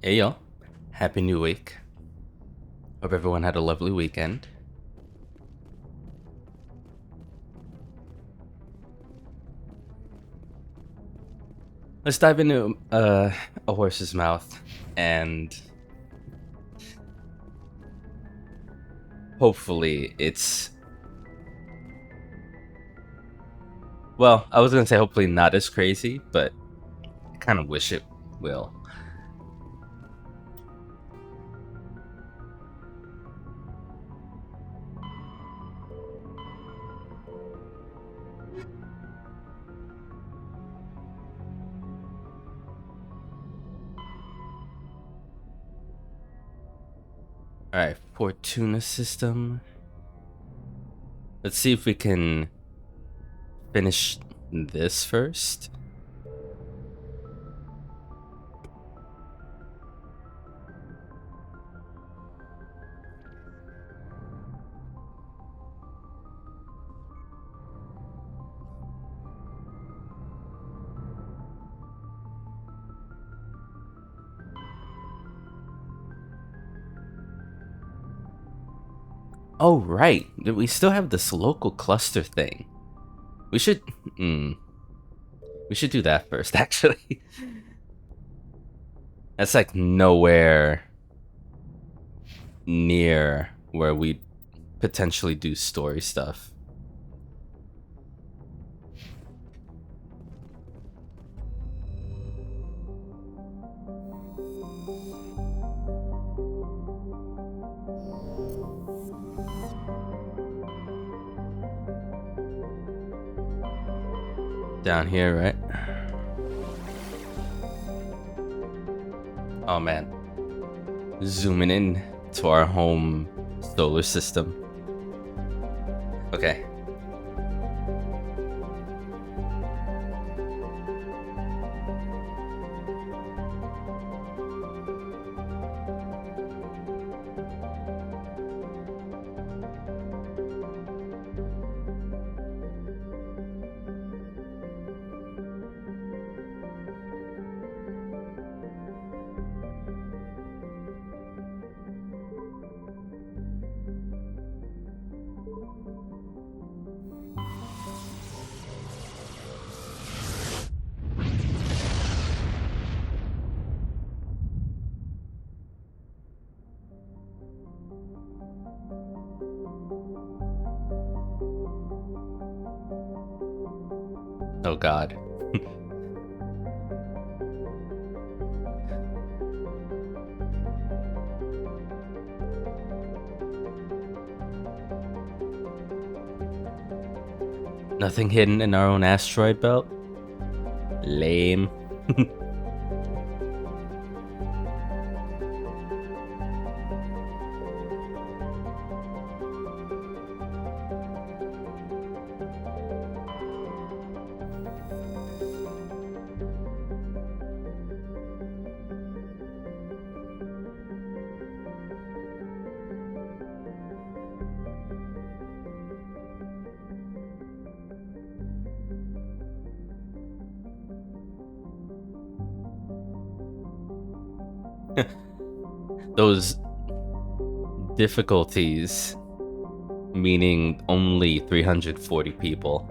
Hey y'all, happy new week. Hope everyone had a lovely weekend. Let's dive into a horse's mouth and hopefully it's, well, I was gonna say hopefully not as crazy, but I kind of wish it will. Alright, Fortuna system. Let's see if we can finish this first. Oh right, we still have this local cluster thing. We should do that first actually. That's like nowhere near where we potentially do story stuff. Down here, right? Oh man. Zooming in to our home solar system. Okay. Oh god. Nothing hidden in our own asteroid belt? Lame. Those difficulties meaning only 340 people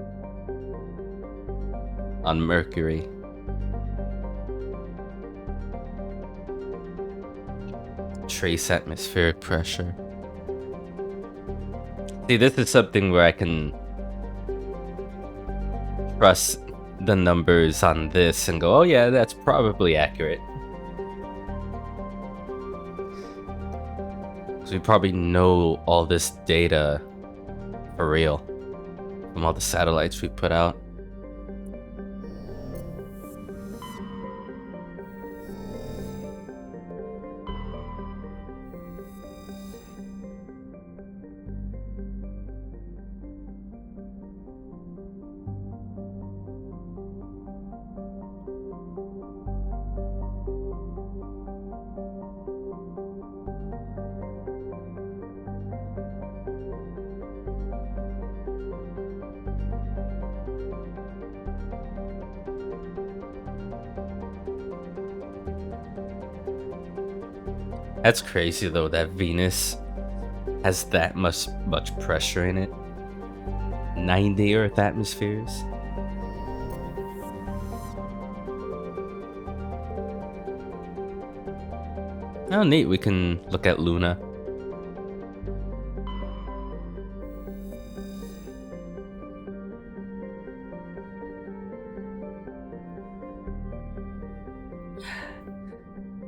on Mercury. Trace atmospheric pressure. See, this is something where I can trust the numbers on this and go, oh yeah, that's probably accurate. So we probably know all this data for real from all the satellites we put out. That's crazy though that Venus has that much pressure in it. 90 Earth atmospheres. Oh, neat. We can look at Luna.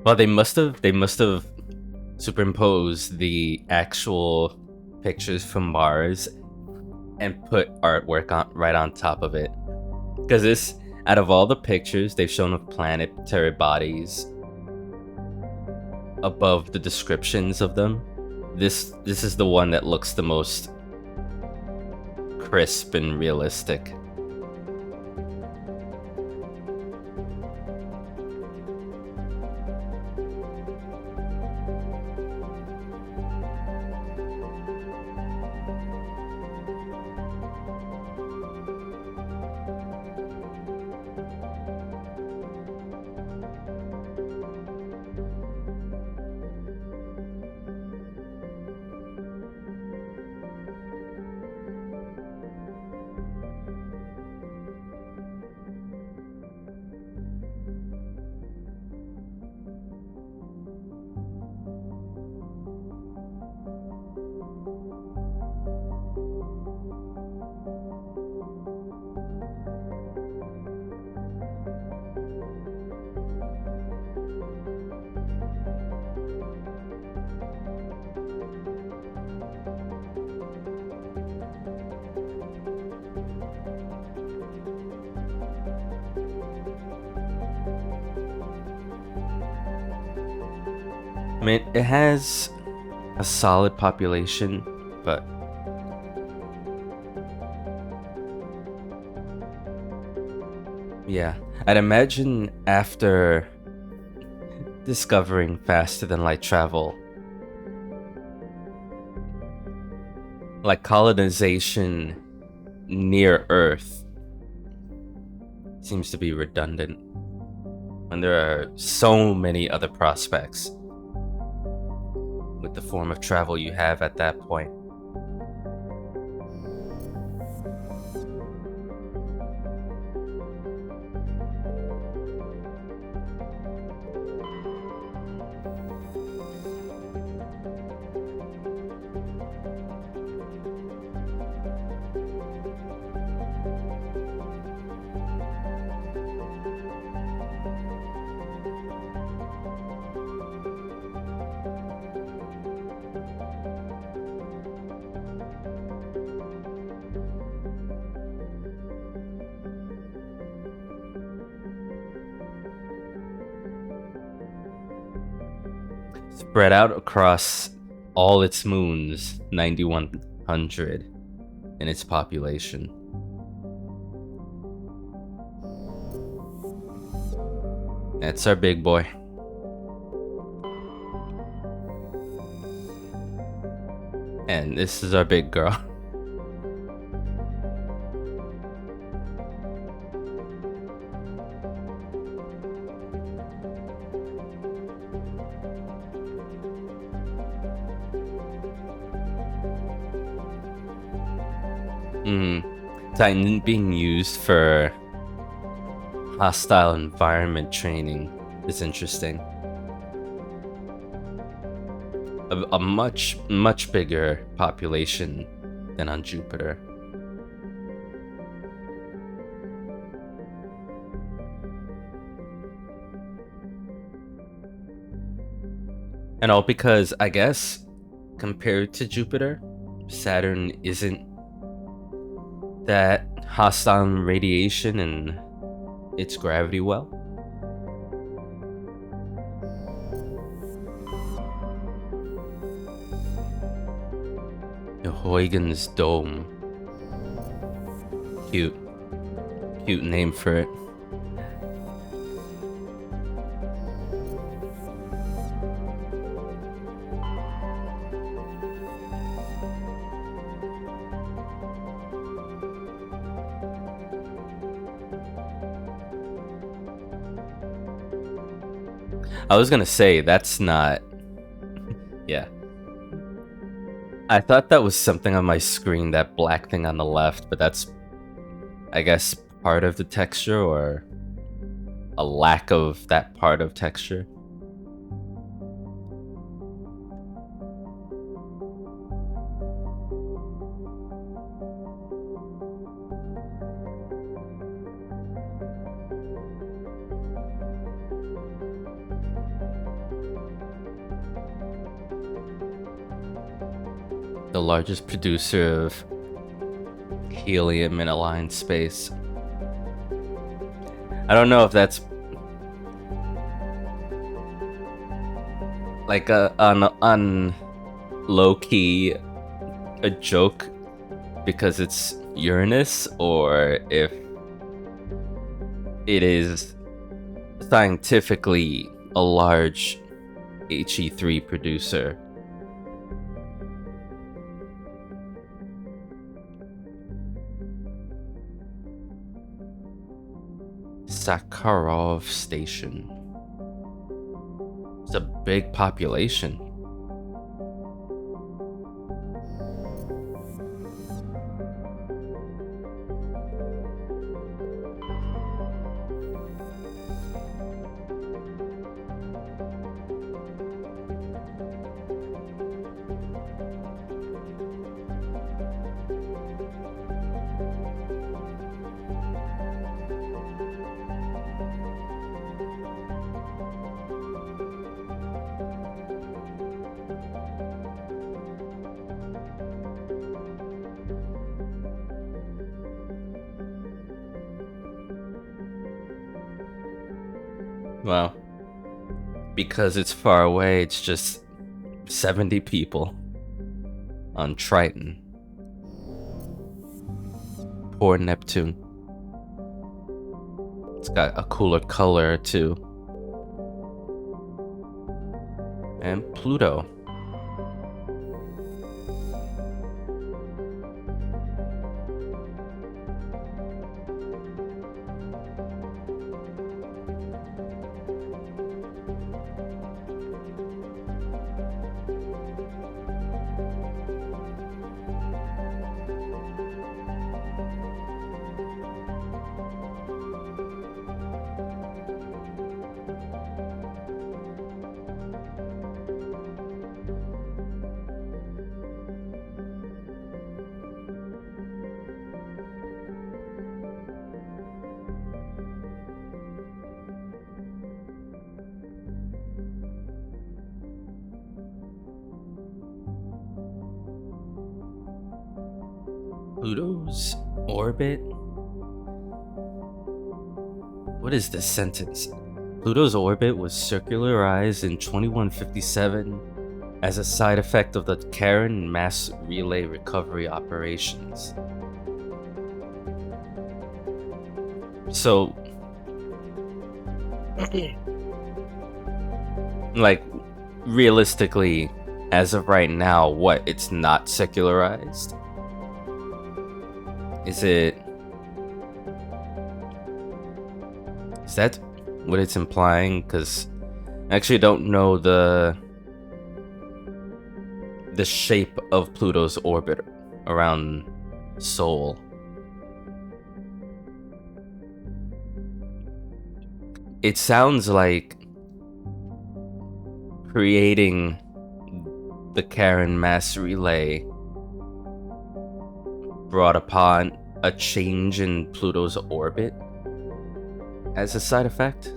Well, they must have superimposed the actual pictures from Mars and put artwork right on top of it. Because this, out of all the pictures they've shown of planetary bodies, above the descriptions of them, this is the one that looks the most crisp and realistic. I mean, it has a solid population, but yeah, I'd imagine after discovering faster than light travel, like colonization near Earth seems to be redundant when there are so many other prospects with the form of travel you have at that point. Spread out across all its moons, 9,100 in its population. That's our big boy. And this is our big girl. Titan being used for hostile environment training is interesting. A much bigger population than on Jupiter. And all because, I guess, compared to Jupiter, Saturn isn't that hostile in radiation and its gravity well. The Huygens Dome. Cute name for it. I was gonna say, that's not Yeah. I thought that was something on my screen, that black thing on the left, but that's, I guess, part of the texture or a lack of that part of texture. The largest producer of helium in aligned space. I don't know if that's like on low key a joke because it's Uranus, or if it is scientifically a large He3 producer. Sakharov Station. It's a big population. Wow. Because it's far away, it's just 70 people on Triton. Poor Neptune. It's got a cooler color too. And Pluto. Pluto's orbit? What is this sentence? Pluto's orbit was circularized in 2157 as a side effect of the Karen mass relay recovery operations. So, like, realistically, as of right now, what? It's not secularized? Is that what it's implying? Because I actually don't know the shape of Pluto's orbit around Sol. It sounds like creating the Karen mass relay brought upon a change in Pluto's orbit as a side effect.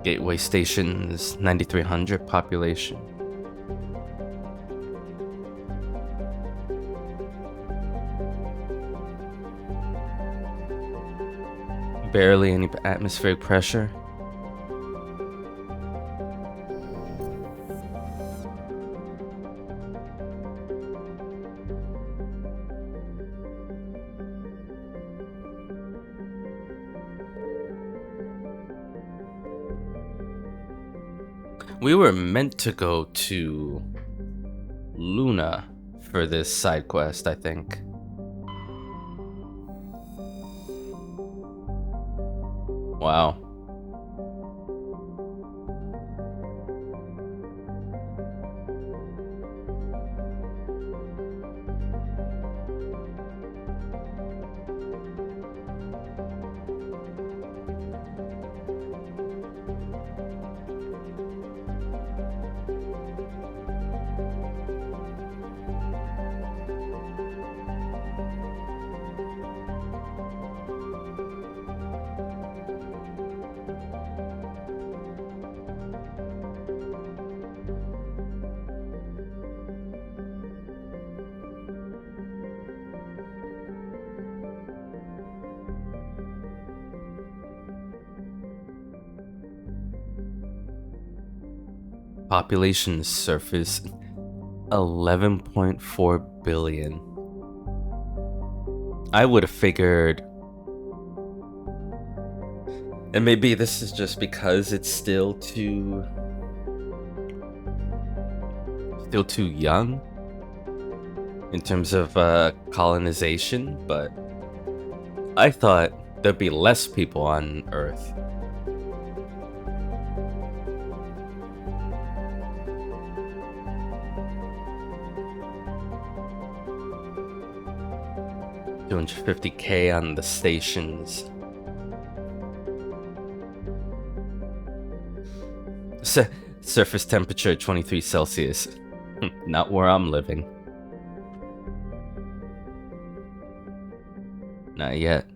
Gateway Station's 9300 population. Barely any atmospheric pressure. We were meant to go to Luna for this side quest, I think. Wow. Population surface 11.4 billion. I would have figured, and maybe this is just because it's still too young in terms of colonization, but I thought there'd be less people on Earth. $250K on the stations. Surface temperature 23 Celsius. Not where I'm living. Not yet.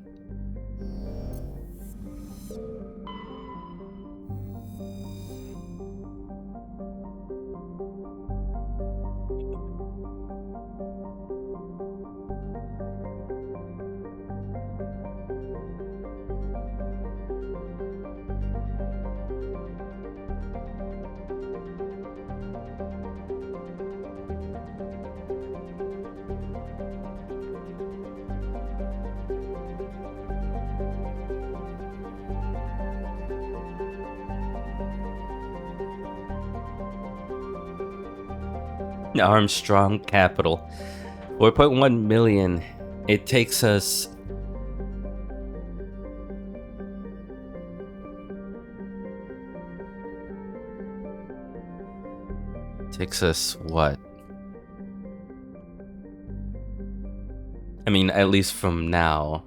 Armstrong Capital. 4.1 million. It takes us what? I mean, at least from now.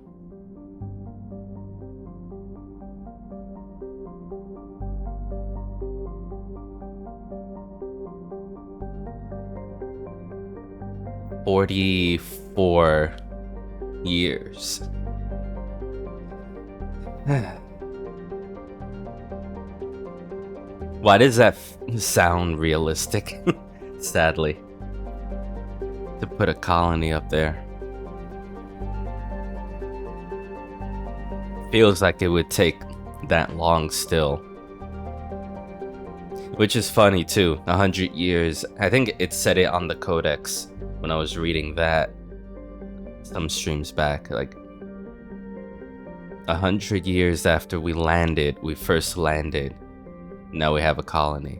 $44 years. Why does that sound realistic? Sadly. To put a colony up there. Feels like it would take that long still. Which is funny too, 100 years. I think it said it on the codex when I was reading that some streams back. Like 100 years after we first landed, now we have a colony.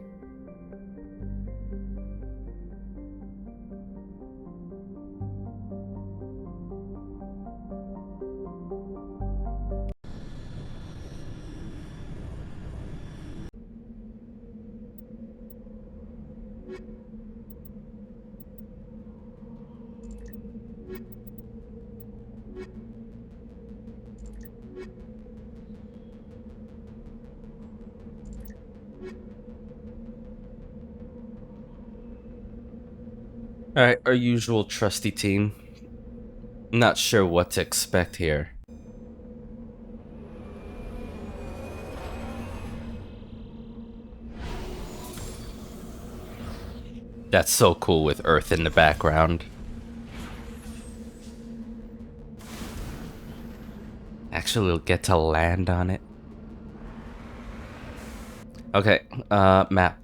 Alright, our usual trusty team. Not sure what to expect here. That's so cool with Earth in the background. Actually, we'll get to land on it. Okay, map.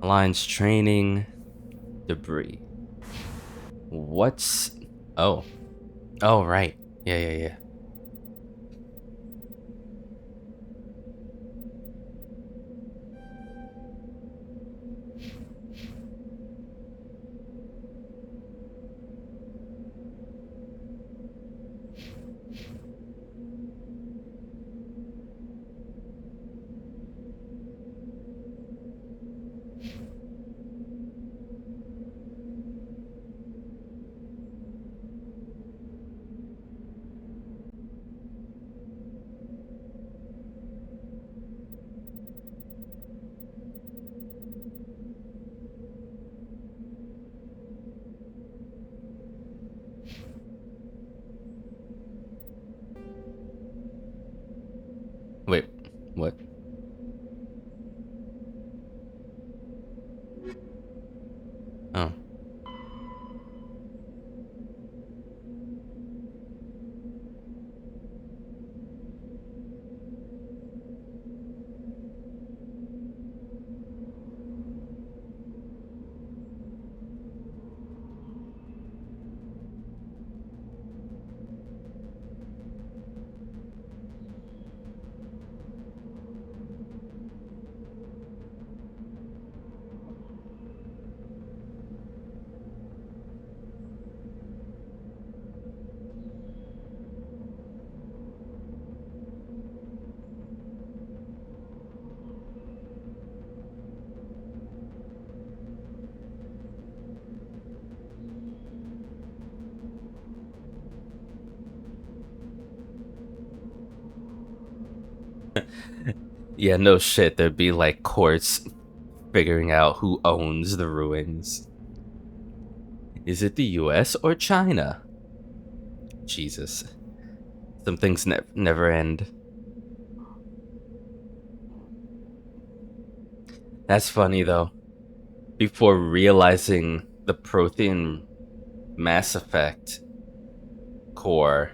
Alliance training. Debris. What's... Oh, right. Yeah. Wait, what? Oh. Yeah, no shit. There'd be like courts figuring out who owns the ruins. Is it the US or China? Jesus. Some things never end. That's funny though. Before realizing the Prothean Mass Effect core,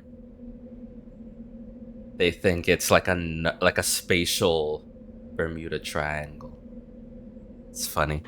they think it's like a spatial Bermuda Triangle. It's funny.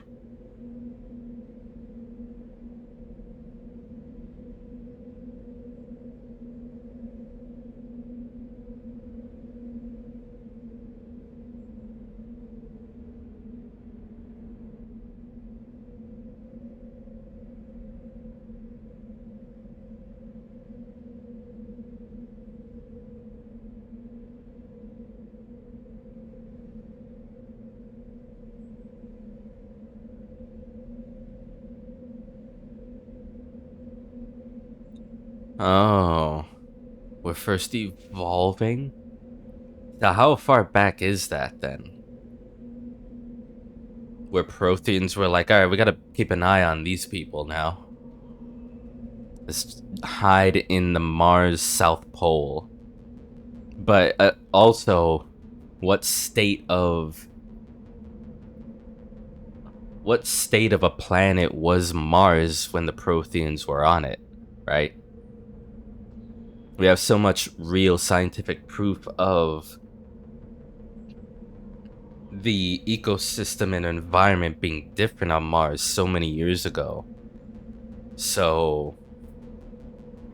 Oh, we're first evolving? Now, how far back is that then? Where Protheans were like, alright, we gotta keep an eye on these people now. Let's hide in the Mars South Pole. But also, what state of a planet was Mars when the Protheans were on it, right? We have so much real scientific proof of the ecosystem and environment being different on Mars so many years ago. So,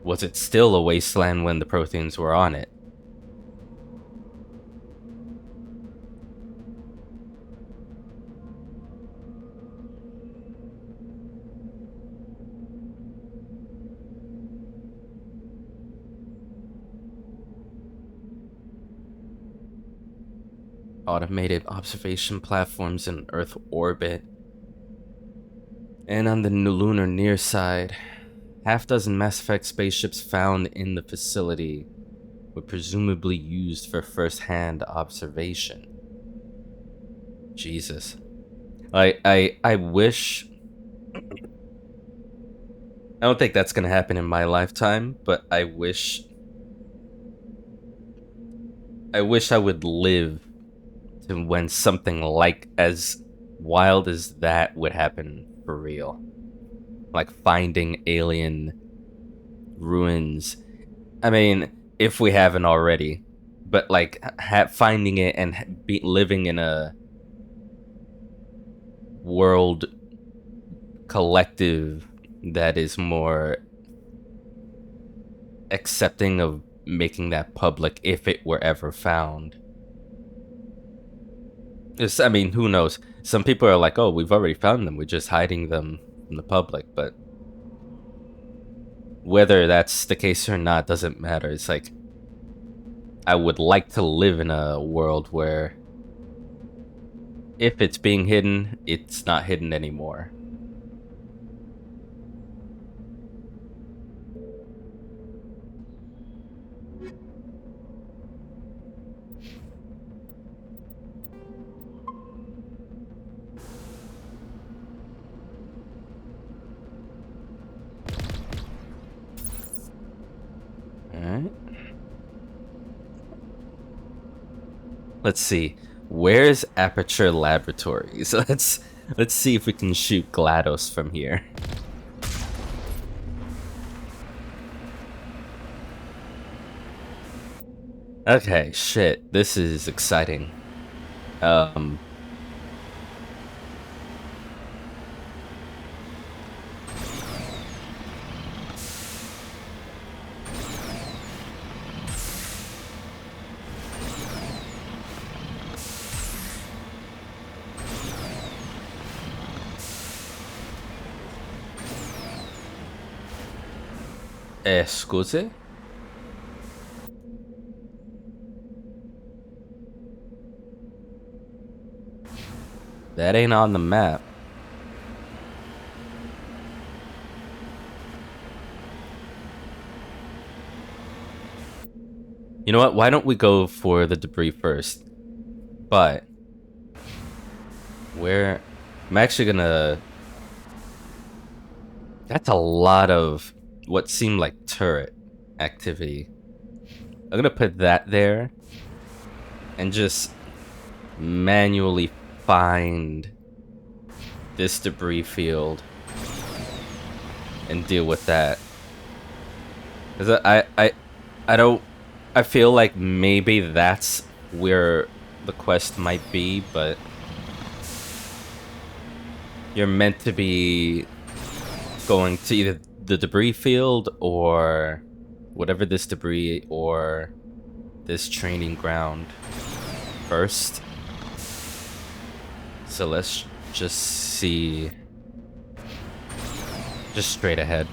was it still a wasteland when the Protheans were on it? Automated observation platforms in Earth orbit. And on the lunar near side, half-dozen Mass Effect spaceships found in the facility were presumably used for first-hand observation. Jesus. I wish... I don't think that's gonna happen in my lifetime, but I wish I would live to when something like as wild as that would happen for real. Like finding alien ruins. I mean, if we haven't already, but like finding it and living in a world collective that is more accepting of making that public if it were ever found. I mean, who knows? Some people are like, oh, we've already found them. We're just hiding them from the public. But whether that's the case or not doesn't matter. It's like, I would like to live in a world where if it's being hidden, it's not hidden anymore. Alright. Let's see. Where's Aperture Laboratories? Let's see if we can shoot GLaDOS from here. Okay, shit. This is exciting. Scusi? That ain't on the map. You know what? Why don't we go for the debris first? But where I'm actually gonna... That's a lot of what seemed like turret activity. I'm gonna put that there and just manually find this debris field and deal with that. Because I don't... I feel like maybe that's where the quest might be, but you're meant to be going to either the debris field or whatever this debris or this training ground first. So let's just see. Just straight ahead.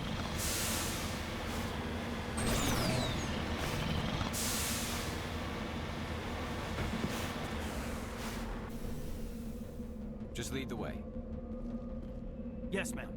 Just lead the way. Yes, ma'am.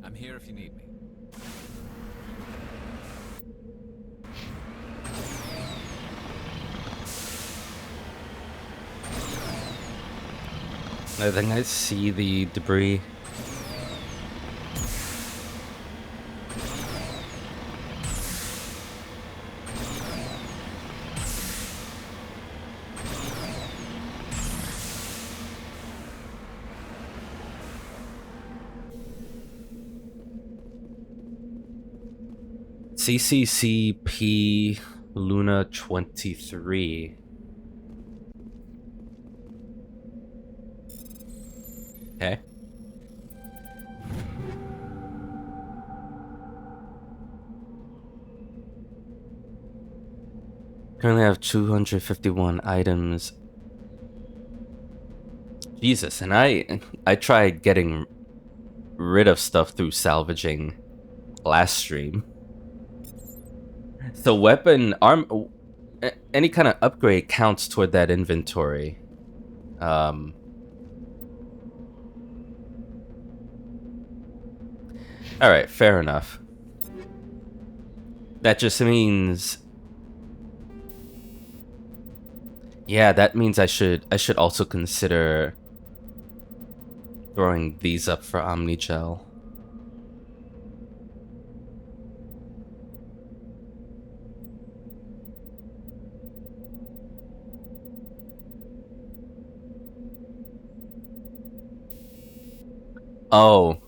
I'm here if you need me. I think I see the debris. CCCP Luna 23. Okay. Currently have 251 items. Jesus, and I tried getting rid of stuff through salvaging last stream. So weapon any kind of upgrade counts toward that inventory. All right, fair enough. That just means, yeah, that means I should also consider throwing these up for Omnigel. Oh,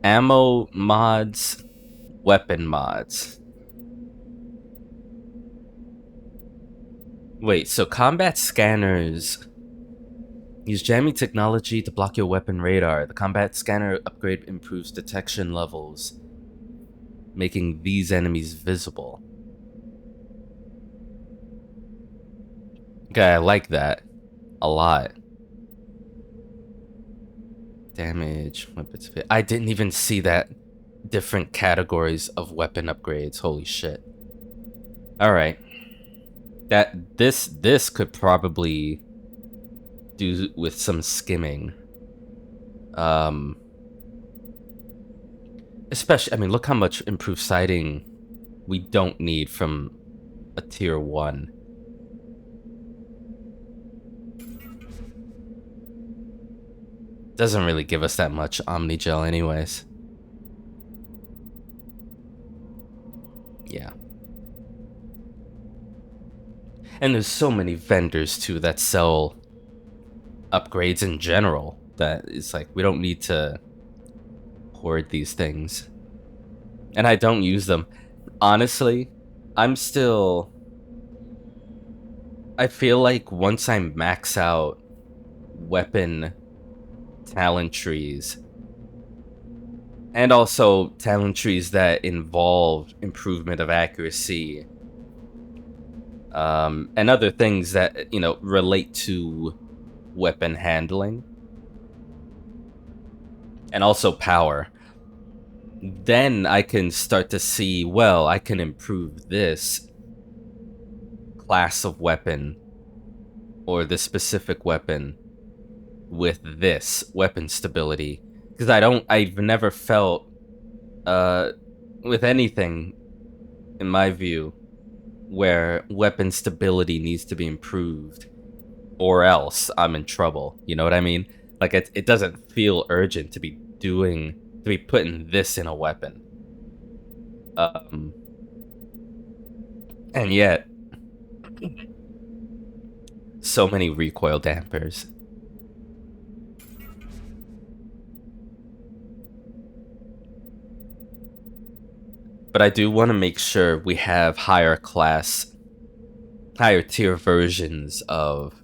ammo mods, weapon mods. Wait, so combat scanners use jamming technology to block your weapon radar. The combat scanner upgrade improves detection levels, making these enemies visible. Okay, I like that a lot. Damage, weapons. I didn't even see that different categories of weapon upgrades. Holy shit. All right. That this could probably do with some skimming. Especially, I mean, look how much improved sighting we don't need from a tier 1. Doesn't really give us that much Omnigel anyways. Yeah. And there's so many vendors too that sell upgrades in general that it's like we don't need to hoard these things. And I don't use them. Honestly, I feel like once I max out weapon talent trees, and also talent trees that involve improvement of accuracy, and other things that, you know, relate to weapon handling and also power, then I can start to see, well, I can improve this class of weapon or this specific weapon with this weapon stability. Because I've never felt, with anything, in my view, where weapon stability needs to be improved, or else I'm in trouble. You know what I mean? Like, it doesn't feel urgent to be putting this in a weapon. And yet, so many recoil dampers. But I do want to make sure we have higher tier versions of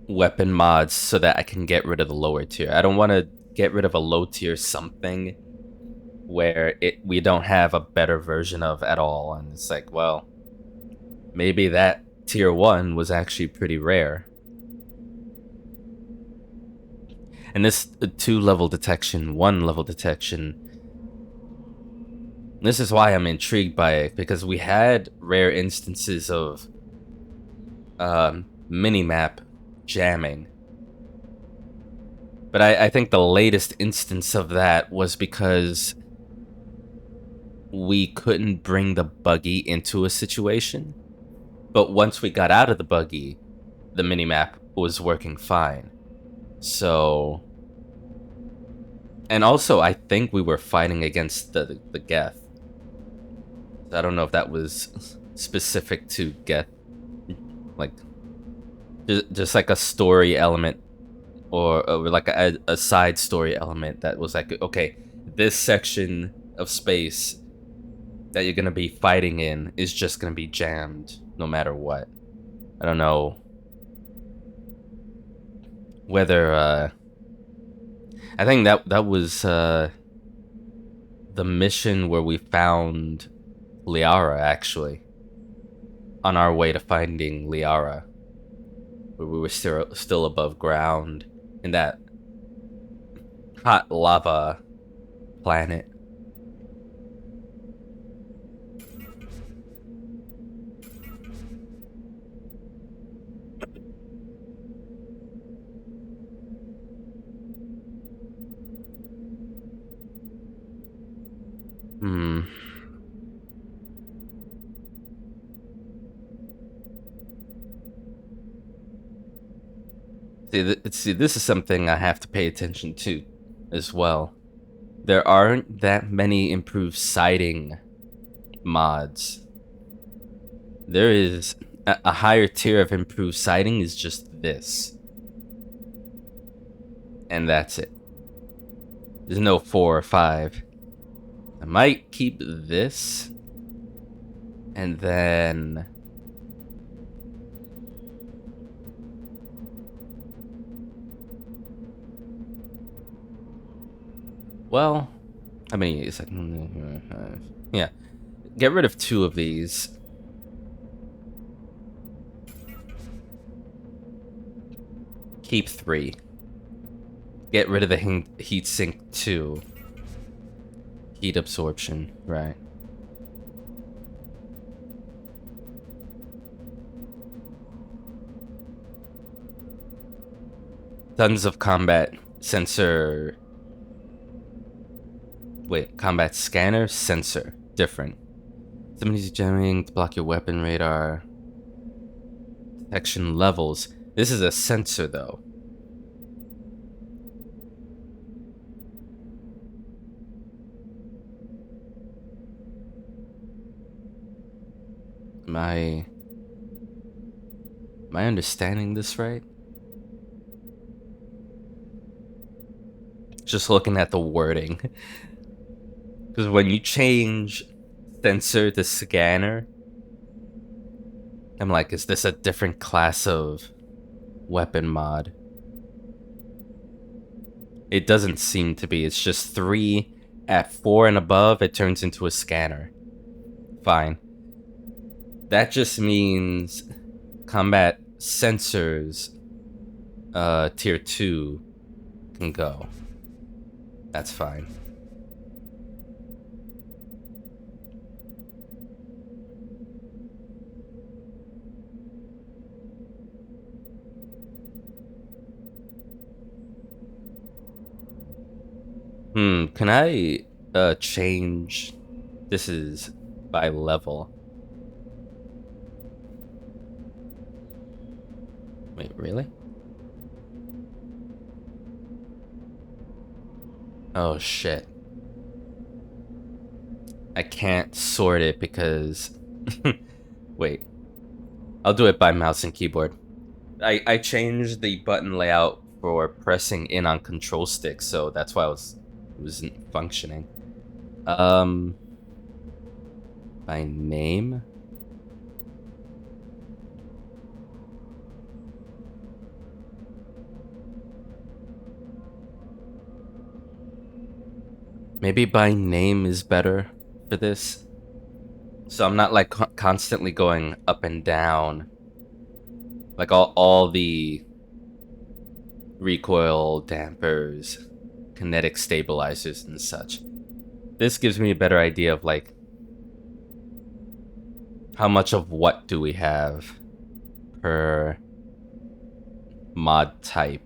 weapon mods so that I can get rid of the lower tier. I don't want to get rid of a low tier something where we don't have a better version of at all, and it's like, well, maybe that tier 1 was actually pretty rare. And this 2-level detection, 1-level detection, this is why I'm intrigued by it, because we had rare instances of minimap jamming. But I think the latest instance of that was because we couldn't bring the buggy into a situation. But once we got out of the buggy, the minimap was working fine. So... And also, I think we were fighting against the Geth. I don't know if that was specific to Geth. Like, just like a story element, or like a side story element that was like, okay, this section of space that you're gonna be fighting in is just gonna be jammed no matter what. I don't know whether I think that was the mission where we found Liara, actually, on our way to finding Liara, where we were still above ground in that hot lava planet. See, this is something I have to pay attention to as well. There aren't that many improved sighting mods. There is a higher tier of improved sighting is just this. And that's it. There's no 4 or 5. I might keep this. And then... well, I mean, it's like... yeah. Get rid of 2 of these. Keep 3. Get rid of the heat sink 2. Heat absorption, right. Tons of combat sensor... wait, combat scanner, sensor. Different. Somebody's jamming to block your weapon radar. Detection levels. This is a sensor, though. Am I understanding this right? Just looking at the wording. Because when you change sensor to scanner, I'm like, is this a different class of weapon mod? It doesn't seem to be. It's just 3 at 4 and above, it turns into a scanner. Fine. That just means combat sensors, tier 2 can go. That's fine. Can I change? This is by level. Wait, really? Oh shit. I can't sort it because wait. I'll do it by mouse and keyboard. I changed the button layout for pressing in on control stick, so that's why it wasn't functioning. By name? Maybe by name is better for this. So I'm not like constantly going up and down. Like all the recoil dampers, kinetic stabilizers and such. This gives me a better idea of like how much of what do we have per mod type.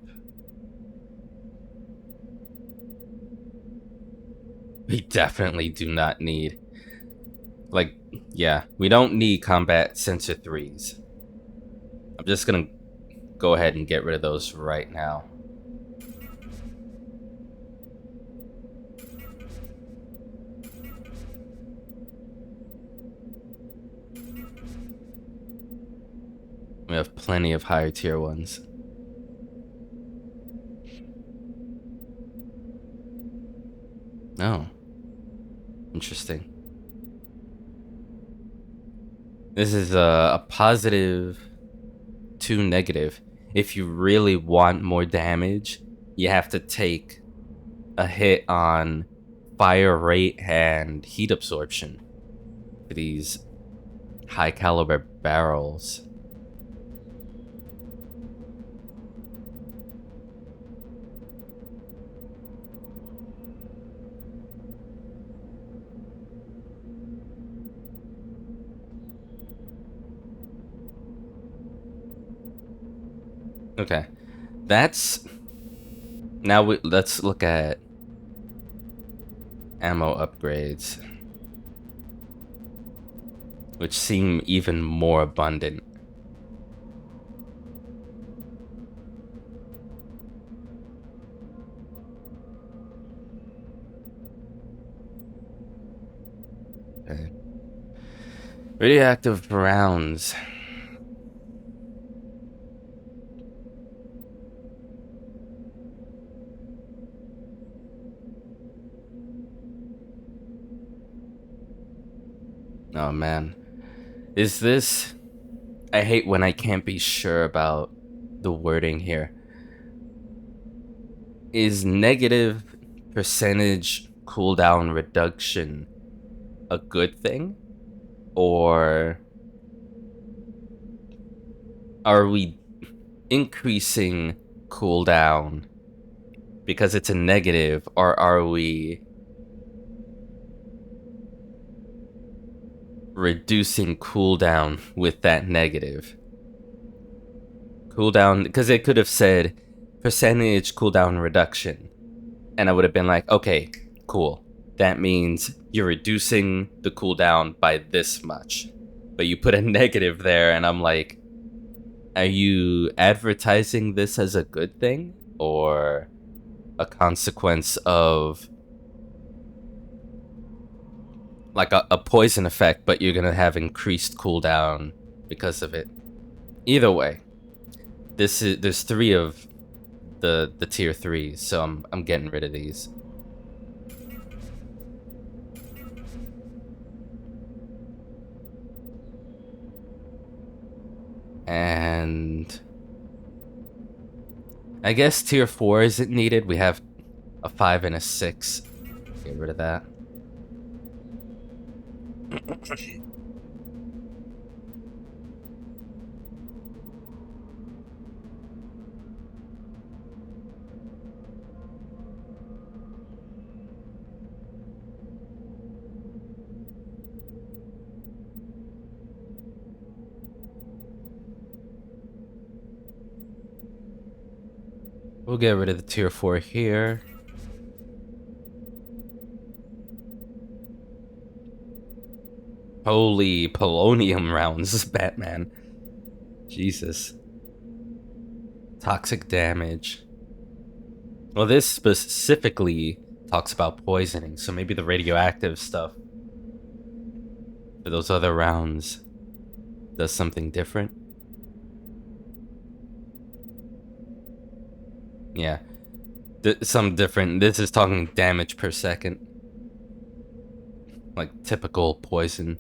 We definitely do not need, like, yeah, we don't need combat sensor 3s. I'm just gonna go ahead and get rid of those right now. We have plenty of higher tier ones. Oh. Interesting. This is a positive to negative. If you really want more damage, you have to take a hit on fire rate and heat absorption for these high caliber barrels. Okay, that's now. Let's look at ammo upgrades, which seem even more abundant. Okay. Radioactive rounds. Oh man. Is this... I hate when I can't be sure about the wording here. Is negative percentage cooldown reduction a good thing? Or are we increasing cooldown because it's a negative, or are we reducing cooldown with that negative? Cooldown, because it could have said percentage cooldown reduction, and I would have been like, okay, cool. That means you're reducing the cooldown by this much. But you put a negative there, and I'm like, are you advertising this as a good thing? Or a consequence of like a poison effect, but you're gonna have increased cooldown because of it? Either way, there's 3 of the tier 3s, so I'm getting rid of these. And I guess tier 4 isn't needed. We have a 5 and a 6. Get rid of that. We'll get rid of the tier 4 here. Holy polonium rounds, Batman. Jesus. Toxic damage. Well, this specifically talks about poisoning, so maybe the radioactive stuff for those other rounds does something different. Yeah. Some different. This is talking damage per second. Like typical poison.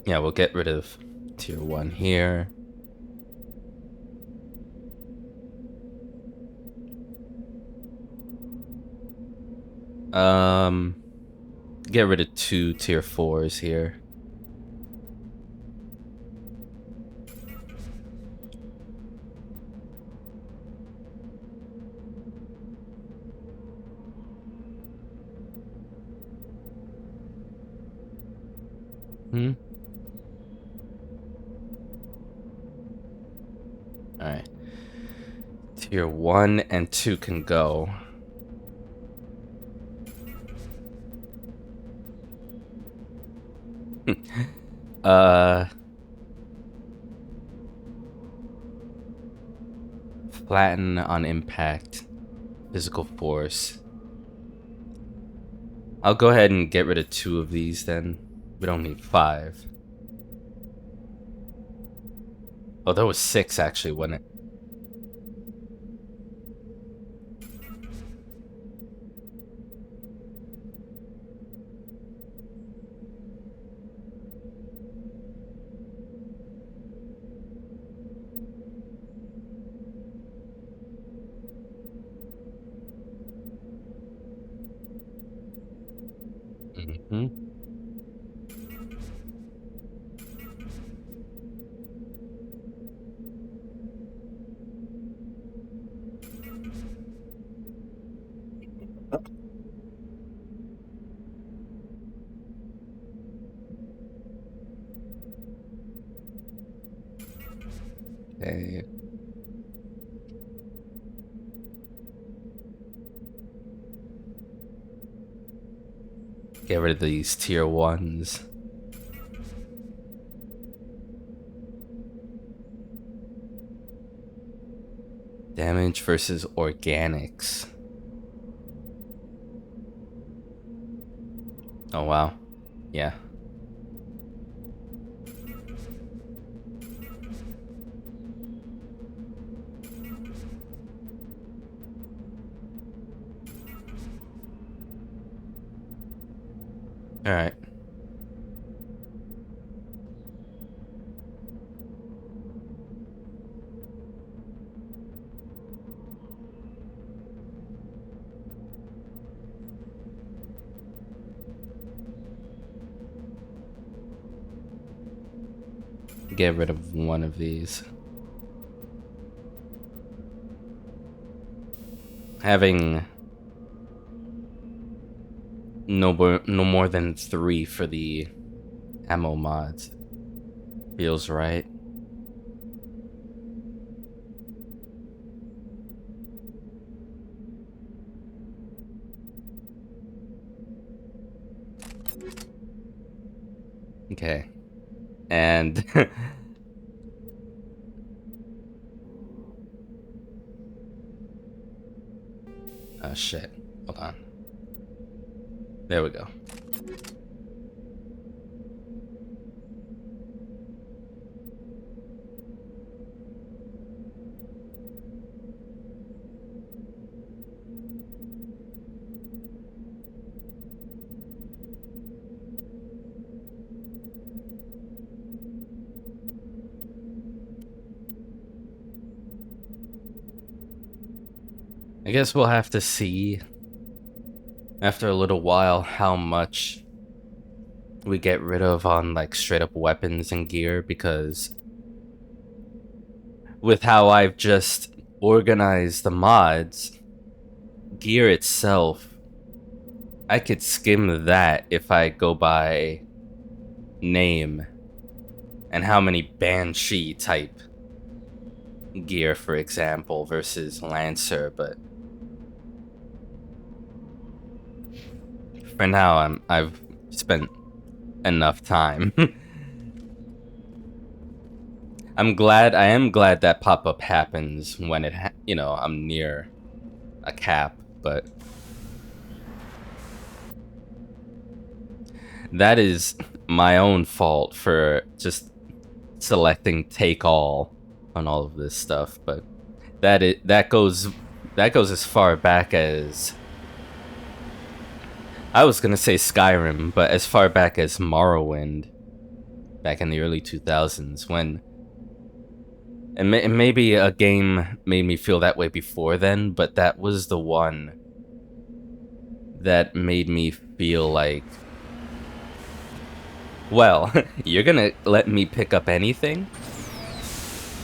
Yeah, we'll get rid of tier 1 here. Get rid of 2 tier 4s here. Alright. Tier 1 and 2 can go. Flatten on impact. Physical force. I'll go ahead and get rid of 2 of these then. We don't need 5. Oh, that was 6 actually, wasn't it? Okay. Get rid of these tier 1s. Damage versus organics. Oh wow. Yeah. All right. Get rid of 1 of these. Having no more than 3 for the ammo mods feels right. Okay. And oh shit. Hold on. There we go. I guess we'll have to see after a little while how much we get rid of on like straight up weapons and gear, because with how I've just organize the mods, gear itself, I could skim that if I go by name and how many Banshee type gear, for example, versus Lancer, but for now I've spent enough time. I am glad that pop-up happens when I'm near a cap, but that is my own fault for just selecting take all on all of this stuff, but that goes as far back as, I was gonna say Skyrim, but as far back as Morrowind, back in the early 2000s, when and maybe a game made me feel that way before then, but that was the one that made me feel like, well, you're gonna let me pick up anything?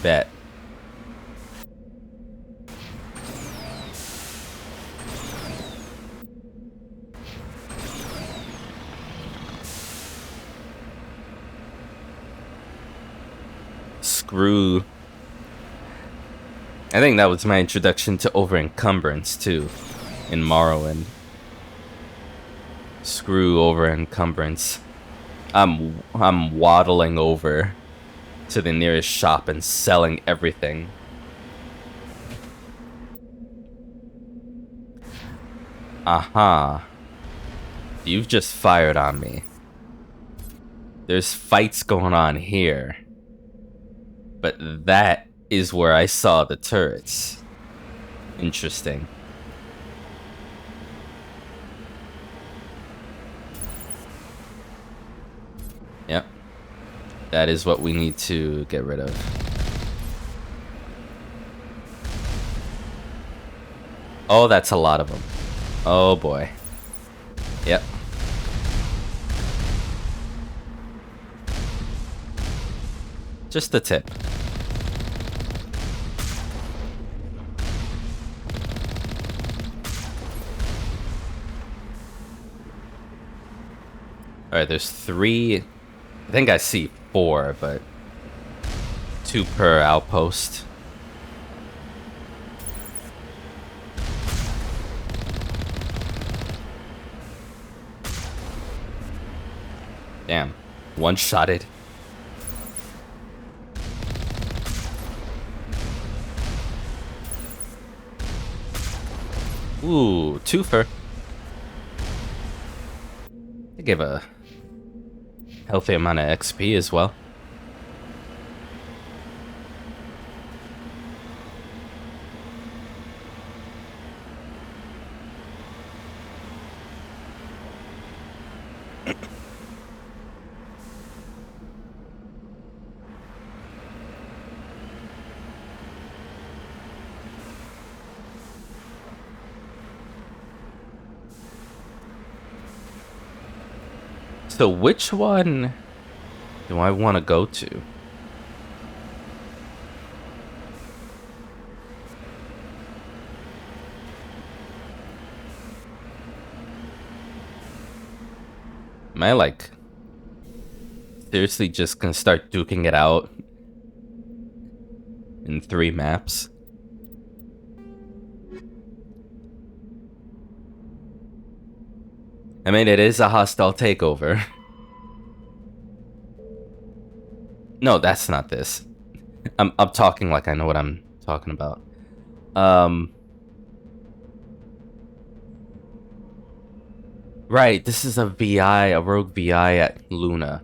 Bet. Screw. I think that was my introduction to over-encumbrance, too, in Morrowind. Screw over-encumbrance. I'm waddling over to the nearest shop and selling everything. Aha. You've just fired on me. There's fights going on here. But that is where I saw the turrets. Interesting. Yep. That is what we need to get rid of. Oh, that's a lot of them. Oh boy. Yep. Just the tip. Alright, there's 3. I think I see 4, but 2 per outpost. Damn. One-shotted. Ooh, twofer. They give a healthy amount of XP as well. So which one do I want to go to? Am I like seriously just gonna start duking it out in 3 maps? I mean, it is a hostile takeover. No, that's not this. I'm talking like I know what I'm talking about. Right, this is a VI, a rogue VI at Luna.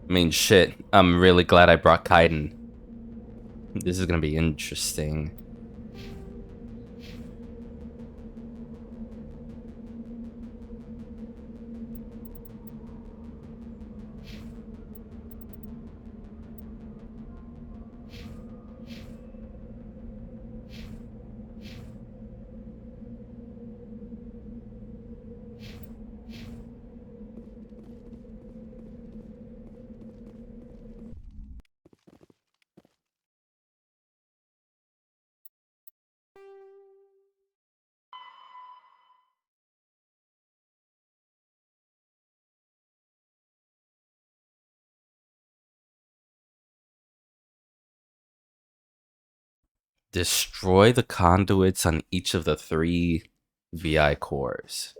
I mean, shit, I'm really glad I brought Kaiden. This is gonna be interesting. Destroy the conduits on each of the 3 VI cores.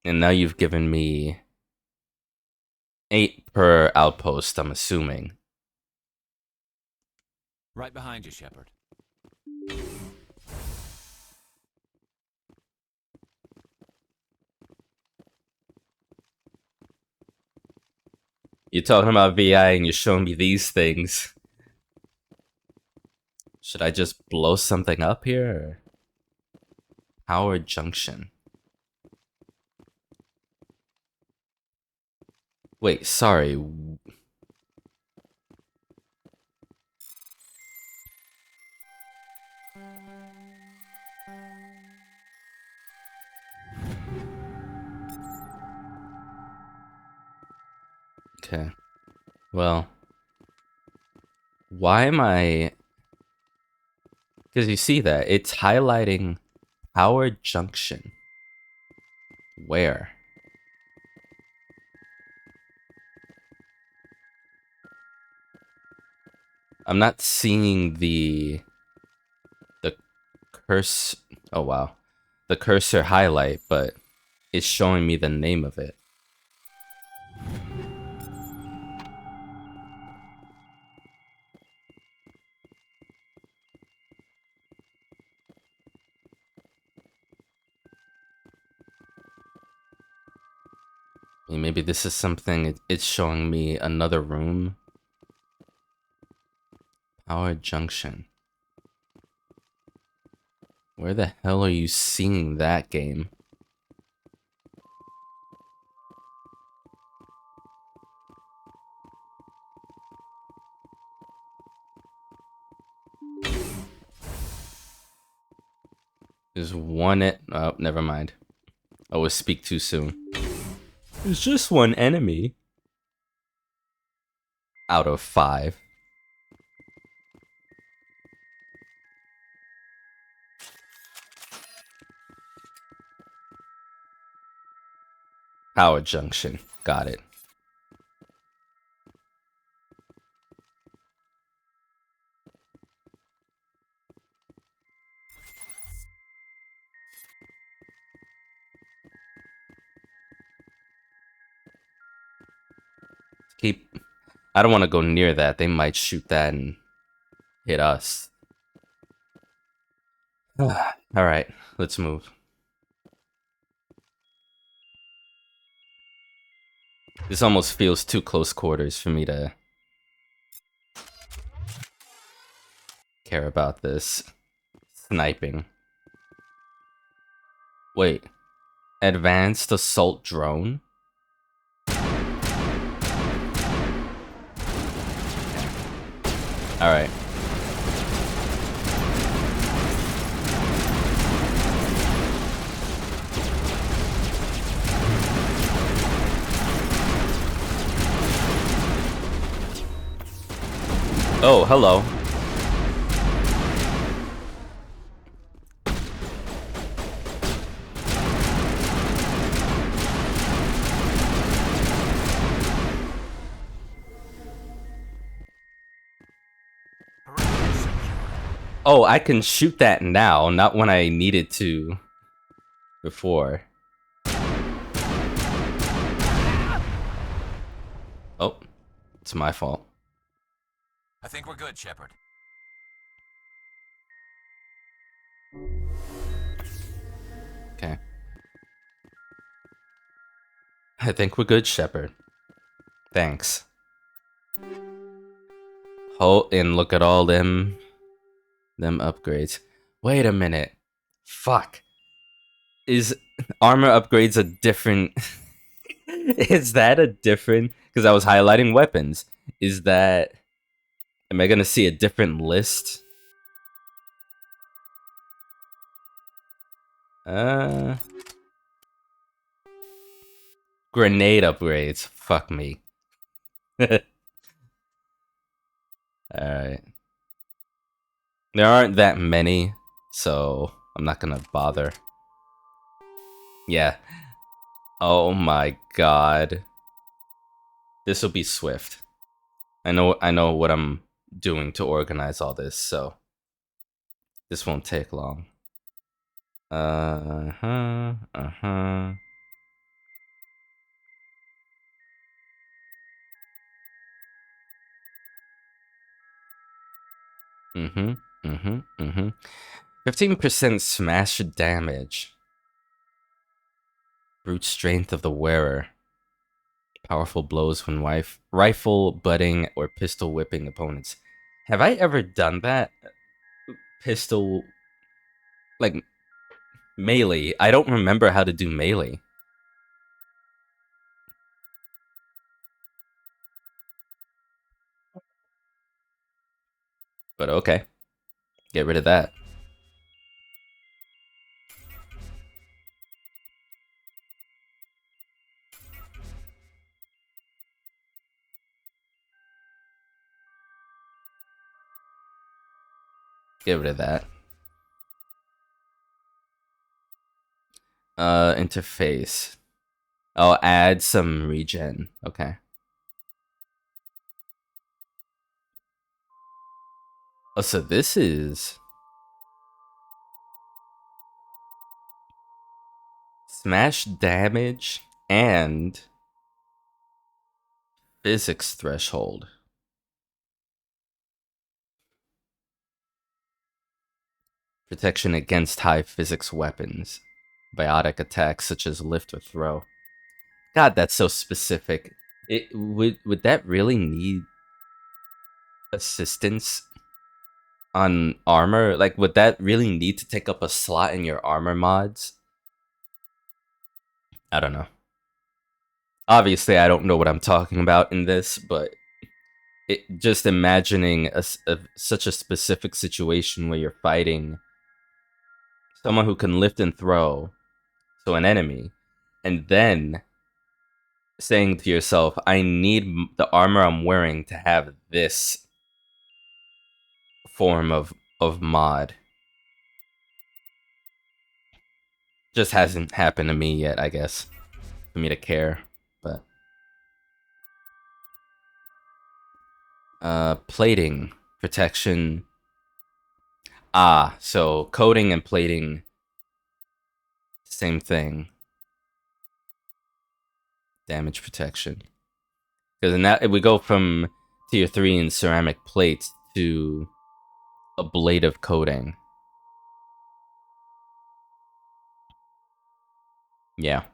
And now you've given me 8 per outpost, I'm assuming. Right behind you, Shepard. You're talking about VI and you're showing me these things. Should I just blow something up here? Or? Power junction. Wait, sorry. Okay. Well, why am I... Because you see that, it's highlighting power junction. Where? I'm not seeing the cursor. Oh wow, the cursor highlight, but it's showing me the name of it. I mean, maybe this is something. It's showing me another room. Power junction. Where the hell are you seeing that, game? There's one oh, never mind. I will speak too soon. There's just one enemy. Out of 5. Power junction. Got it. I don't want to go near that. They might shoot that and hit us. Alright, let's move. This almost feels too close quarters for me to care about this. Sniping. Wait. Advanced assault drone? Alright. Oh, hello. Oh, I can shoot that now, not when I needed to before. Oh, it's my fault. I think we're good, Shepard. Okay. I think we're good, Shepard. Thanks. Oh, and look at all them upgrades. Wait a minute. Fuck. Is armor upgrades a different... Is that a different... Because I was highlighting weapons. Is that... Am I gonna see a different list? Grenade upgrades. Fuck me. Alright. There aren't that many, so I'm not gonna bother. Yeah. Oh my god. This will be swift. I know what I'm doing to organize all this, so this won't take long. Uh-huh. Mm-hmm. 15% smash damage. Brute strength of the wearer. Powerful blows when rifle butting or pistol whipping opponents. Have I ever done that? Pistol, like melee. I don't remember how to do melee. But okay. Get rid of that. Get rid of that. Interface. I'll add some regen. Okay. Oh, so this is smash damage and physics threshold. Protection against high physics weapons. Biotic attacks such as lift or throw. God, that's so specific. It would that really need assistance on armor? Like, would that really need to take up a slot in your armor mods? I don't know. Obviously, I don't know what I'm talking about in this, but just imagining such a specific situation where you're fighting someone who can lift and throw, so an enemy, and then saying to yourself, I need the armor I'm wearing to have this form of mod. Just hasn't happened to me yet, I guess, for me to care. But plating, protection. Ah, so coating and plating, same thing. Damage protection. Because in that, we go from tier 3 in ceramic plates to ablative coating. Yeah.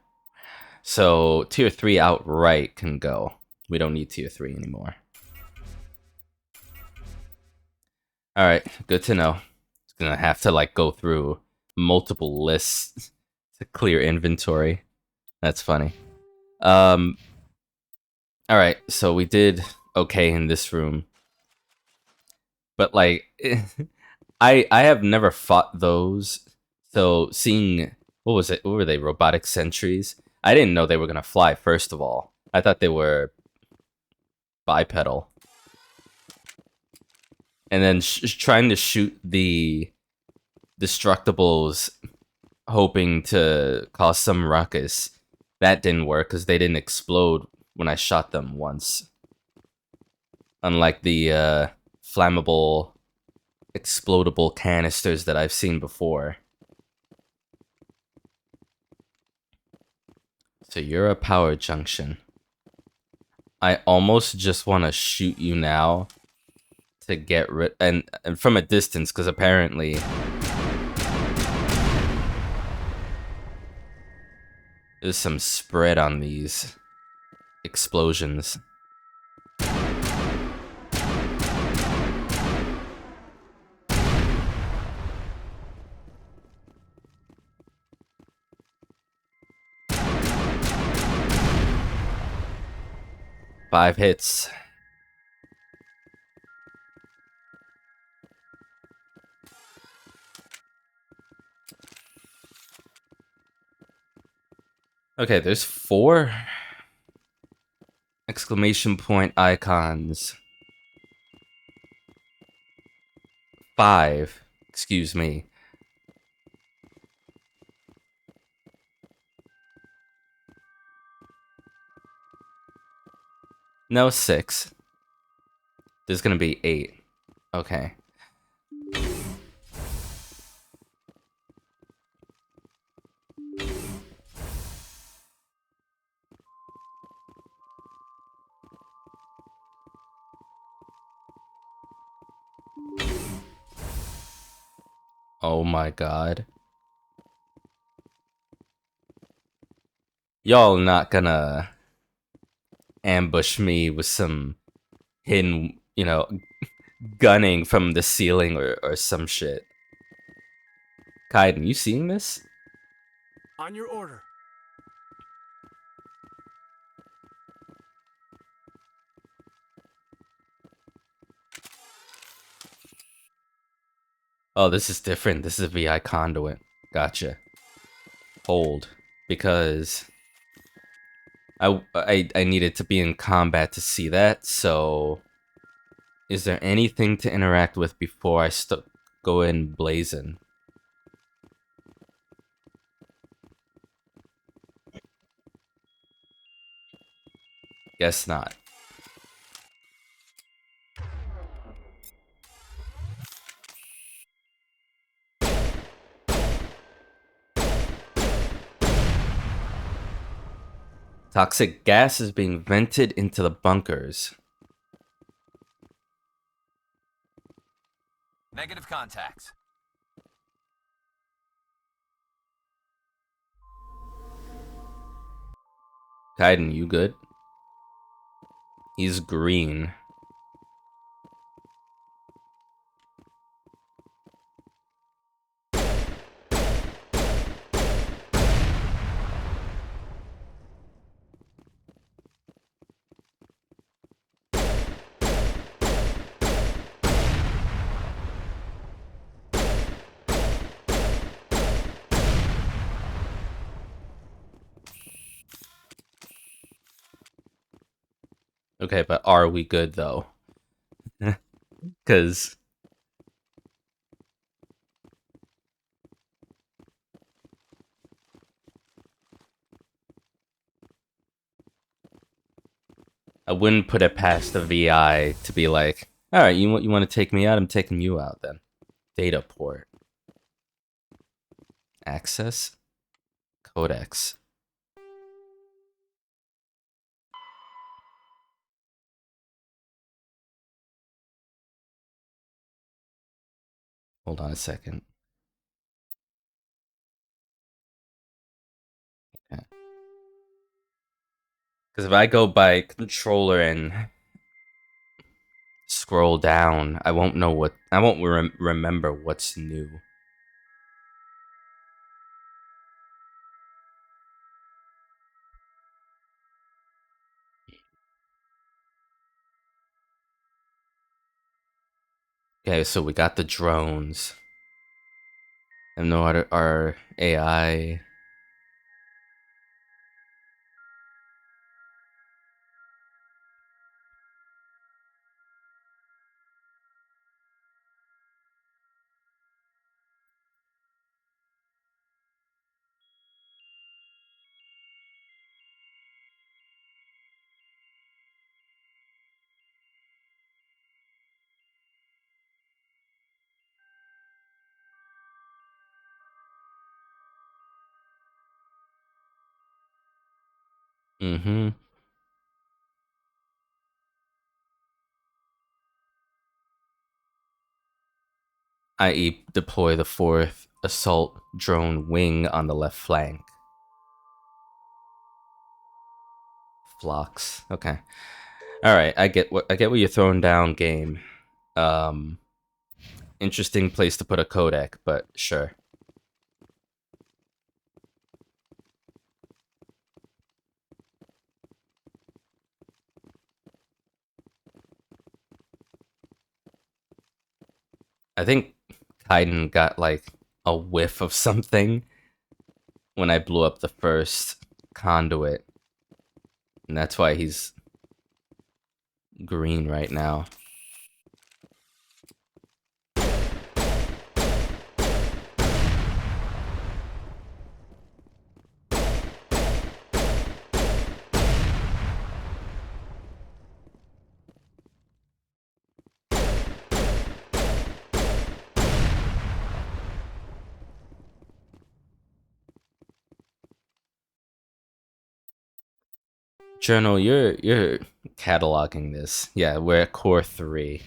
So tier 3 outright can go. We don't need tier 3 anymore. Alright, good to know. It's gonna have to like go through multiple lists to clear inventory. That's funny. Alright, so we did okay in this room. But like I have never fought those. So seeing what was it? What were they? Robotic sentries? I didn't know they were gonna fly, first of all. I thought they were bipedal. And then trying to shoot the destructibles, hoping to cause some ruckus. That didn't work because they didn't explode when I shot them once. Unlike the flammable, explodable canisters that I've seen before. So you're a power junction. I almost just want to shoot you now to get rid, and from a distance, because apparently there's some spread on these explosions. Five hits. Okay, there's 4 exclamation point icons. 5, excuse me. No, 6. There's gonna be 8. Okay. Oh my god. Y'all not gonna ambush me with some hidden, gunning from the ceiling or some shit. Kaiden, you seeing this? On your order. Oh, this is different. This is a VI conduit. Gotcha. Hold. Because I needed to be in combat to see that, so is there anything to interact with before I go in blazing? Guess not. Toxic gas is being vented into the bunkers. Negative contacts. Kaiden, you good? He's green. Okay, but are we good though? Because I wouldn't put it past the VI to be like, all right, you want to take me out? I'm taking you out then. Data port. Access. Codex. Hold on a second. Okay. Because if I go by controller and scroll down, I won't know what I won't remember what's new. Okay, so we got the drones. And no other our AI. Mm-hmm. I.e. deploy the 4th assault drone wing on the left flank. Flocks. Okay. All right. I get what you're throwing down, game. Interesting place to put a codec, but sure. I think Kaiden got like a whiff of something when I blew up the first conduit. And that's why he's green right now. Journal, you're cataloging this. Yeah, we're at core 3.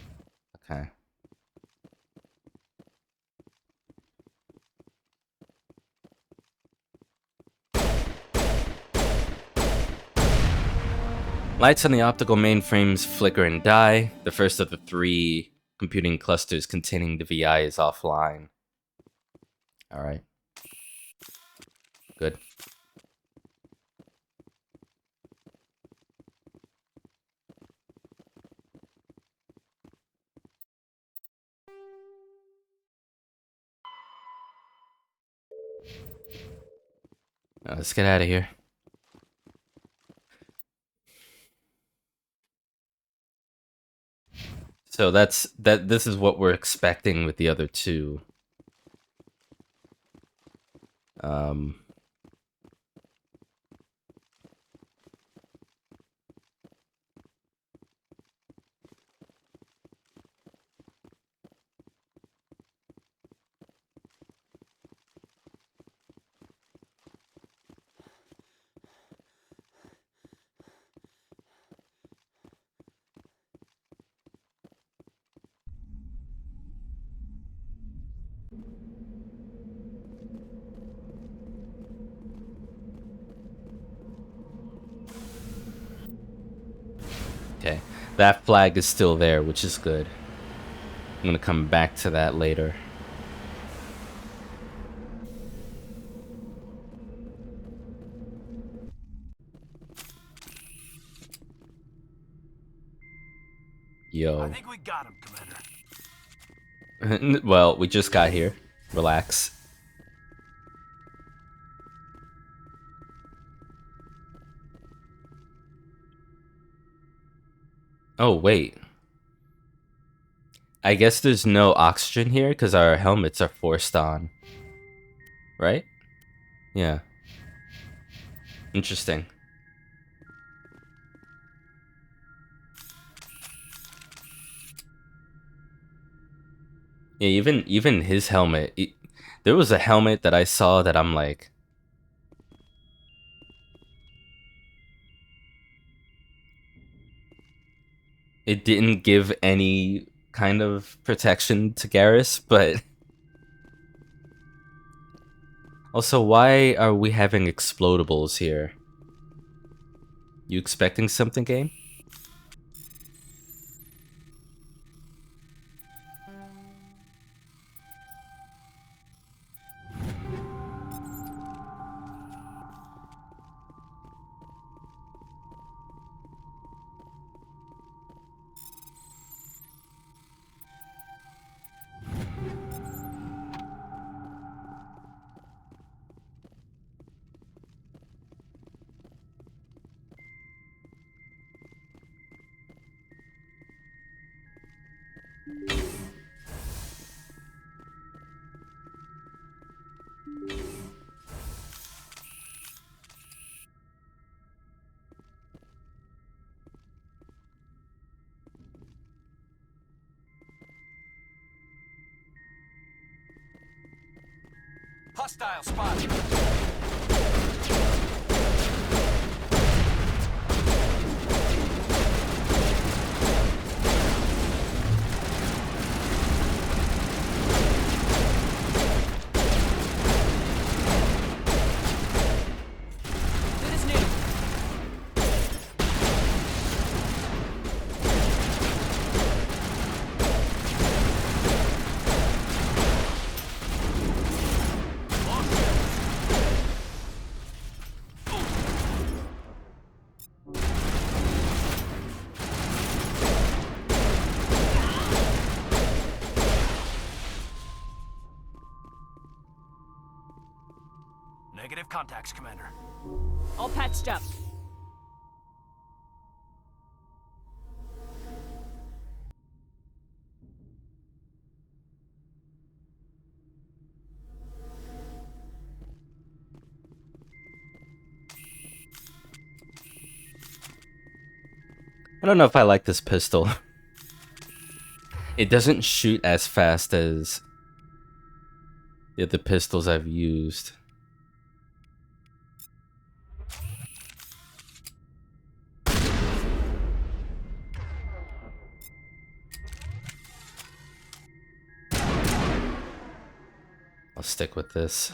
Okay. Lights on the optical mainframes flicker and die. The first of the 3 computing clusters containing the VI is offline. Alright. Good. Let's get out of here. So this is what we're expecting with the other 2. Okay, that flag is still there, which is good. I'm gonna come back to that later. Yo. I think we got him, Commander. Well, we just got here. Relax. Oh, wait. I guess there's no oxygen here because our helmets are forced on. Right? Yeah. Interesting. Yeah, even his helmet. There was a helmet that I saw that I'm like, it didn't give any kind of protection to Garrus, but also, why are we having explodables here? You expecting something, game? Hostile spotted. Negative contacts, Commander. All patched up. I don't know if I like this pistol. It doesn't shoot as fast as the other pistols I've used. I'll stick with this.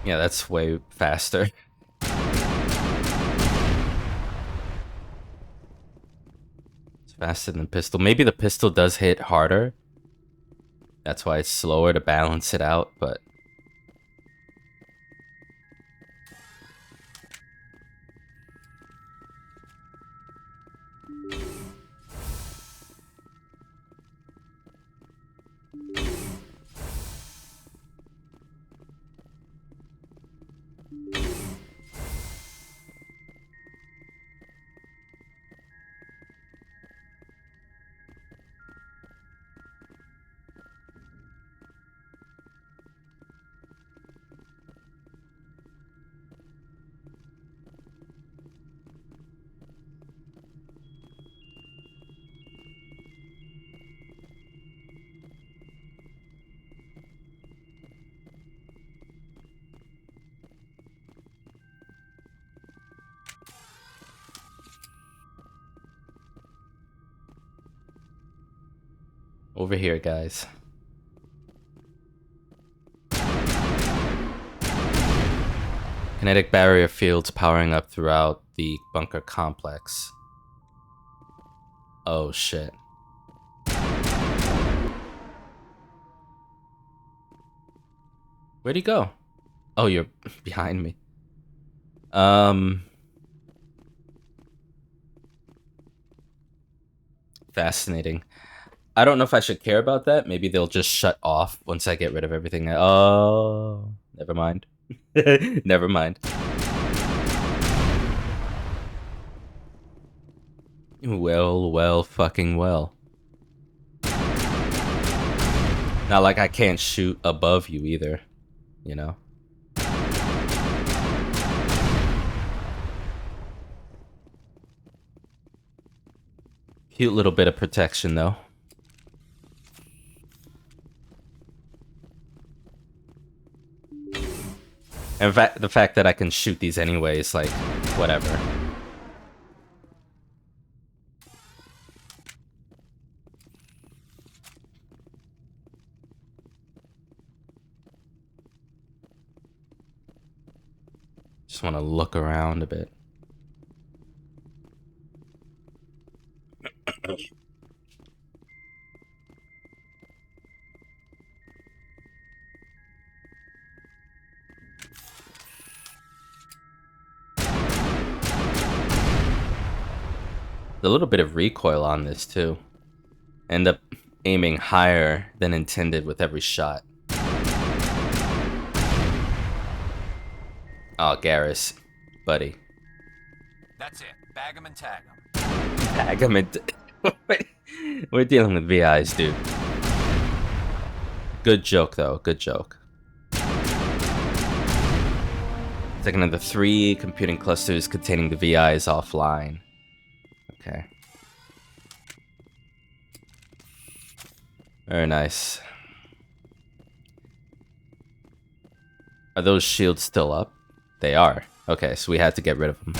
Yeah, that's way faster. It's faster than the pistol. Maybe the pistol does hit harder. That's why it's slower to balance it out, but... Over here, guys. Kinetic barrier fields powering up throughout the bunker complex. Oh, shit. Where'd he go? Oh, you're behind me. Fascinating. I don't know if I should care about that. Maybe they'll just shut off once I get rid of everything. Oh, never mind. Never mind. Well, fucking well. Not like I can't shoot above you either, you know? Cute little bit of protection, though. And the fact that I can shoot these anyways, like, whatever. Just want to look around a bit. A little bit of recoil on this too. End up aiming higher than intended with every shot. Oh, Garrus, buddy. That's it. Bag 'em and tag 'em. Tag him and... We're dealing with VIs, dude. Good joke, though. Good joke. Taking another 3 computing clusters containing the VIs offline. Okay. Very nice. Are those shields still up? They are. Okay, so we had to get rid of them.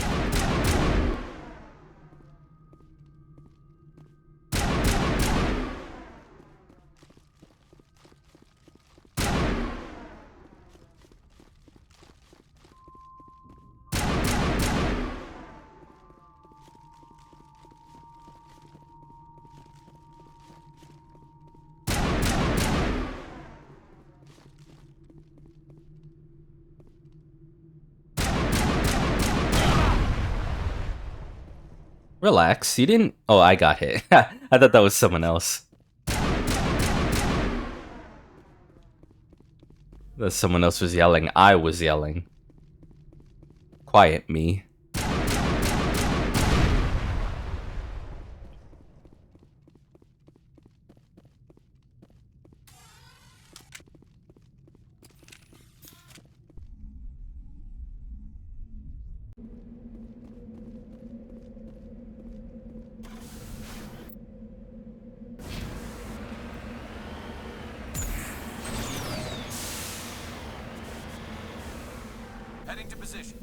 Relax, you didn't... Oh, I got hit. I thought that was someone else. That someone else was yelling. I was yelling. Quiet me. Heading to position.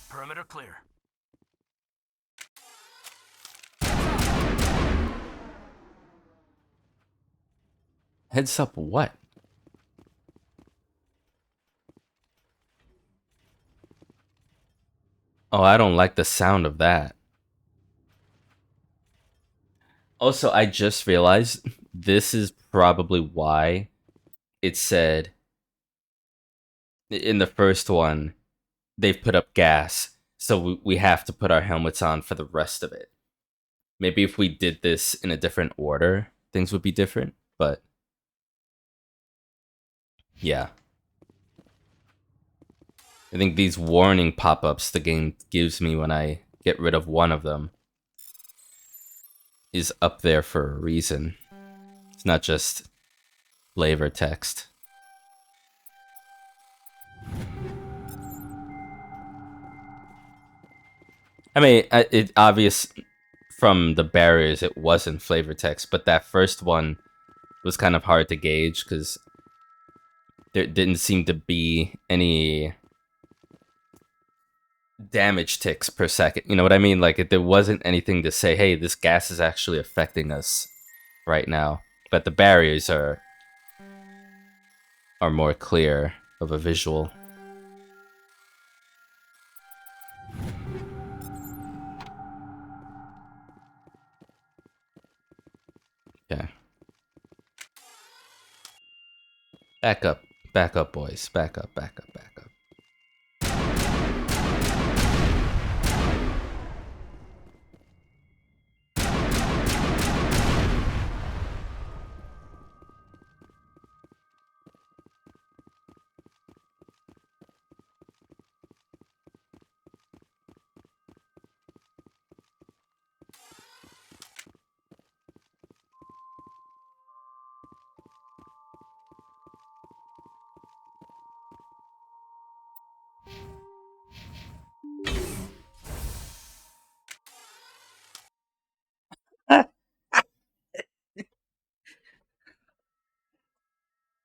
Perimeter clear. Heads up what? Oh, I don't like the sound of that. Also, I just realized this is probably why it said in the first one they've put up gas, so we have to put our helmets on for the rest of it. Maybe if we did this in a different order, things would be different, but yeah. I think these warning pop-ups the game gives me when I get rid of one of them is up there for a reason. It's not just flavor text. I mean, it obvious from the barriers it wasn't flavor text, but that first one was kind of hard to gauge because there didn't seem to be any damage ticks per second. You know what I mean? Like, there wasn't anything to say, hey, this gas is actually affecting us right now. But the barriers are more clear of a visual. Okay. Back up, boys. Back up.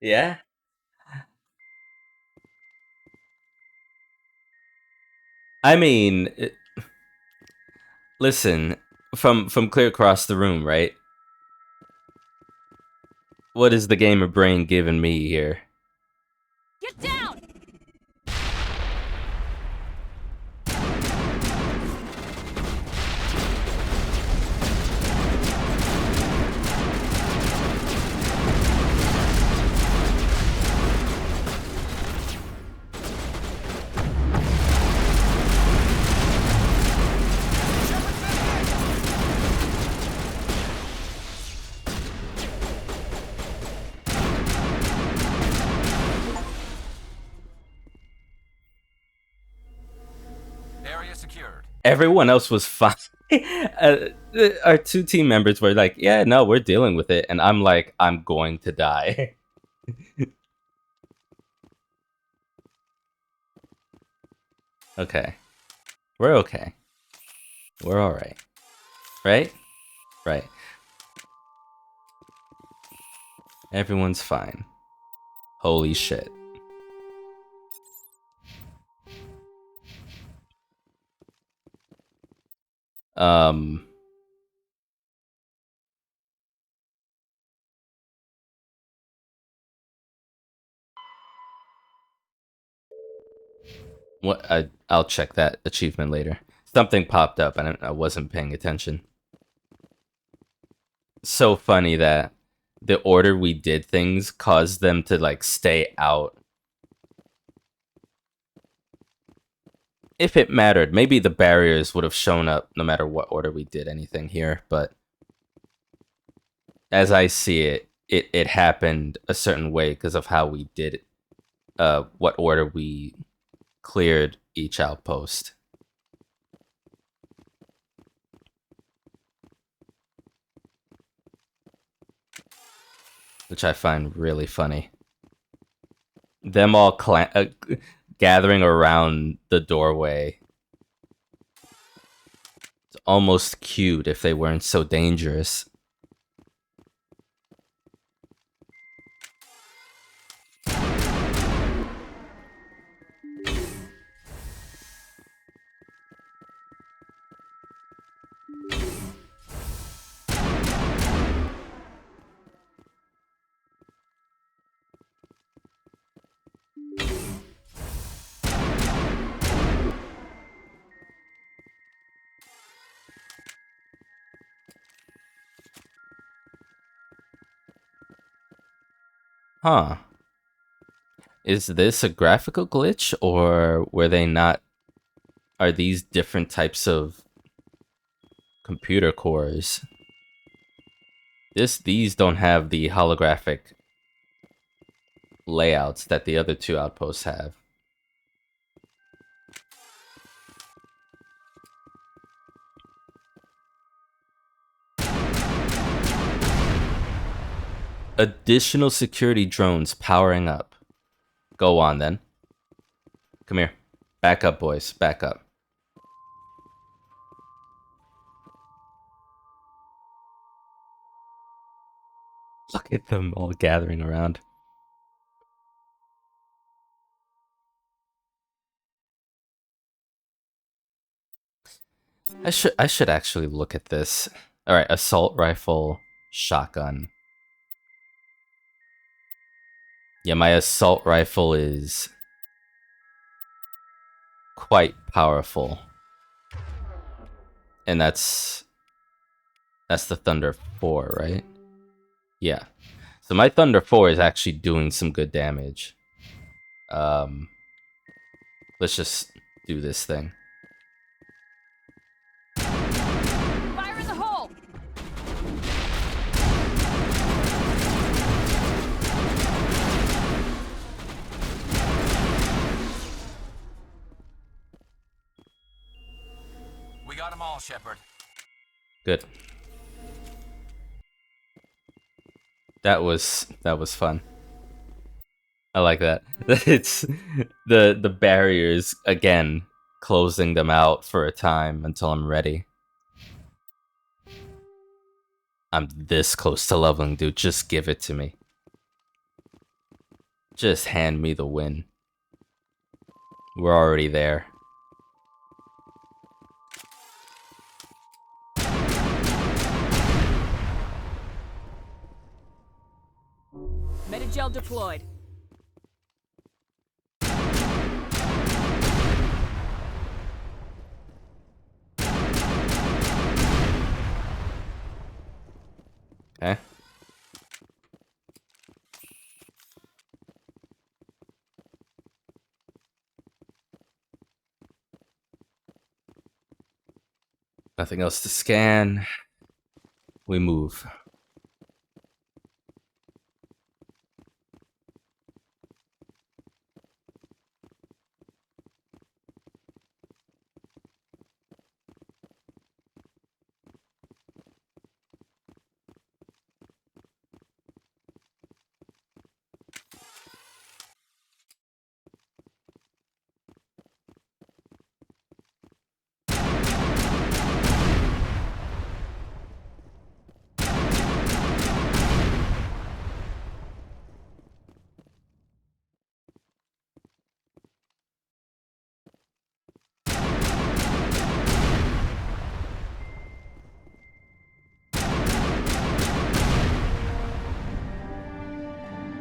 Yeah. I mean, listen, from clear across the room, right? What is the gamer brain giving me here? Get down! Area secured. Everyone else was fine. Our two team members were like, yeah, no, we're dealing with it. And I'm like, I'm going to die. Okay. We're okay. We're alright. Right? Right. Everyone's fine. Holy shit. What? I'll check that achievement later. Something popped up and I wasn't paying attention. So funny that the order we did things caused them to like stay out. if it mattered, maybe the barriers would have shown up no matter what order we did anything here, but as I see it, it happened a certain way because of how we did it, what order we cleared each outpost. Which I find really funny. Them all gathering around the doorway. It's almost cute if they weren't so dangerous. Huh. Is this a graphical glitch, or were they not... Are these different types of computer cores? These don't have the holographic layouts that the other two outposts have. Additional security drones powering up. Go on, then. Come here. Back up, boys. Back up. Look at them all gathering around. I should actually look at this. All right, assault rifle, shotgun. Yeah, my assault rifle is quite powerful. And that's the Thunder 4, right? Yeah. So my Thunder 4 is actually doing some good damage. Let's just do this thing. Fire in the hole! We got them all, Shepard. Good. That was fun. I like that. It's the barriers again, closing them out for a time until I'm ready. I'm this close to leveling, dude. Just give it to me. Just hand me the win. We're already there. Metagel deployed. Okay. Nothing else to scan. We move.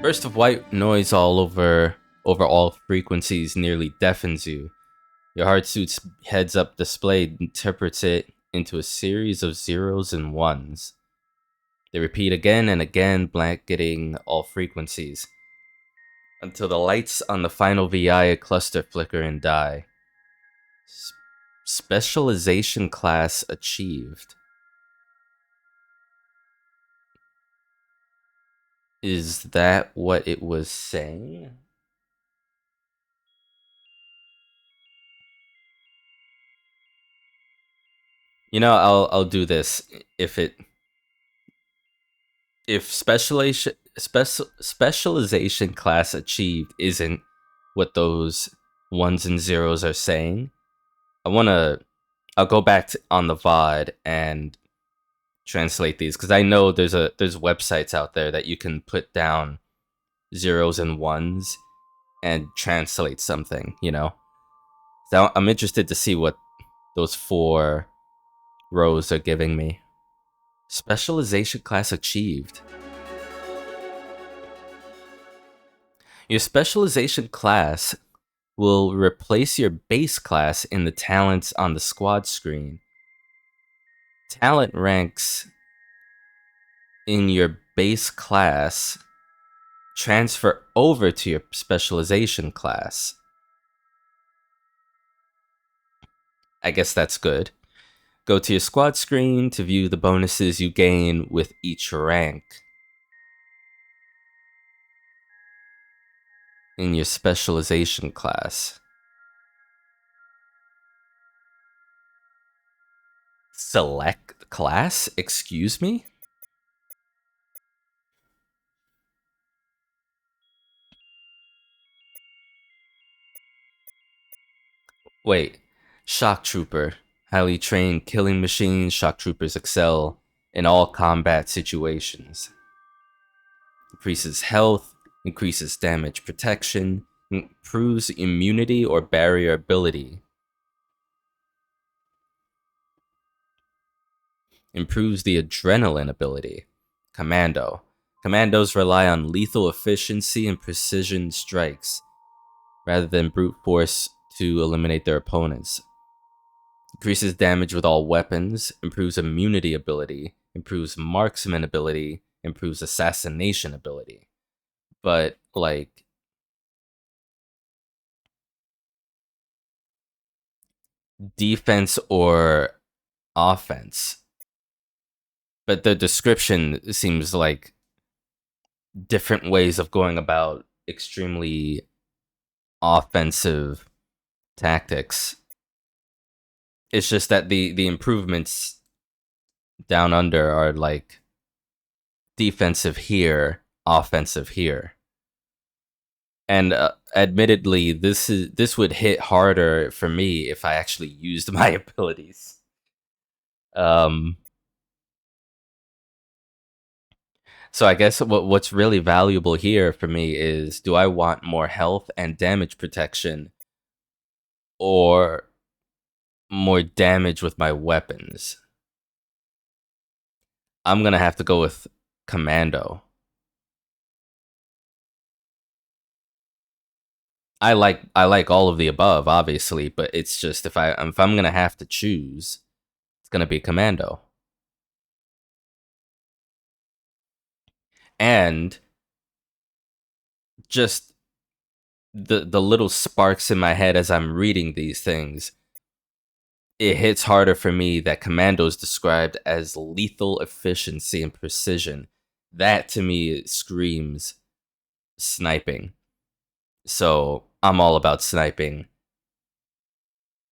Burst of white noise over all frequencies nearly deafens you. Your heart suit's heads-up display interprets it into a series of zeros and ones. They repeat again and again, blanketing all frequencies, until the lights on the final VI cluster flicker and die. Specialization class achieved. Is that what it was saying? You know, I'll do this. If specialization class achieved isn't what those ones and zeros are saying, I'll go back on the VOD and translate these, because I know there's websites out there that you can put down zeros and ones and translate something, you know? So I'm interested to see what those 4 rows are giving me. Specialization class achieved. Your specialization class will replace your base class in the talents on the squad screen. Talent ranks in your base class transfer over to your specialization class. I guess that's good. Go to your squad screen to view the bonuses you gain with each rank in your specialization class. Select class? Excuse me? Wait. Shock Trooper. Highly trained killing machine. Shock Troopers excel in all combat situations. Increases health, increases damage protection, improves immunity or barrier ability. Improves the adrenaline ability. Commando. Commandos rely on lethal efficiency and precision strikes, rather than brute force to eliminate their opponents. Increases damage with all weapons, improves immunity ability, improves marksman ability, improves assassination ability. But, like, defense or offense. But the description seems like different ways of going about extremely offensive tactics. It's just that the improvements down under are like defensive here, offensive here. And admittedly, this would hit harder for me if I actually used my abilities. So I guess what's really valuable here for me is, do I want more health and damage protection, or more damage with my weapons? I'm gonna have to go with Commando. I like all of the above, obviously, but it's just if I'm gonna have to choose, it's gonna be Commando. And just the little sparks in my head as I'm reading these things, it hits harder for me that Commando is described as lethal efficiency and precision. That to me screams sniping. So I'm all about sniping.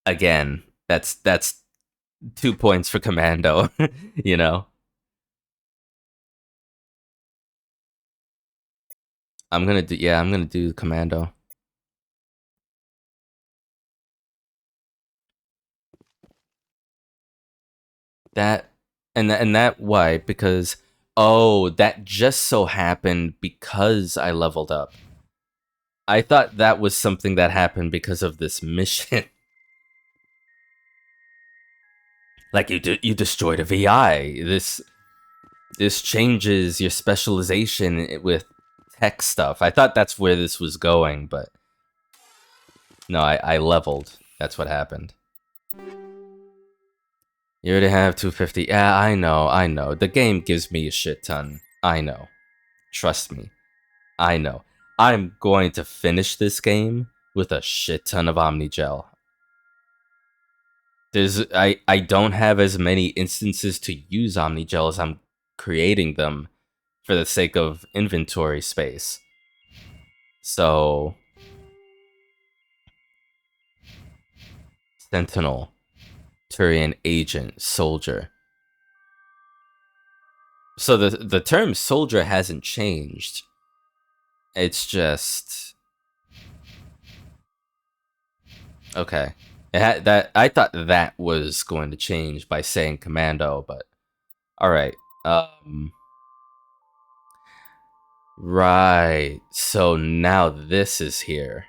Again, that's 2 points for Commando, you know? I'm gonna do Commando. That and that why? Because that just so happened because I leveled up. I thought that was something that happened because of this mission. Like you destroyed a VI. This changes your specialization with tech stuff. I thought that's where this was going, but no, I leveled. That's what happened. You already have 250. Yeah, I know. The game gives me a shit ton. I know. Trust me. I know. I'm going to finish this game with a shit ton of Omnigel. I don't have as many instances to use Omnigel as I'm creating them for the sake of inventory space. So Sentinel, Turian agent, soldier. So the term soldier hasn't changed. It's just okay. That I thought that was going to change by saying commando, but all right. Right. So now this is here.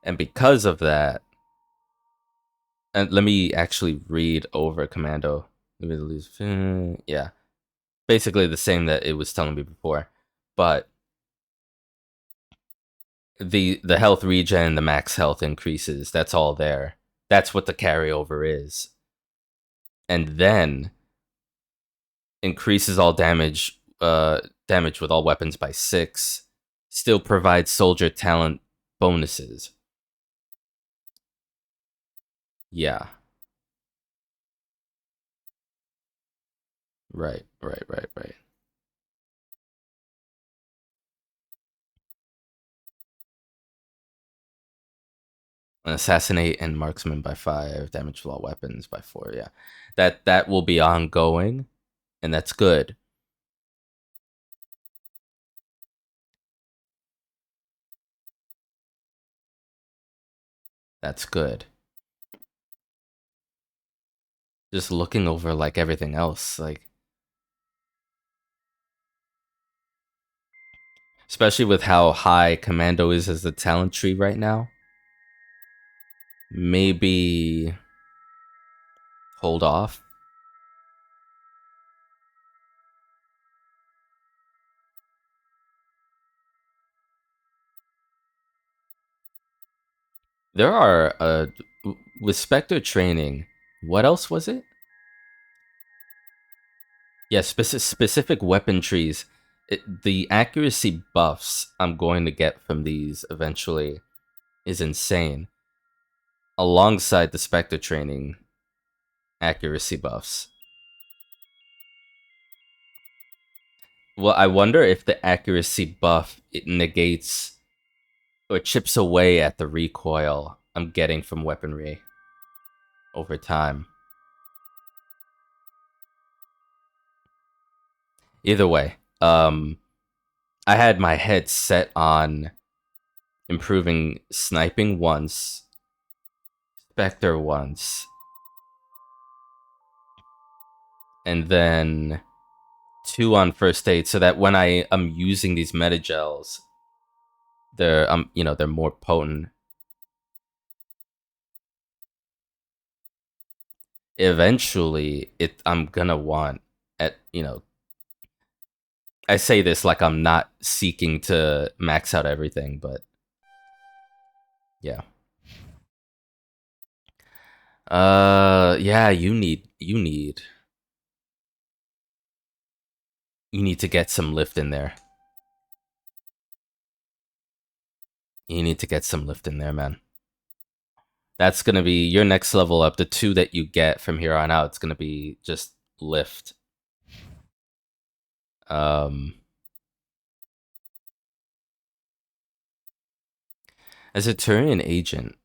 And because of that, and let me actually read over commando. Yeah. Basically the same that it was telling me before. But the health regen, the max health increases, that's all there. That's what the carryover is. And then increases all damage with all weapons by 6. Still provides soldier talent bonuses. Yeah. Right. Assassinate and marksman by 5, damage with all weapons by 4. Yeah. That will be ongoing, and that's good. That's good. Just looking over like everything else, like especially with how high commando is as the talent tree right now. Maybe hold off. There are with Spectre training, what else was it? Yeah, specific weapon trees. The accuracy buffs I'm going to get from these eventually is insane. Alongside the Spectre training accuracy buffs. Well, I wonder if the accuracy buff it negates or chips away at the recoil I'm getting from weaponry over time. Either way, I had my head set on improving sniping once, Spectre once, and then 2 on first aid, so that when I am using these metagels, they're they're more potent. Eventually, I'm gonna want I say this like I'm not seeking to max out everything, but yeah. Yeah, you need to get some lift in there. You need to get some lift in there, man. That's gonna be your next level up. The 2 that you get from here on out, it's gonna be just lift. As a Turian agent,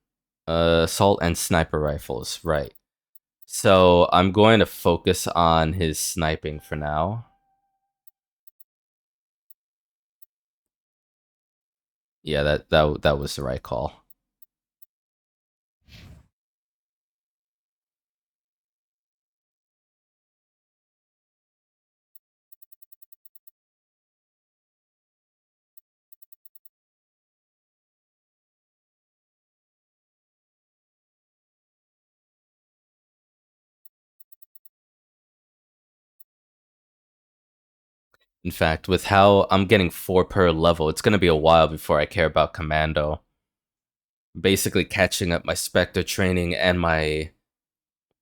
assault and sniper rifles, right. So I'm going to focus on his sniping for now. Yeah, that was the right call. In fact, with how I'm getting 4 per level, it's going to be a while before I care about Commando. Basically catching up my Spectre training and my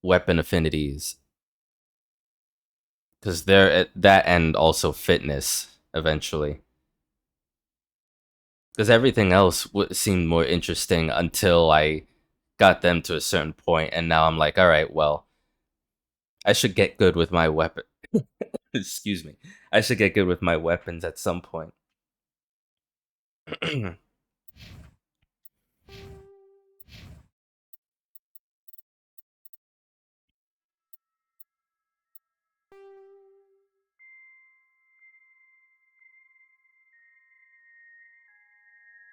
weapon affinities. Because they're at that and also fitness, eventually. Because everything else seemed more interesting until I got them to a certain point, and now I'm like, all right, well, I should get good with my weapon. Excuse me. I should get good with my weapons at some point.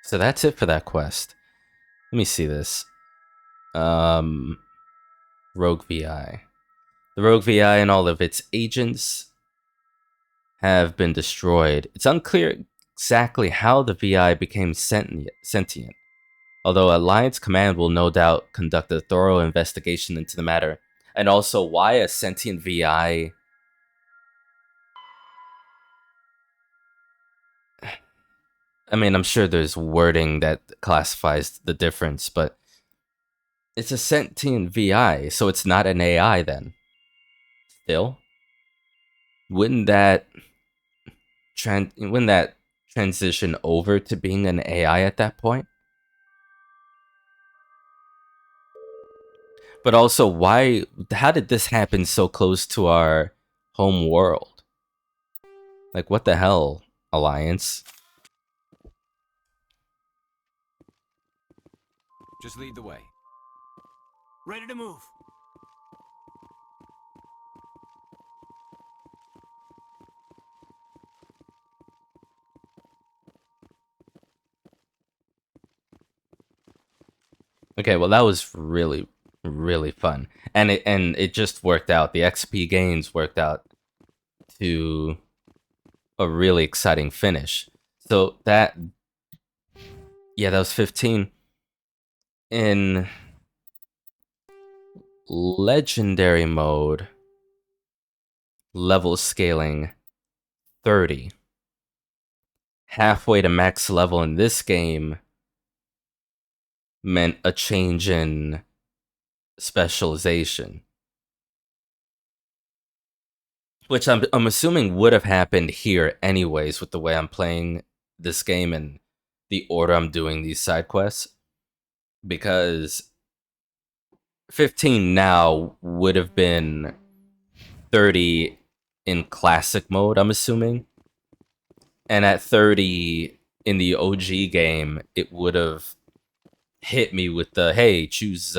So that's it for that quest. Let me see this. Rogue VI. The Rogue VI and all of its agents have been destroyed. It's unclear exactly how the VI became sentient, although Alliance Command will no doubt conduct a thorough investigation into the matter, and also why a sentient VI... I mean, I'm sure there's wording that classifies the difference, but it's a sentient VI, so it's not an AI then. Still? Wouldn't that transition over to being an AI at that point? But also, how did this happen so close to our home world? Like, what the hell, Alliance? Just lead the way. Ready to move. Okay, well, that was really, really fun. And it just worked out. The XP gains worked out to a really exciting finish. So that was 15. In legendary mode, level scaling 30. Halfway to max level in this game meant a change in specialization, which I'm assuming would have happened here anyways with the way I'm playing this game and the order I'm doing these side quests, because 15 now would have been 30 in classic mode, I'm assuming, and at 30 in the OG game it would have hit me with the, hey, choose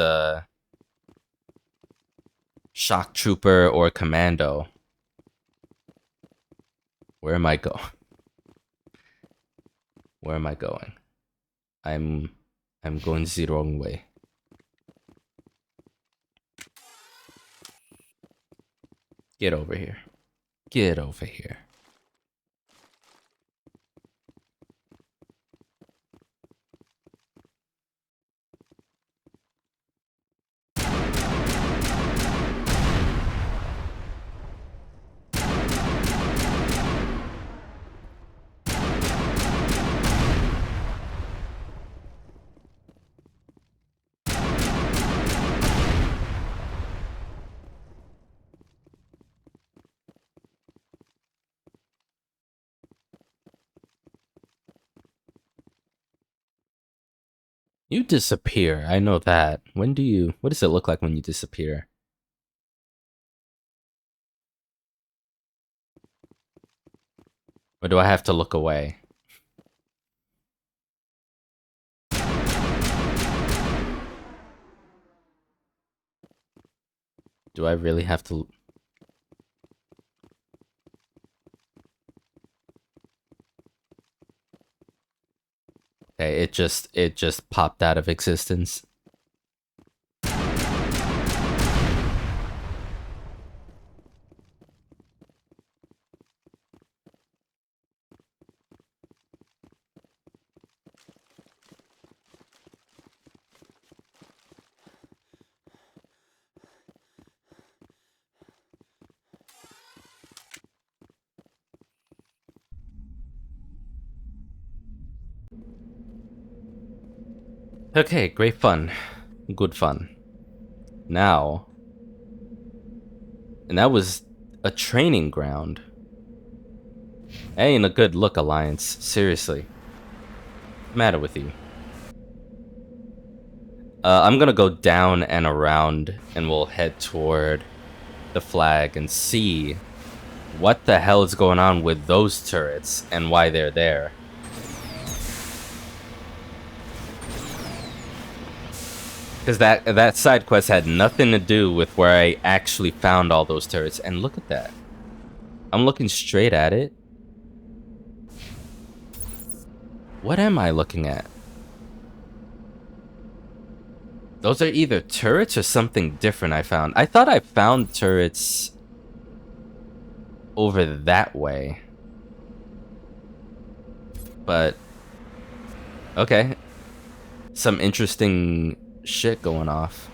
shock trooper or commando. Where am I going? Where am I going? I'm going the wrong way. Get over here. Get over here. You disappear. I know that. What does it look like when you disappear? Or do I have to look away? Do I really have to? Okay, it just popped out of existence. Okay, great fun. Good fun. Now, and that was a training ground. Ain't a good look, Alliance. Seriously. What's the matter with you? I'm gonna go down and around, and we'll head toward the flag and see what the hell is going on with those turrets and why they're there. Because that side quest had nothing to do with where I actually found all those turrets. And look at that. I'm looking straight at it. What am I looking at? Those are either turrets or something different I found. I thought I found turrets over that way. But, okay. Some interesting shit going off.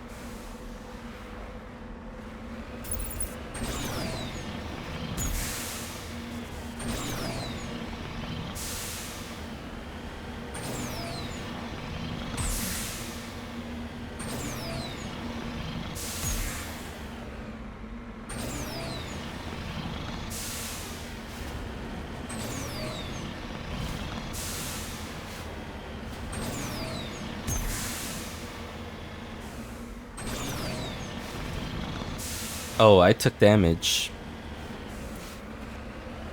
Oh, I took damage.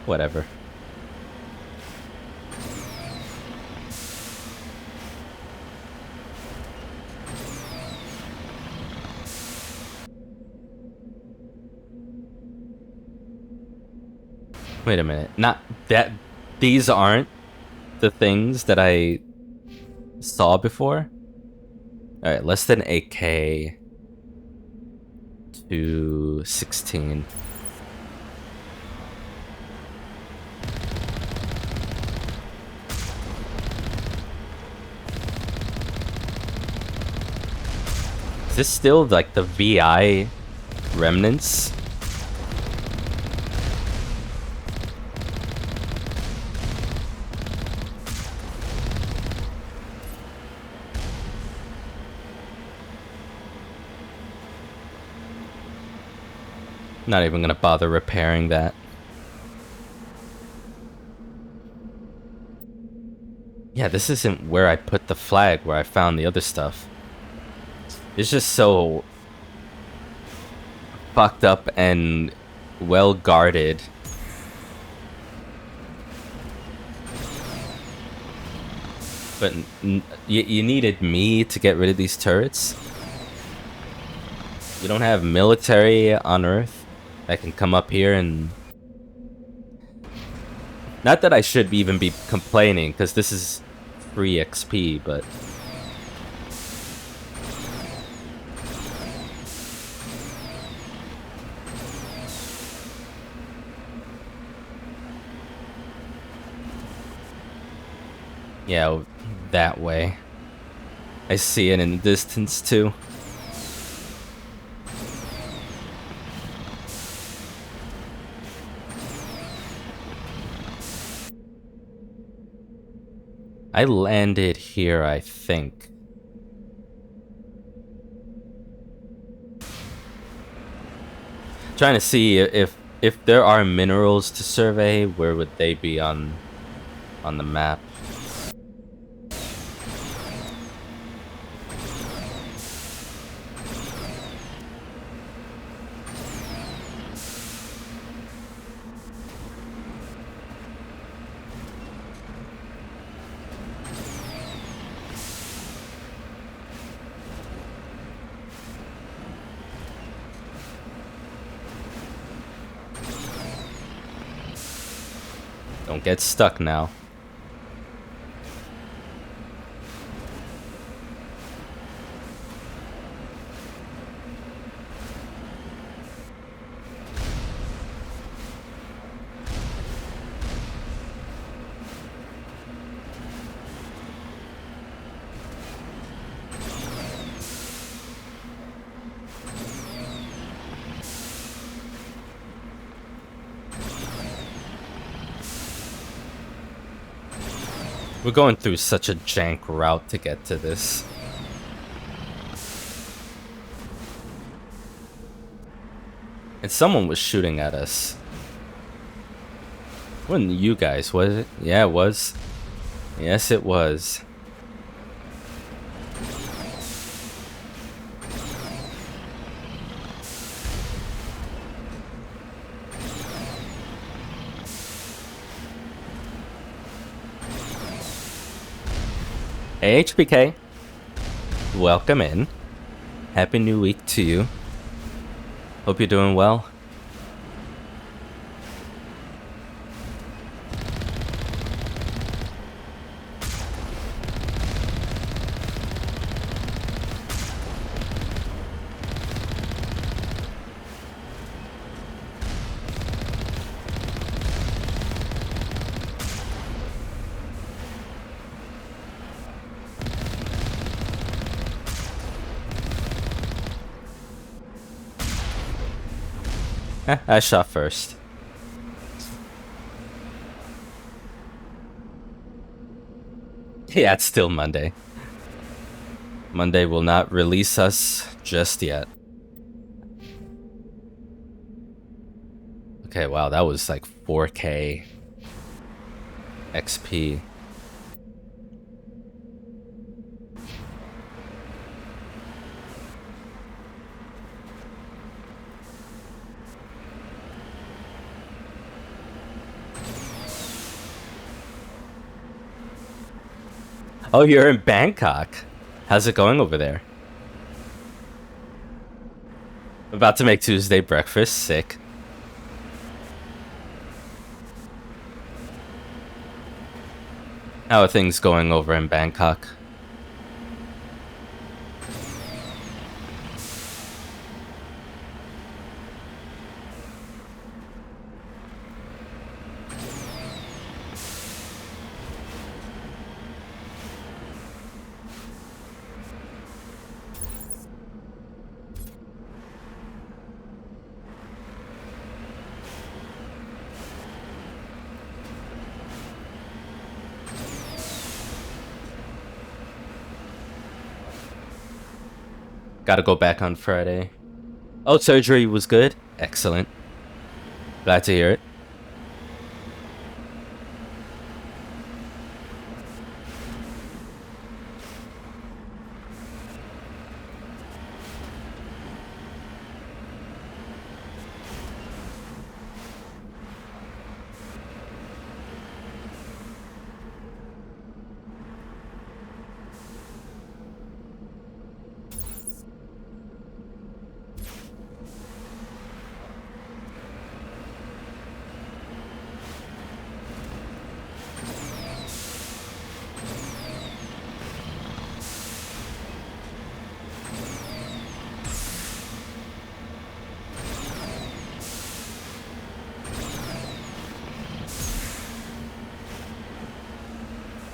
Whatever. Wait a minute. Not that these aren't the things that I saw before? Alright, less than 8k to 16. Is this still like the VI remnants? Not even gonna bother repairing that. Yeah, this isn't where I put the flag where I found the other stuff. It's just so fucked up and well guarded. But you needed me to get rid of these turrets? You don't have military on Earth that can come up here and... Not that I should even be complaining, because this is free XP, but... Yeah, that way. I see it in the distance, too. I landed here, I think. Trying to see if there are minerals to survey, where would they be on the map? Don't get stuck now. We're going through such a jank route to get to this. And someone was shooting at us. Wasn't you guys, was it? Yeah, it was. Yes, it was. Hey, HBK. Welcome in. Happy New Week to you. Hope you're doing well. I shot first. Yeah, it's still Monday. Monday will not release us just yet. Okay, wow, that was like 4K XP. Oh, you're in Bangkok. How's it going over there? About to make Tuesday breakfast. Sick. How are things going over in Bangkok? Gotta go back on Friday. Oh, surgery was good? Excellent. Glad to hear it.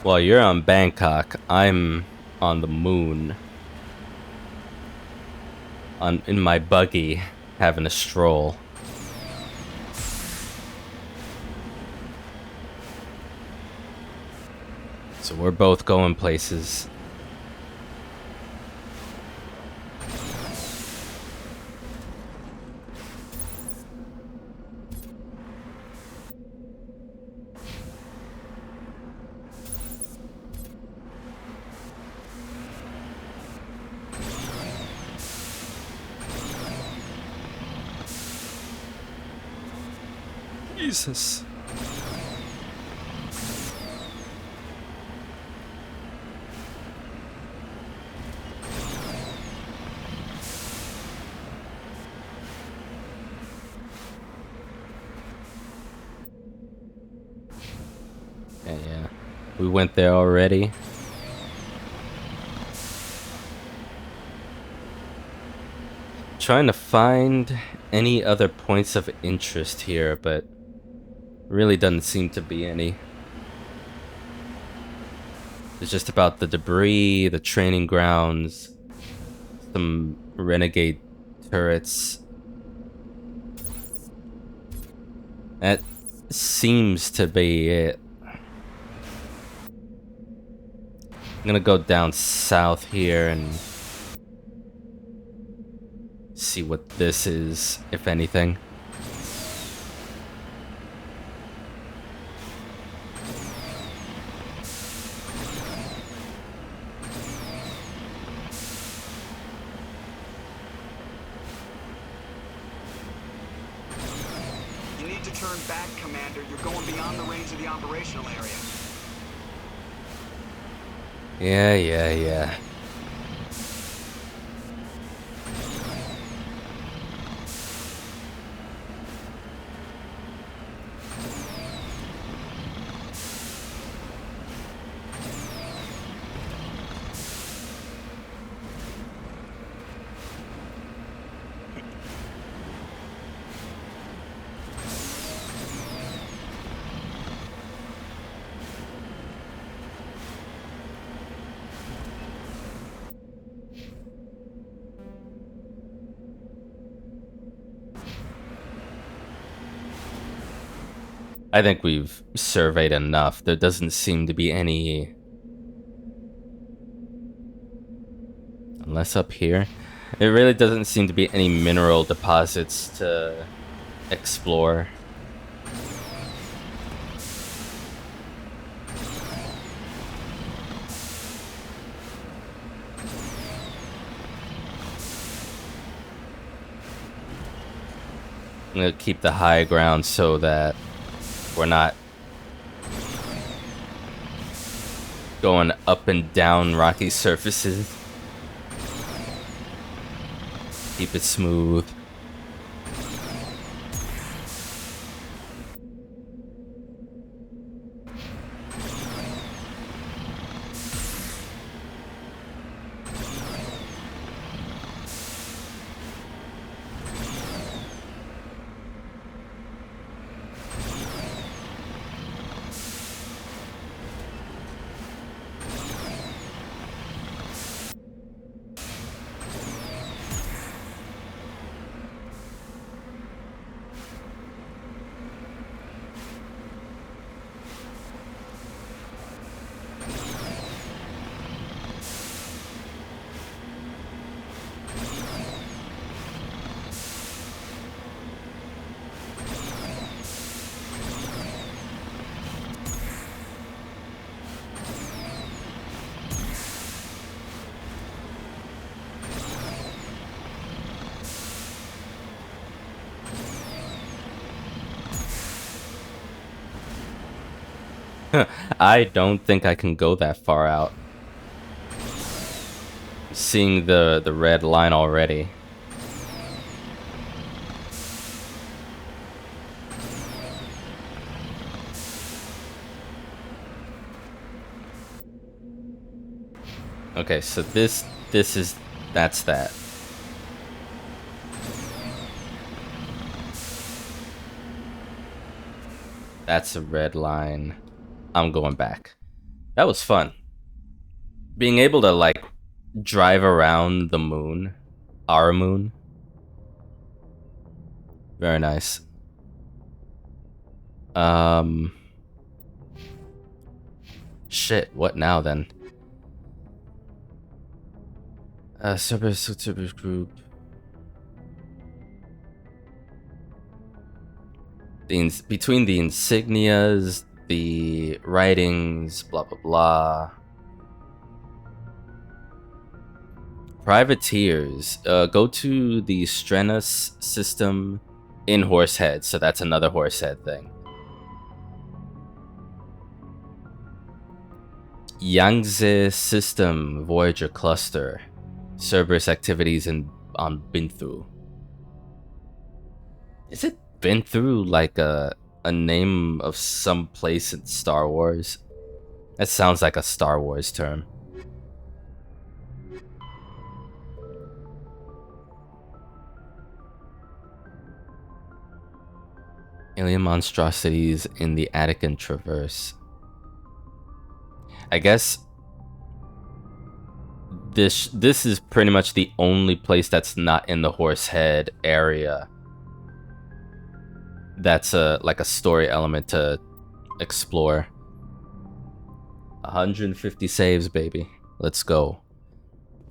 While you're on Bangkok, I'm on the moon. In my buggy, having a stroll. So we're both going places. Jesus. Yeah. We went there already. Trying to find any other points of interest here, but really doesn't seem to be any. It's just about the debris, the training grounds, some renegade turrets. That seems to be it. I'm gonna go down south here and see what this is, if anything. You need to turn back, Commander. You're going beyond the range of the operational area. Yeah. I think we've surveyed enough. There doesn't seem to be any... Unless up here. There really doesn't seem to be any mineral deposits to explore. I'm gonna keep the high ground so that we're not going up and down rocky surfaces. Keep it smooth. I don't think I can go that far out. Seeing the red line already. Okay, so that's that. That's a red line. I'm going back. That was fun. Being able to like drive around the moon, our moon. Very nice. Shit, what now then? Service group. Between the insignias, the writings, blah blah blah. Privateers. Go to the Strenuous system in Horsehead, so that's another Horsehead thing. Yangtze system, Voyager cluster. Cerberus activities on Binthu. Is it Binthu like a name of some place in Star Wars? That sounds like a Star Wars term. Alien monstrosities in the Attican Traverse. I guess this is pretty much the only place that's not in the Horsehead area. That's like a story element to explore. 150 saves, baby. Let's go.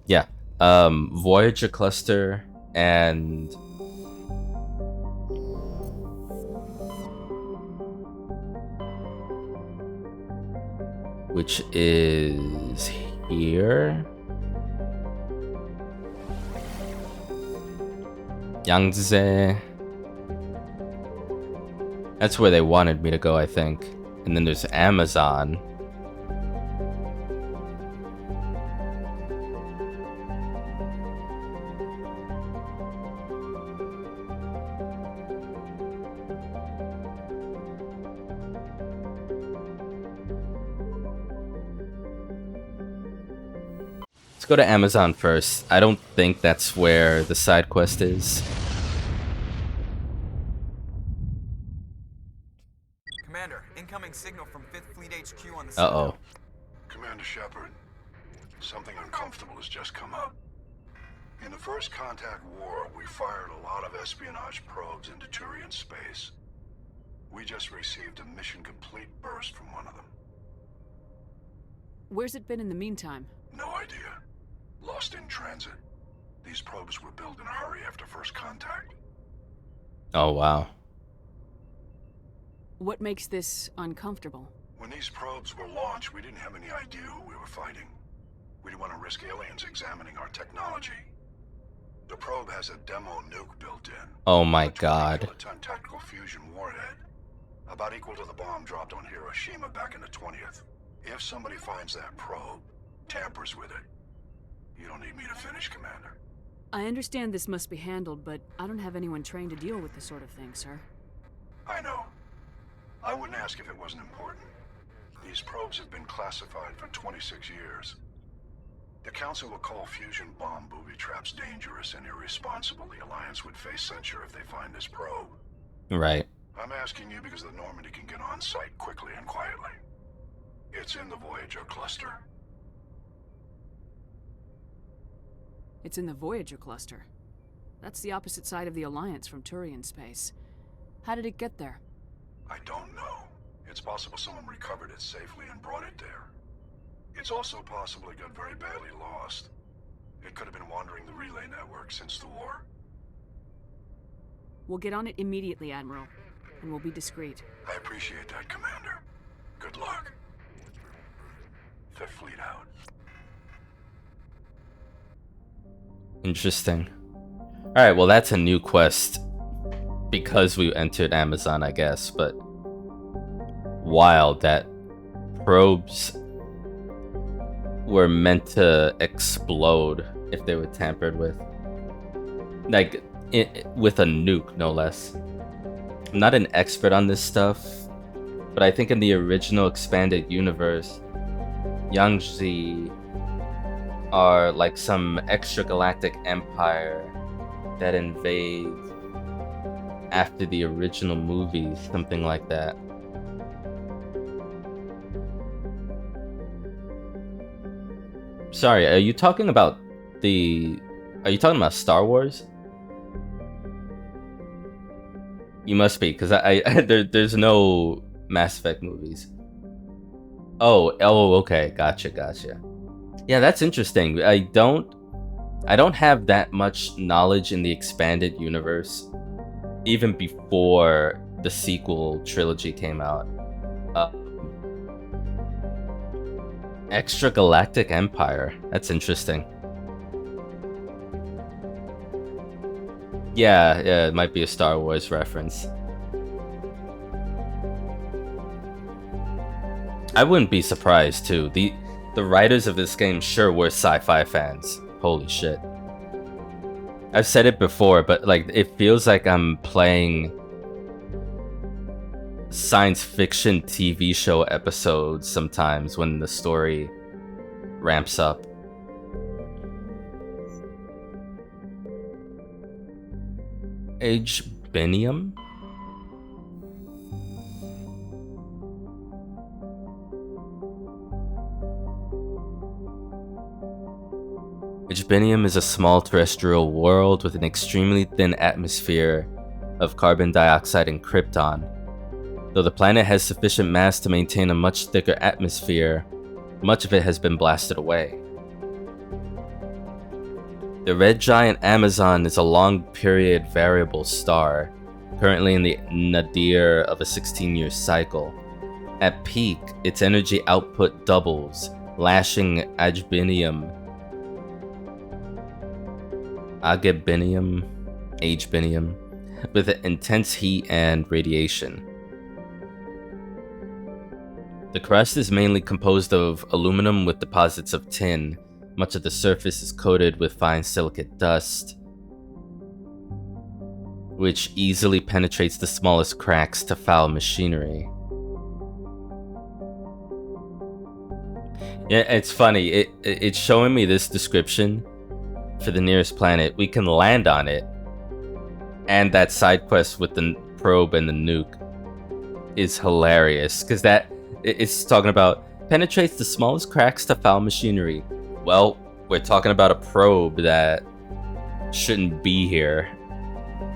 Yeah. Voyager cluster and which is here. Yangtze. That's where they wanted me to go, I think. And then there's Amazon. go to Amazon first. I don't think that's where the side quest is. Commander, incoming signal from 5th Fleet HQ on the Uh-oh. Commander Shepard, something uncomfortable has just come up. In the First Contact War, we fired a lot of espionage probes into Turian space. We just received a mission complete burst from one of them. Where's it been in the meantime? No idea. Lost in transit. These probes were built in a hurry after First Contact. Oh, wow. What makes this uncomfortable? When these probes were launched, we didn't have any idea who we were fighting. We didn't want to risk aliens examining our technology. The probe has a demo nuke built in. Oh my A god. 20-kiloton tactical fusion warhead. About equal to the bomb dropped on Hiroshima back in the 20th. If somebody finds that probe, tampers with it, you don't need me to finish, Commander. I understand this must be handled, but I don't have anyone trained to deal with this sort of thing, sir. I know. I wouldn't ask if it wasn't important. These probes have been classified for 26 years. The Council will call fusion bomb booby traps dangerous and irresponsible. The Alliance would face censure if they find this probe. Right. I'm asking you because the Normandy can get on site quickly and quietly. It's in the Voyager cluster. It's in the Voyager cluster. That's the opposite side of the Alliance from Turian space. How did it get there? I don't know. It's possible someone recovered it safely and brought it there. It's also possible it got very badly lost. It could have been wandering the relay network since the war. We'll get on it immediately, Admiral, and we'll be discreet. I appreciate that, Commander. Good luck. Fifth Fleet out. Interesting. Alright, well that's a new quest. Because we entered Amazon, I guess, but... wild that probes were meant to explode if they were tampered with. Like, with a nuke, no less. I'm not an expert on this stuff, but I think in the original expanded universe, Yangtze are like some extragalactic empire that invades after the original movies, something like that. Sorry, are you talking about Star Wars? You must be, because there's no Mass Effect movies. Oh, okay, gotcha. Yeah, that's interesting. I don't have that much knowledge in the expanded universe, even before the sequel trilogy came out. Extragalactic Empire. That's interesting. Yeah, it might be a Star Wars reference. I wouldn't be surprised too. The writers of this game sure were sci-fi fans. Holy shit. I've said it before, but like it feels like I'm playing science fiction TV show episodes sometimes when the story ramps up. Binium? Binium is a small terrestrial world with an extremely thin atmosphere of carbon dioxide and krypton. Though the planet has sufficient mass to maintain a much thicker atmosphere, much of it has been blasted away. The red giant Amazon is a long-period variable star, currently in the nadir of a 16-year cycle. At peak, its energy output doubles, lashing Agebinium, with intense heat and radiation. The crust is mainly composed of aluminum with deposits of tin. Much of the surface is coated with fine silicate dust, which easily penetrates the smallest cracks to foul machinery. Yeah, it's funny. It's showing me this description for the nearest planet. We can land on it, and that side quest with the probe and the nuke is hilarious because it's talking about penetrates the smallest cracks to foul machinery. Well, we're talking about a probe that shouldn't be here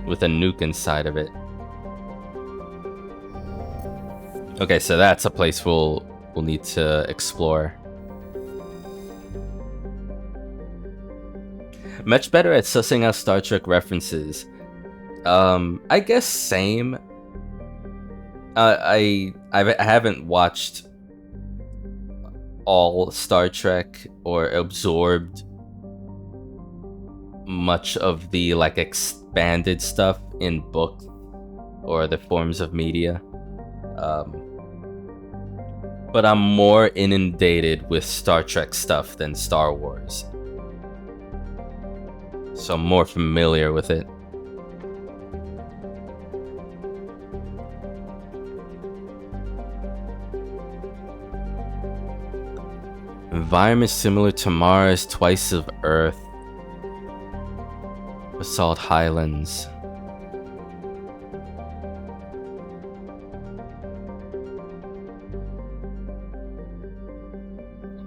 with a nuke inside of it. Okay, so that's a place we'll need to explore. Much better at sussing out Star Trek references. I guess same. I haven't watched all Star Trek or absorbed much of the like expanded stuff in book or the forms of media. But I'm more inundated with Star Trek stuff than Star Wars. So I'm more familiar with it. Environment similar to Mars, twice of Earth. Basalt Highlands.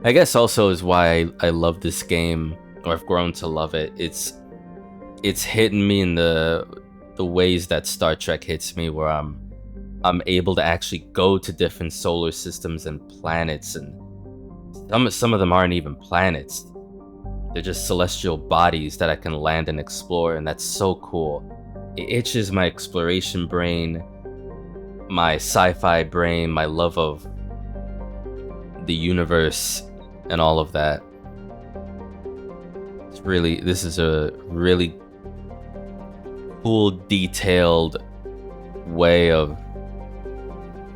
I guess also is why I love this game, or I've grown to love it. It's hitting me in the ways that Star Trek hits me, where I'm able to actually go to different solar systems and planets, and some of them aren't even planets. They're just celestial bodies that I can land and explore, and that's so cool. It itches my exploration brain, my sci-fi brain, my love of the universe and all of that. This is a really cool, detailed way of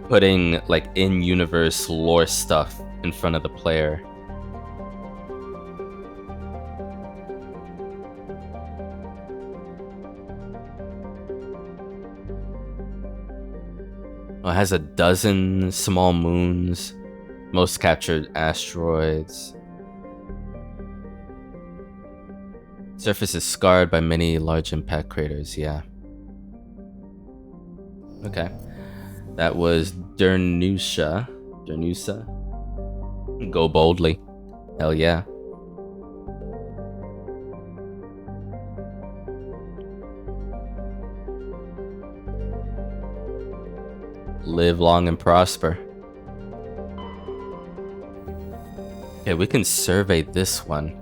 putting like in-universe lore stuff in front of the player. Well, it has a dozen small moons, most captured asteroids. Surface is scarred by many large impact craters, yeah. Okay. That was Dernusa. Go boldly. Hell yeah. Live long and prosper. Okay, we can survey this one.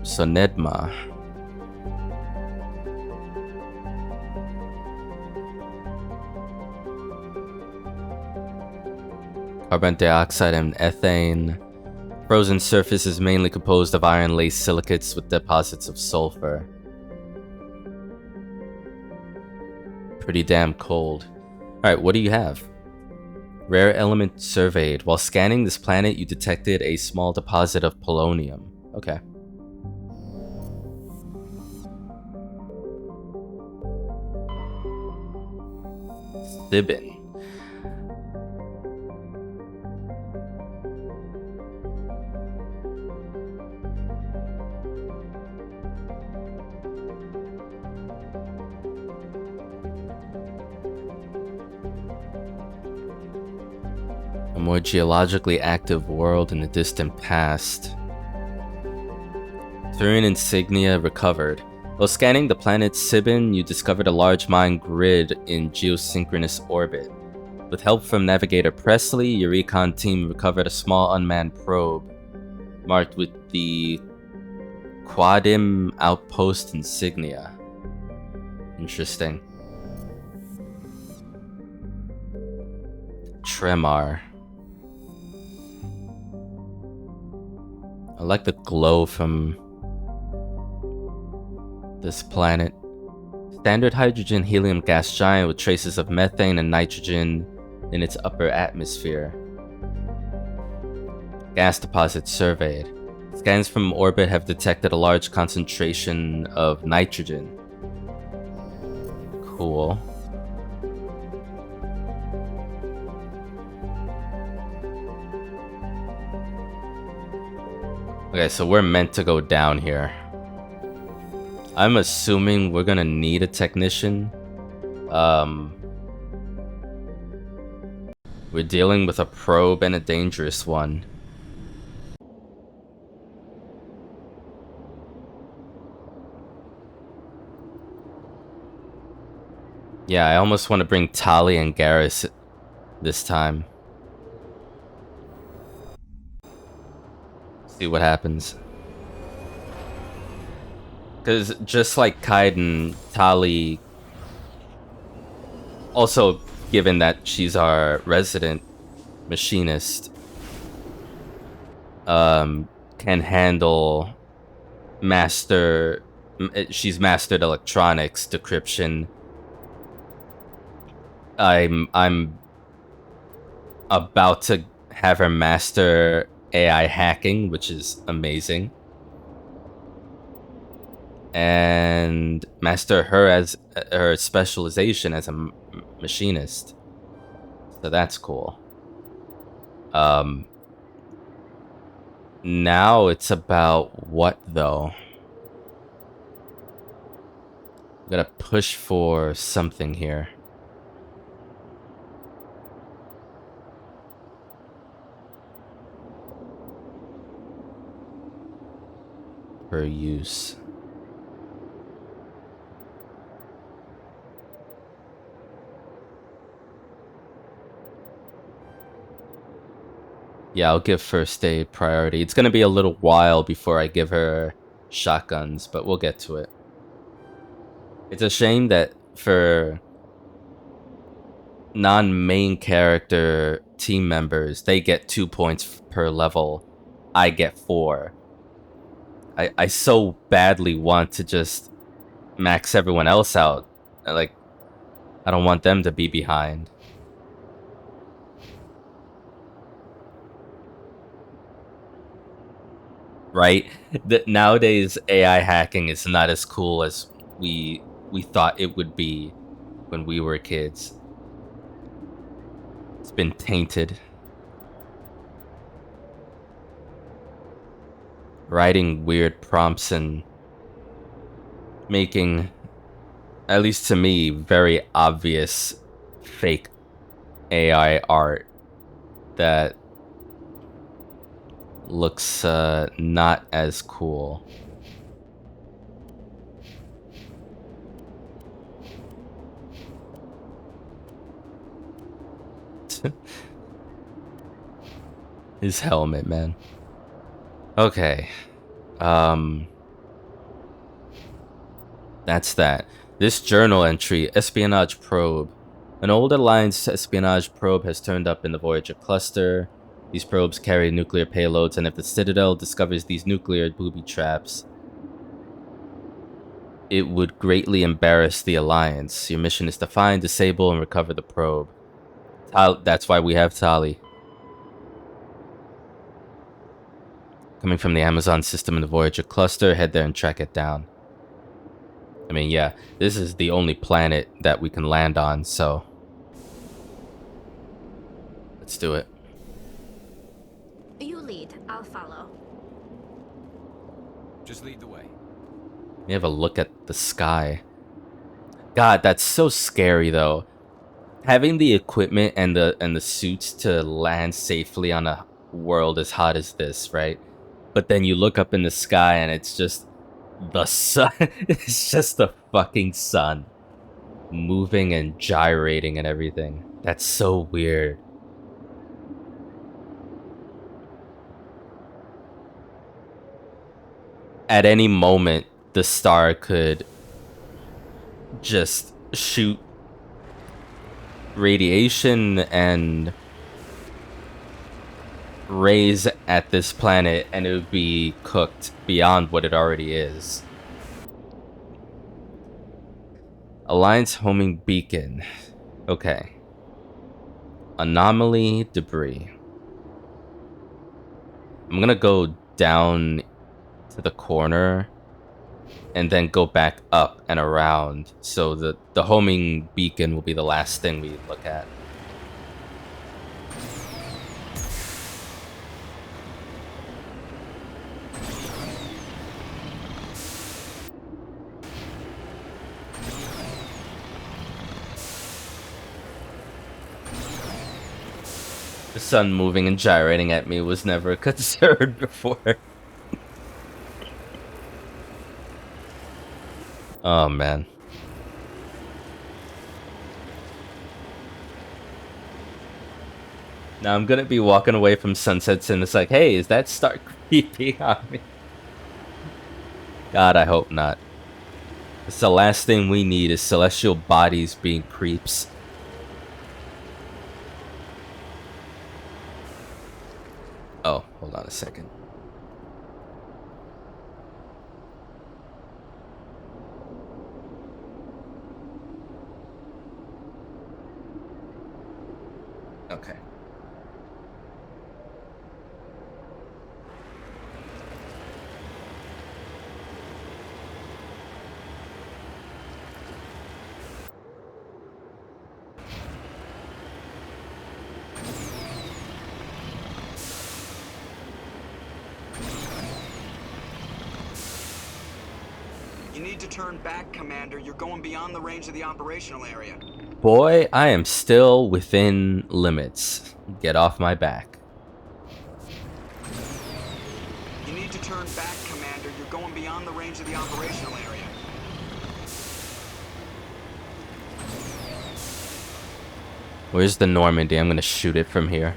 Sonedma. Carbon dioxide and ethane. Frozen surface is mainly composed of iron-laced silicates with deposits of sulfur. Pretty damn cold. Alright, what do you have? Rare element surveyed. While scanning this planet, you detected a small deposit of polonium. Okay. Sibin. A more geologically active world in the distant past. Turian insignia recovered. While scanning the planet Sibin, you discovered a large mine grid in geosynchronous orbit. With help from Navigator Presley, your recon team recovered a small unmanned probe, marked with the Quadim Outpost insignia. Interesting. Tremor. I like the glow from this planet. Standard hydrogen helium gas giant with traces of methane and nitrogen in its upper atmosphere. Gas deposit surveyed. Scans from orbit have detected a large concentration of nitrogen. Cool. Okay, so we're meant to go down here. I'm assuming we're gonna need a technician. We're dealing with a probe and a dangerous one. Yeah, I almost want to bring Tali and Garrus this time. See what happens. Because just like Kaiden, Tali, also given that she's our resident machinist, can handle she's mastered electronics, decryption. I'm about to have her master AI hacking, which is amazing. And master her as her specialization as a machinist. So that's cool. Now it's about what though? We gotta push for something here. For use. Yeah, I'll give first aid priority. It's gonna be a little while before I give her shotguns, but we'll get to it. It's a shame that for non-main character team members, they get 2 points per level. I get 4. I so badly want to just max everyone else out. Like, I don't want them to be behind. Right? Nowadays, AI hacking is not as cool as we thought it would be when we were kids. It's been tainted. Writing weird prompts and making, at least to me, very obvious fake AI art that looks not as cool. His helmet, man. Okay. That's that. This journal entry, espionage probe. An old Alliance espionage probe has turned up in the Voyager cluster. These probes carry nuclear payloads, and if the Citadel discovers these nuclear booby traps, it would greatly embarrass the Alliance. Your mission is to find, disable, and recover the probe. That's why we have Tali. Coming from the Amazon system in the Voyager cluster, head there and track it down. I mean, yeah, this is the only planet that we can land on, so let's do it. You lead, I'll follow. Just lead the way. Let me have a look at the sky. God, that's so scary though. Having the equipment and the suits to land safely on a world as hot as this, right? But then you look up in the sky and it's just the sun. It's just the fucking sun moving and gyrating and everything. That's so weird. At any moment, the star could just shoot radiation and rays at this planet and it would be cooked beyond what it already is. Alliance homing beacon. Okay. Anomaly debris. I'm gonna go down to the corner and then go back up and around, so the homing beacon will be the last thing we look at. The sun moving and gyrating at me was never a concern before. Oh man. Now I'm gonna be walking away from sunsets and it's like, hey, is that star creeping on me? God, I hope not. It's the last thing we need is celestial bodies being creeps. Oh, hold on a second. Okay. You need to turn back, Commander. You're going beyond the range of the operational area. Boy, I am still within limits. Get off my back. You need to turn back, Commander. You're going beyond the range of the operational area. Where's the Normandy? I'm gonna shoot it from here.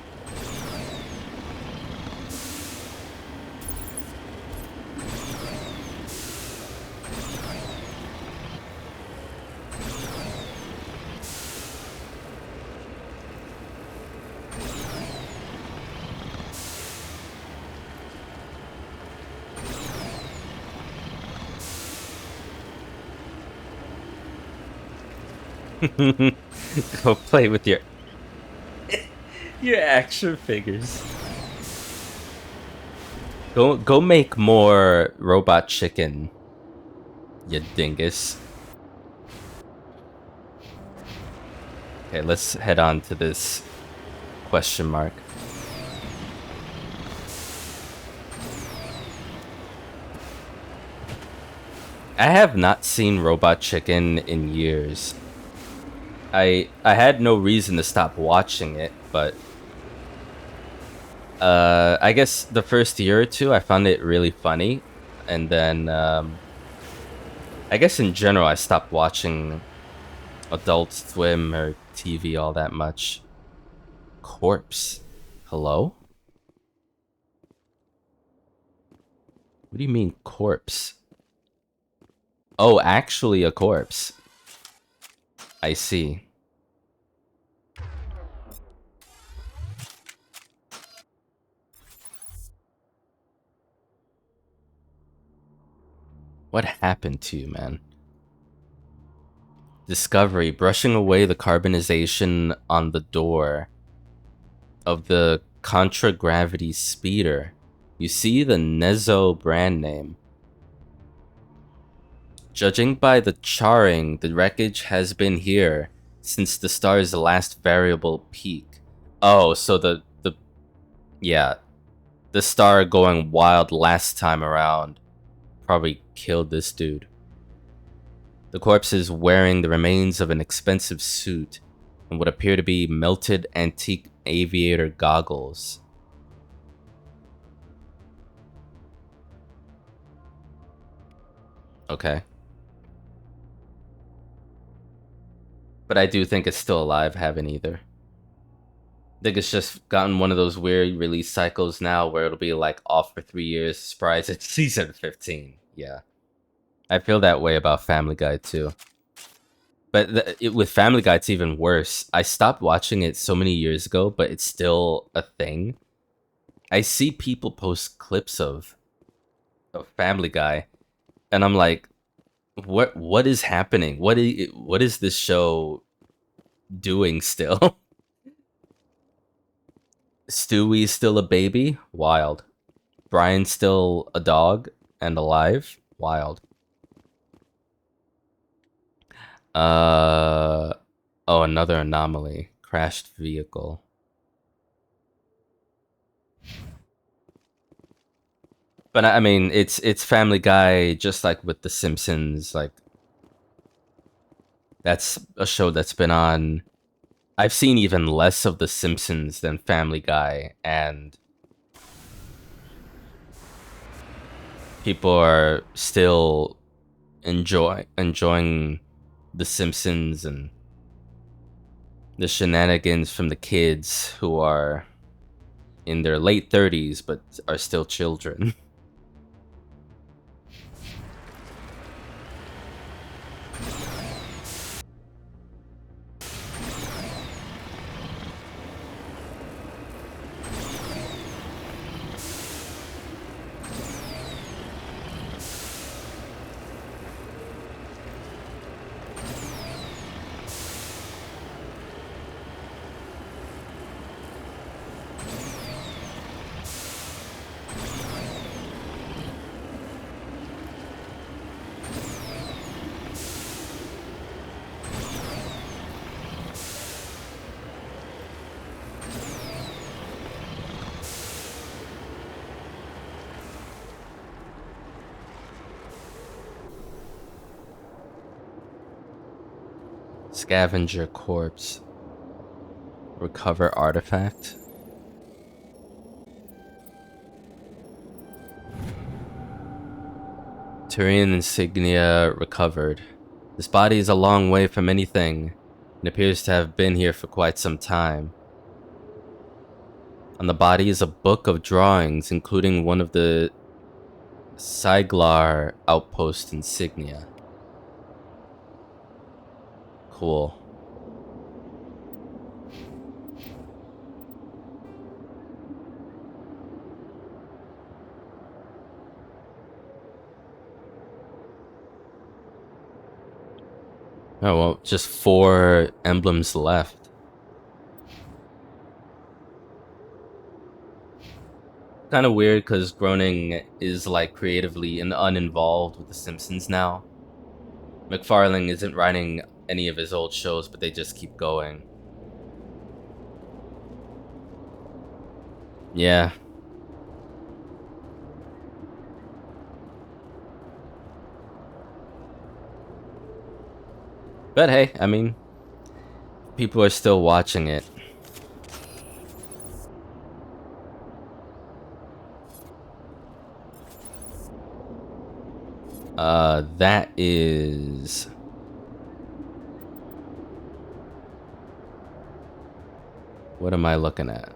Go play with your action figures. Go make more robot chicken, you dingus. Okay, let's head on to this question mark. I have not seen Robot Chicken in years. I had no reason to stop watching it, but I guess the first year or two I found it really funny, and then I guess in general I stopped watching Adult Swim or TV all that much. Corpse. Hello? What do you mean corpse? Oh, actually a corpse. I see. What happened to you, man? Discovery, brushing away the carbonization on the door of the contragravity speeder. You see the Nezo brand name. Judging by the charring, the wreckage has been here since the star's last variable peak. Oh, so the star going wild last time around probably killed this dude. The corpse is wearing the remains of an expensive suit and what appear to be melted antique aviator goggles. Okay. But I do think it's still alive, haven't either. I think it's just gotten one of those weird release cycles now where it'll be like off for 3 years, surprise at season 15. Yeah. I feel that way about Family Guy too. But with Family Guy, it's even worse. I stopped watching it so many years ago, but it's still a thing. I see people post clips of Family Guy, and I'm like, what is happening? What is this show doing still? Stewie's still a baby? Wild. Brian's still a dog and alive? Wild. Oh, another anomaly. Crashed vehicle. But I mean, it's Family Guy, just like with The Simpsons. Like, that's a show that's been on, I've seen even less of The Simpsons than Family Guy, and people are still enjoying The Simpsons and the shenanigans from the kids who are in their late 30s but are still children. Scavenger corpse. Recover artifact. Turian insignia recovered. This body is a long way from anything and appears to have been here for quite some time. On the body is a book of drawings, including one of the Siglar outpost insignia. Cool. Oh, well, just 4 emblems left. Kind of weird because Groening is like creatively and uninvolved with The Simpsons now. McFarlane isn't writing any of his old shows, but they just keep going. Yeah. But hey, I mean, people are still watching it. That is... What am I looking at?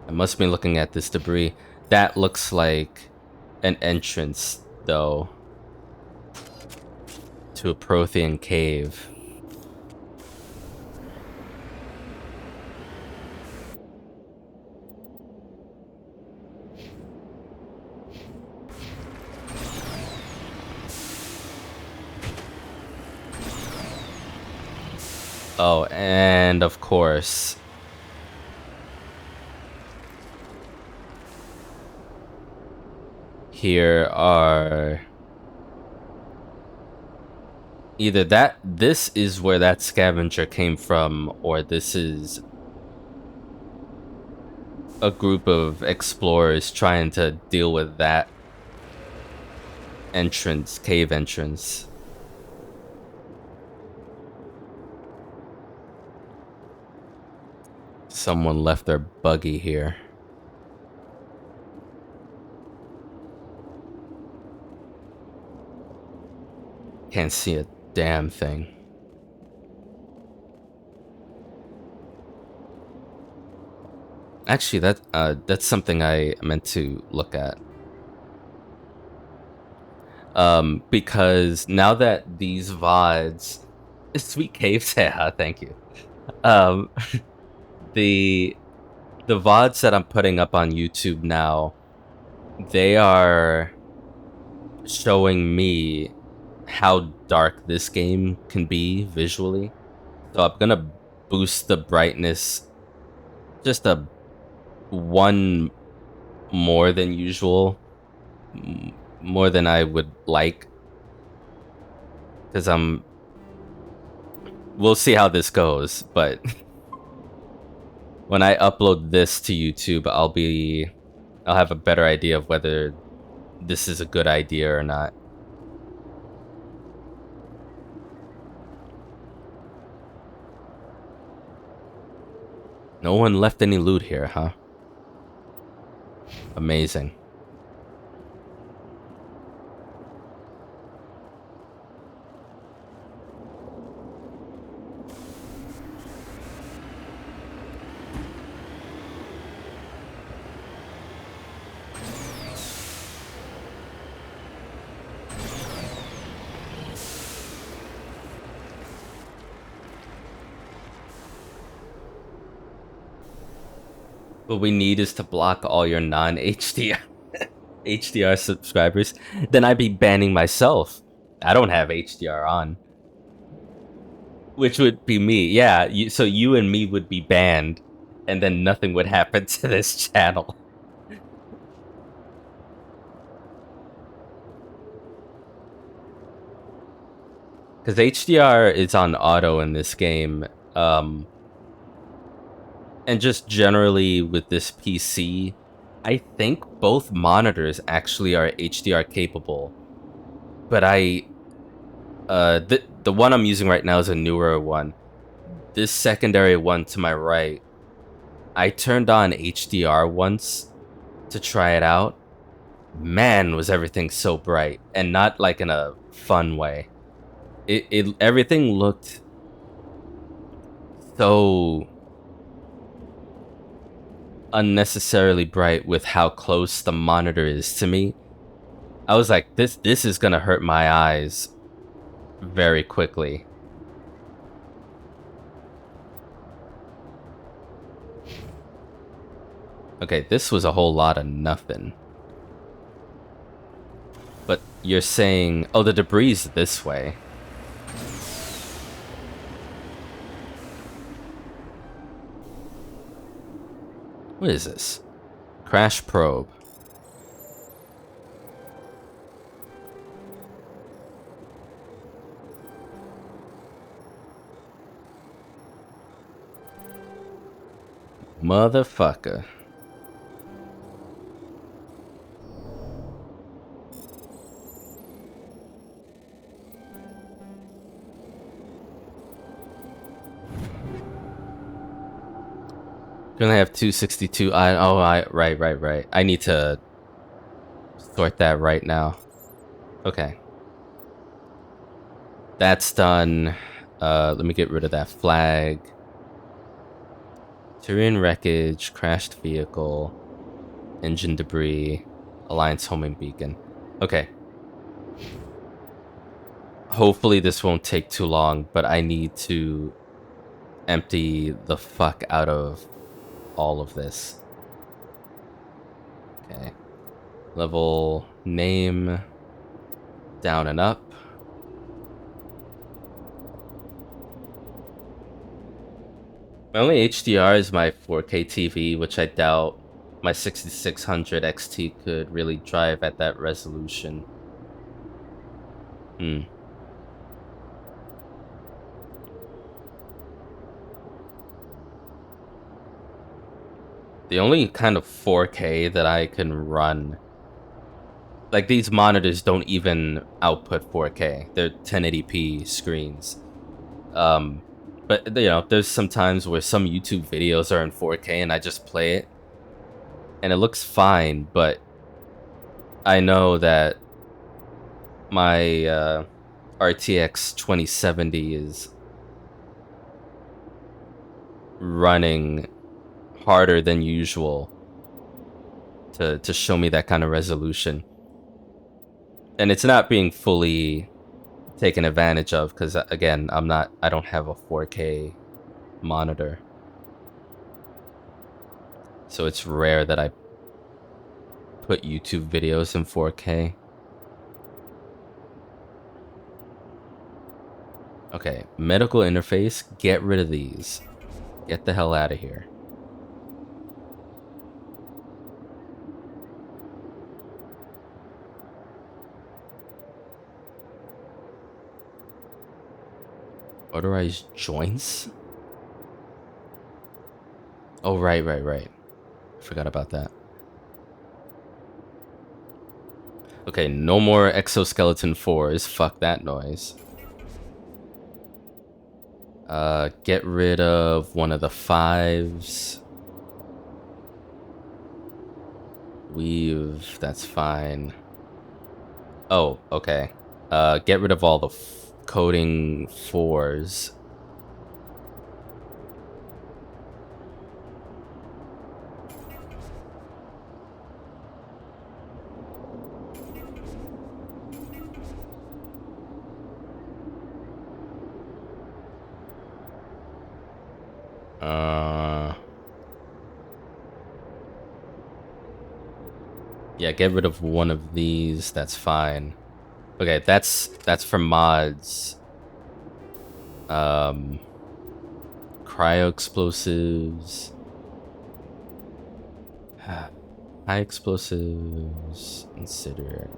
I must be looking at this debris. That looks like an entrance, though, to a Prothean cave. Oh, and of course, here are either this is where that scavenger came from, or this is a group of explorers trying to deal with that entrance, cave entrance. Someone left their buggy here. Can't see a damn thing. Actually, that's something I meant to look at. Because now that these VODs... Sweet Caves, yeah, thank you. The VODs that I'm putting up on YouTube now, they are showing me how dark this game can be visually. So I'm gonna boost the brightness just a 1 more than usual, more than I would like, because we'll see how this goes, but when I upload this to YouTube, I'll have a better idea of whether this is a good idea or not. No one left any loot here, huh? Amazing. What we need is to block all your non-HDR HDR subscribers. Then I'd be banning myself. I don't have HDR on. Which would be me. Yeah, so you and me would be banned. And then nothing would happen to this channel. Because HDR is on auto in this game. And just generally with this PC, I think both monitors actually are HDR capable. But the one I'm using right now is a newer one. This secondary one to my right, I turned on HDR once to try it out. Man, was everything so bright, and not like in a fun way. Everything looked so unnecessarily bright with how close the monitor is to me. I was like, this is gonna hurt my eyes very quickly. Okay, this was a whole lot of nothing. But you're saying, oh, the debris is this way. What is this? Crash probe. Motherfucker. Gonna have 262. Right. I need to sort that right now. Okay. That's done. Let me get rid of that flag. Terrain wreckage, crashed vehicle, engine debris, Alliance homing beacon. Okay. Hopefully this won't take too long, but I need to empty the fuck out of all of this. Okay. Level name down and up. My only HDR is my 4K TV, which I doubt my 6600 XT could really drive at that resolution. The only kind of 4K that I can run, like these monitors don't even output 4K. They're 1080p screens. But you know, there's some times where some YouTube videos are in 4K and I just play it and it looks fine, but I know that my RTX 2070 is running harder than usual to show me that kind of resolution. And it's not being fully taken advantage of because, again, I don't have a 4K monitor. So it's rare that I put YouTube videos in 4K. Okay, medical interface, get rid of these. Get the hell out of here. Motorized joints? Oh, right. Forgot about that. Okay, no more exoskeleton 4s. Fuck that noise. Get rid of one of the 5s. Weave, that's fine. Oh, okay. Get rid of all the coding 4s. Yeah, get rid of one of these. That's fine. Okay, that's for mods. Cryo explosives. High explosives. Consider.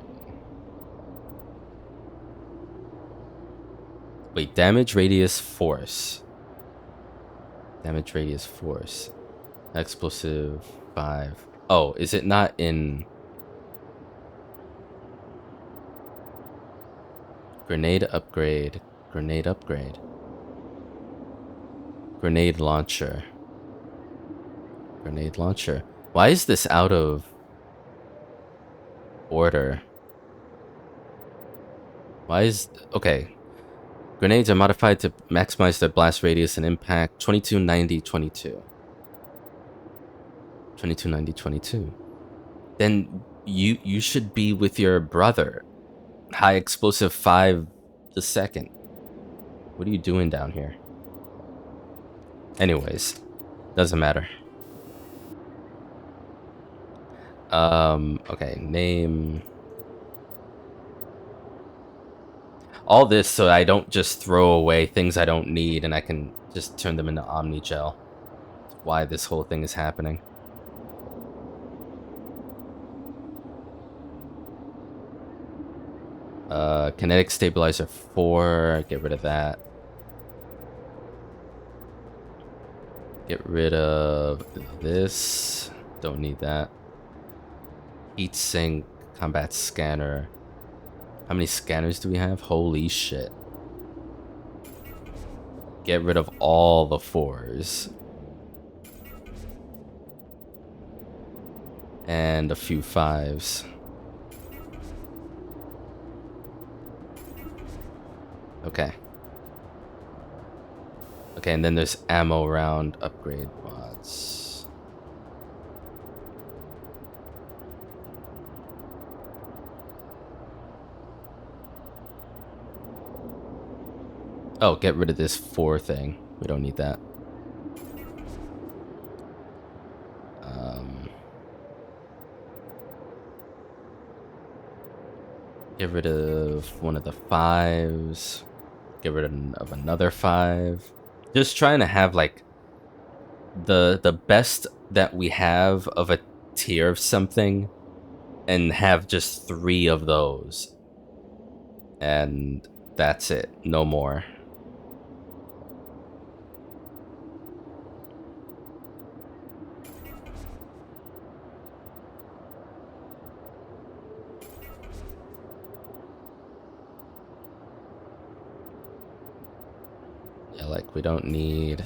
Wait, damage radius force. Damage radius force. Explosive 5. Oh, is it not in grenade upgrade? Grenade upgrade. Grenade launcher. Grenade launcher. Why is this out of order? Why is... Okay. Grenades are modified to maximize their blast radius and impact. 22, 90, 22. 22, 90, 22. Then you should be with your brother. High explosive 5 the second. What are you doing down here? Anyways, doesn't matter. Okay, name. All this so I don't just throw away things I don't need and I can just turn them into Omnigel. That's why this whole thing is happening. Kinetic stabilizer 4, get rid of that. Get rid of this, don't need that. Heat sink, combat scanner. How many scanners do we have? Holy shit. Get rid of all the 4s. And a few 5s. Okay. Okay, and then there's ammo round upgrade mods. Oh, get rid of this 4 thing. We don't need that. Get rid of one of the 5s. Get rid of another 5. Just trying to have like the best that we have of a tier of something and have just 3 of those. And that's it. No more. Yeah, like we don't need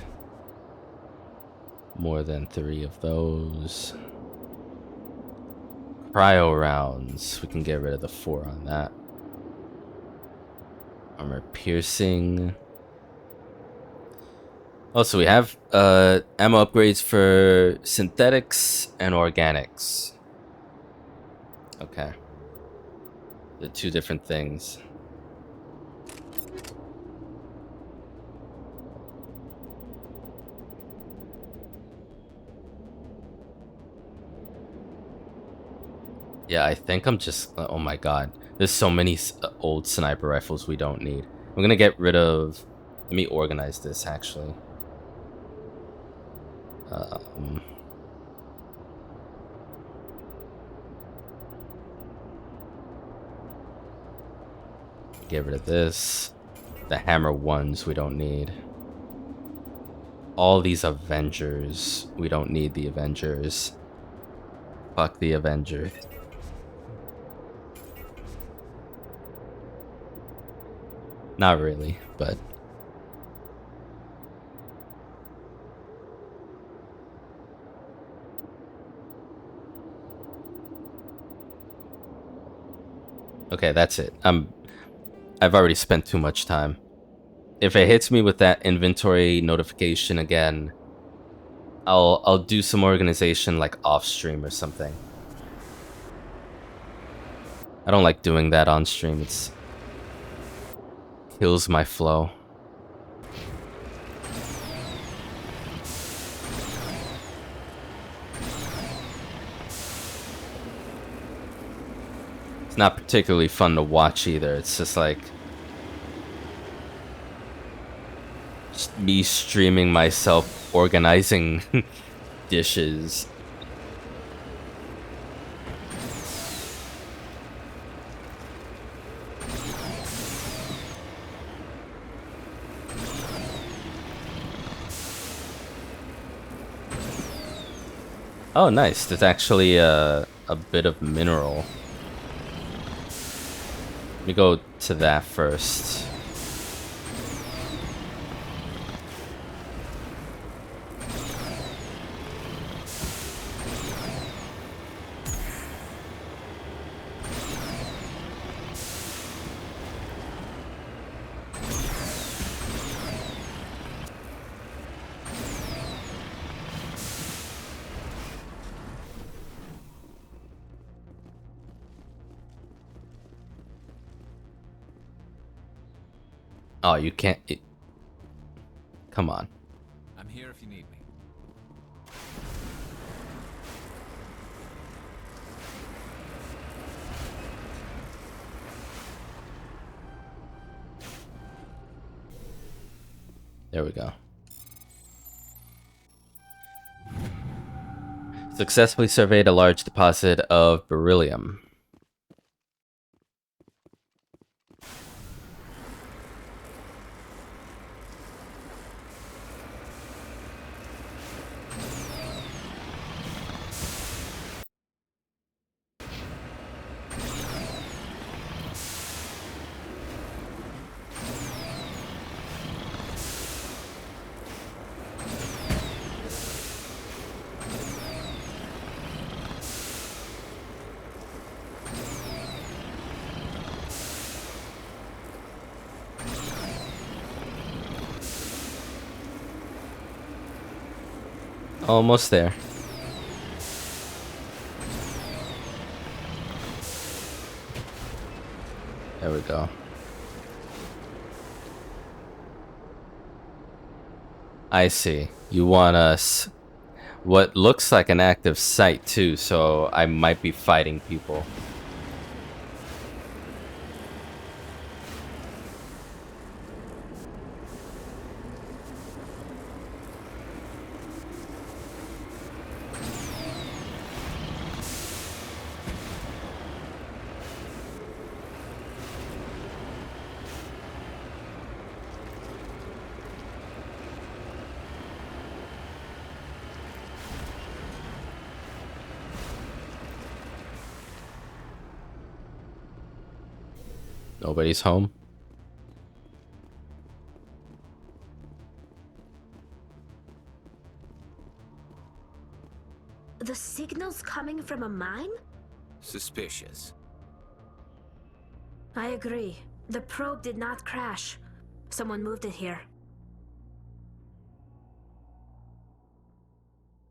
more than 3 of those. Cryo rounds. We can get rid of the 4 on that. Armor piercing. Also, we have ammo upgrades for synthetics and organics. Okay. The 2 different things. Yeah, I think I'm just... Oh my god. There's so many old sniper rifles we don't need. I'm gonna get rid of... Let me organize this, actually. Get rid of this. The hammer 1s we don't need. All these Avengers. We don't need the Avengers. Fuck the Avengers. Not really, but Okay, that's it. I've already spent too much time. If it hits me with that inventory notification again, I'll do some organization like off stream or something. I don't like doing that on stream. It's kills my flow. It's not particularly fun to watch either. It's just like just me streaming myself organizing dishes. Oh, nice. There's actually a bit of mineral. Let me go to that first. Oh, you can't. Come on. I'm here if you need me. There we go. Successfully surveyed a large deposit of beryllium. Almost there. There we go. I see. You want us what looks like an active site too, so I might be fighting people. Nobody's home. The signal's coming from a mine? Suspicious. I agree. The probe did not crash. Someone moved it here.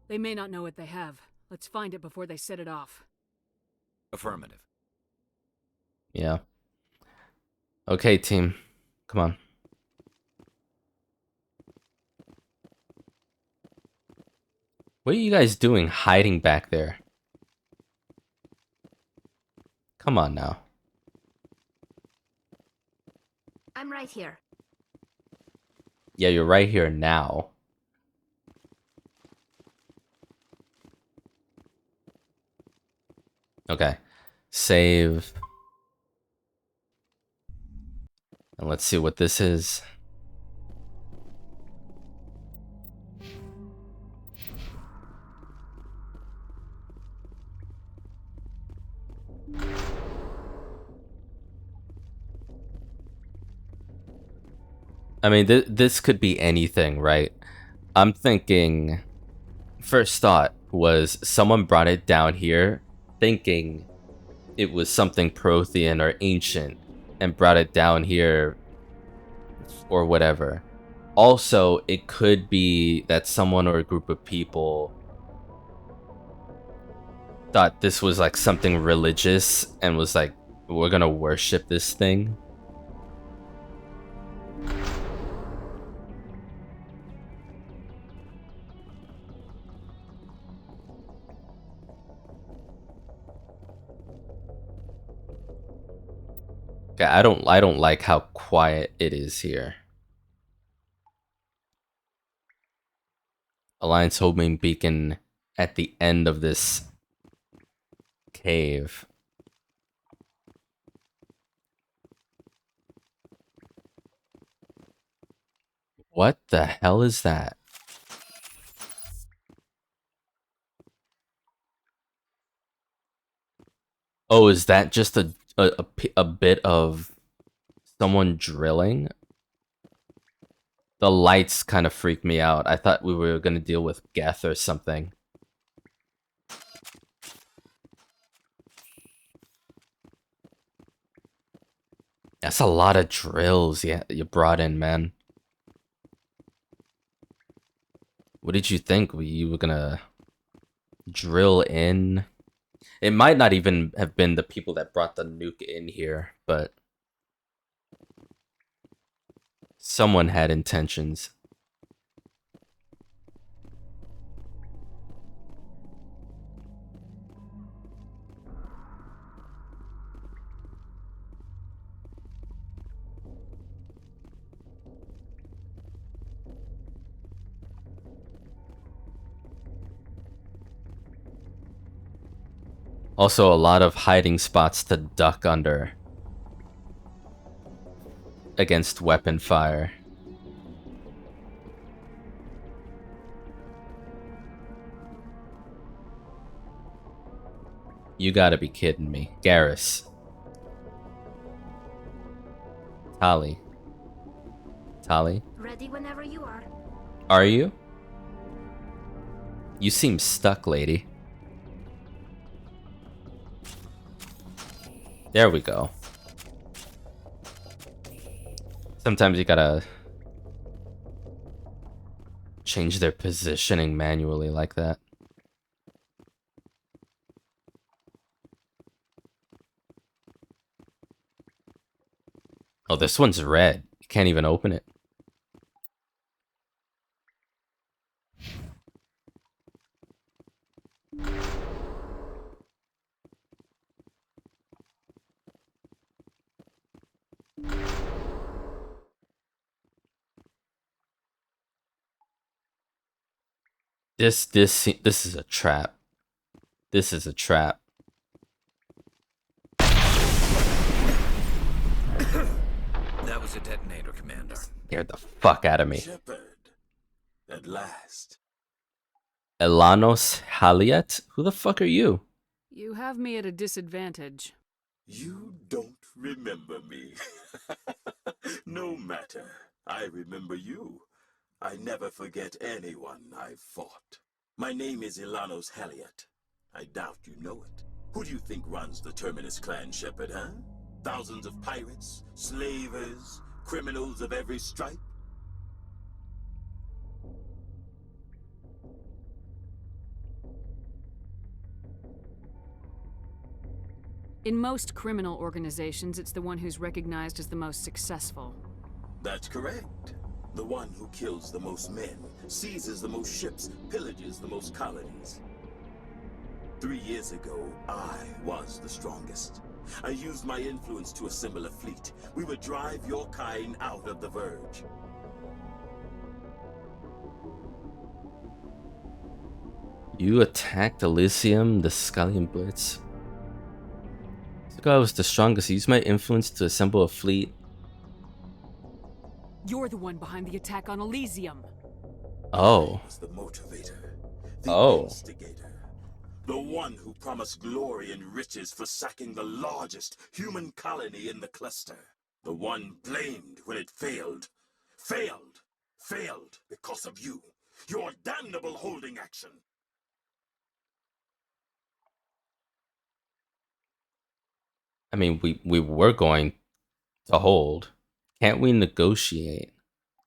They may not know what they have. Let's find it before they set it off. Affirmative. Yeah. Okay, team. Come on. What are you guys doing hiding back there? Come on now. I'm right here. Yeah, you're right here now. Okay. Save. And let's see what this is. I mean, this could be anything, right? I'm thinking, first thought was someone brought it down here thinking it was something Prothean or ancient and brought it down here or whatever. Also, it could be that someone or a group of people thought this was like something religious and was like, we're gonna worship this thing. Okay, I don't like how quiet it is here. Alliance homing beacon at the end of this cave. What the hell is that? Oh, is that just a bit of someone drilling? The lights kind of freaked me out. I thought we were gonna deal with Geth or something. That's a lot of drills you brought in, man. What did you think? You were gonna drill in? It might not even have been the people that brought the nuke in here, but someone had intentions. Also, a lot of hiding spots to duck under against weapon fire. You gotta be kidding me. Garrus. Tali. Tali? Ready whenever you are. Are you? You seem stuck, lady. There we go. Sometimes you gotta change their positioning manually like that. Oh, this one's red. You can't even open it. This is a trap. This is a trap. That was a detonator, Commander. Scared the fuck out of me. Shepherd, at last. Elanos Haliet? Who the fuck are you? You have me at a disadvantage. You don't remember me. No matter. I remember you. I never forget anyone I've fought. My name is Elanos Haliet. I doubt you know it. Who do you think runs the Terminus clan, Shepherd, huh? Thousands of pirates, slavers, criminals of every stripe? In most criminal organizations, it's the one who's recognized as the most successful. That's correct. The one who kills the most men, seizes the most ships, pillages the most colonies. 3 years ago, I was the strongest. I used my influence to assemble a fleet. We would drive your kind out of the Verge. You attacked Elysium, the Scullion Blitz. This guy was the strongest. I used my influence to assemble a fleet. You're the one behind the attack on Elysium. Oh. I was the motivator, the instigator, the one who promised glory and riches for sacking the largest human colony in the cluster. The one blamed when it failed. Failed because of you. Your damnable holding action. I mean, we were going to hold. Can't we negotiate?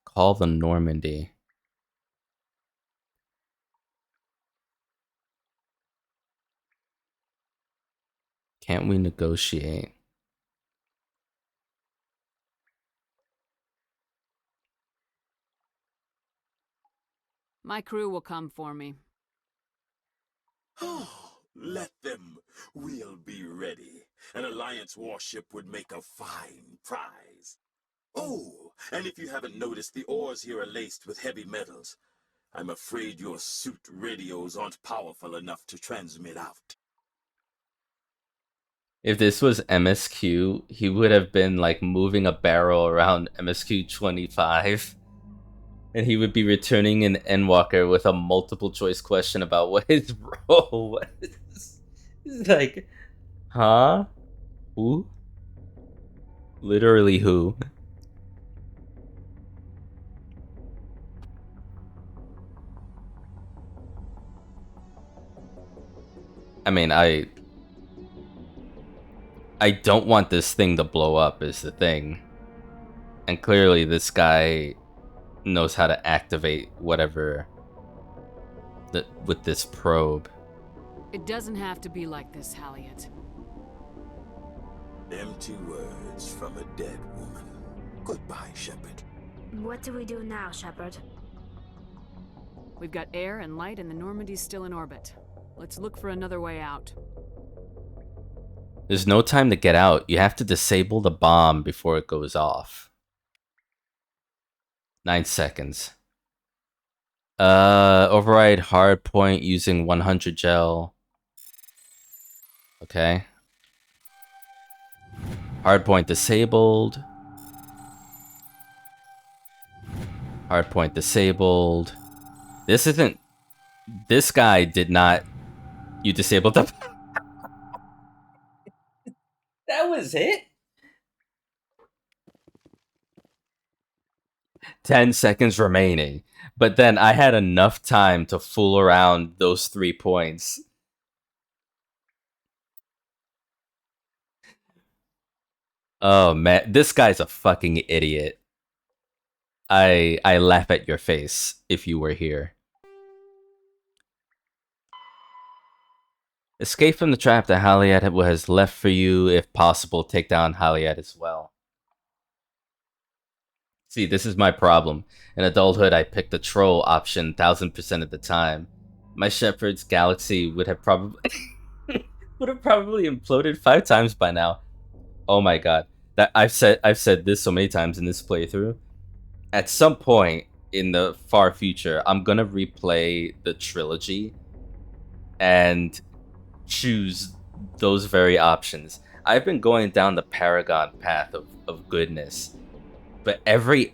Call the Normandy. Can't we negotiate? My crew will come for me. Oh, let them. We'll be ready. An Alliance warship would make a fine prize. Oh, and if you haven't noticed, the ores here are laced with heavy metals. I'm afraid your suit radios aren't powerful enough to transmit out. If this was MSQ, he would have been like moving a barrel around MSQ 25. And he would be returning an Endwalker with a multiple choice question about what his role was. It's like, huh? Who? Literally who? I mean, I don't want this thing to blow up is the thing. And clearly this guy knows how to activate whatever with this probe. It doesn't have to be like this, Halliot. Empty words from a dead woman. Goodbye, Shepard. What do we do now, Shepard? We've got air and light and the Normandy's still in orbit. Let's look for another way out. There's no time to get out. You have to disable the bomb before it goes off. 9 seconds. Override hard point using 100 gel. Okay. Hardpoint disabled. Hardpoint disabled. This isn't... This guy did not... You disabled the... That was it? 10 seconds remaining. But then I had enough time to fool around those 3 points. Oh man, this guy's a fucking idiot. I laugh at your face if you were here. Escape from the trap that Halliot has left for you. If possible, take down Halliot as well. See, this is my problem. In adulthood, I picked the troll option 1000% of the time. My Shepherd's galaxy would have probably imploded 5 times by now. Oh my god. That I've said this so many times in this playthrough. At some point in the far future, I'm gonna replay the trilogy and choose those very options. I've been going down the Paragon path of goodness. But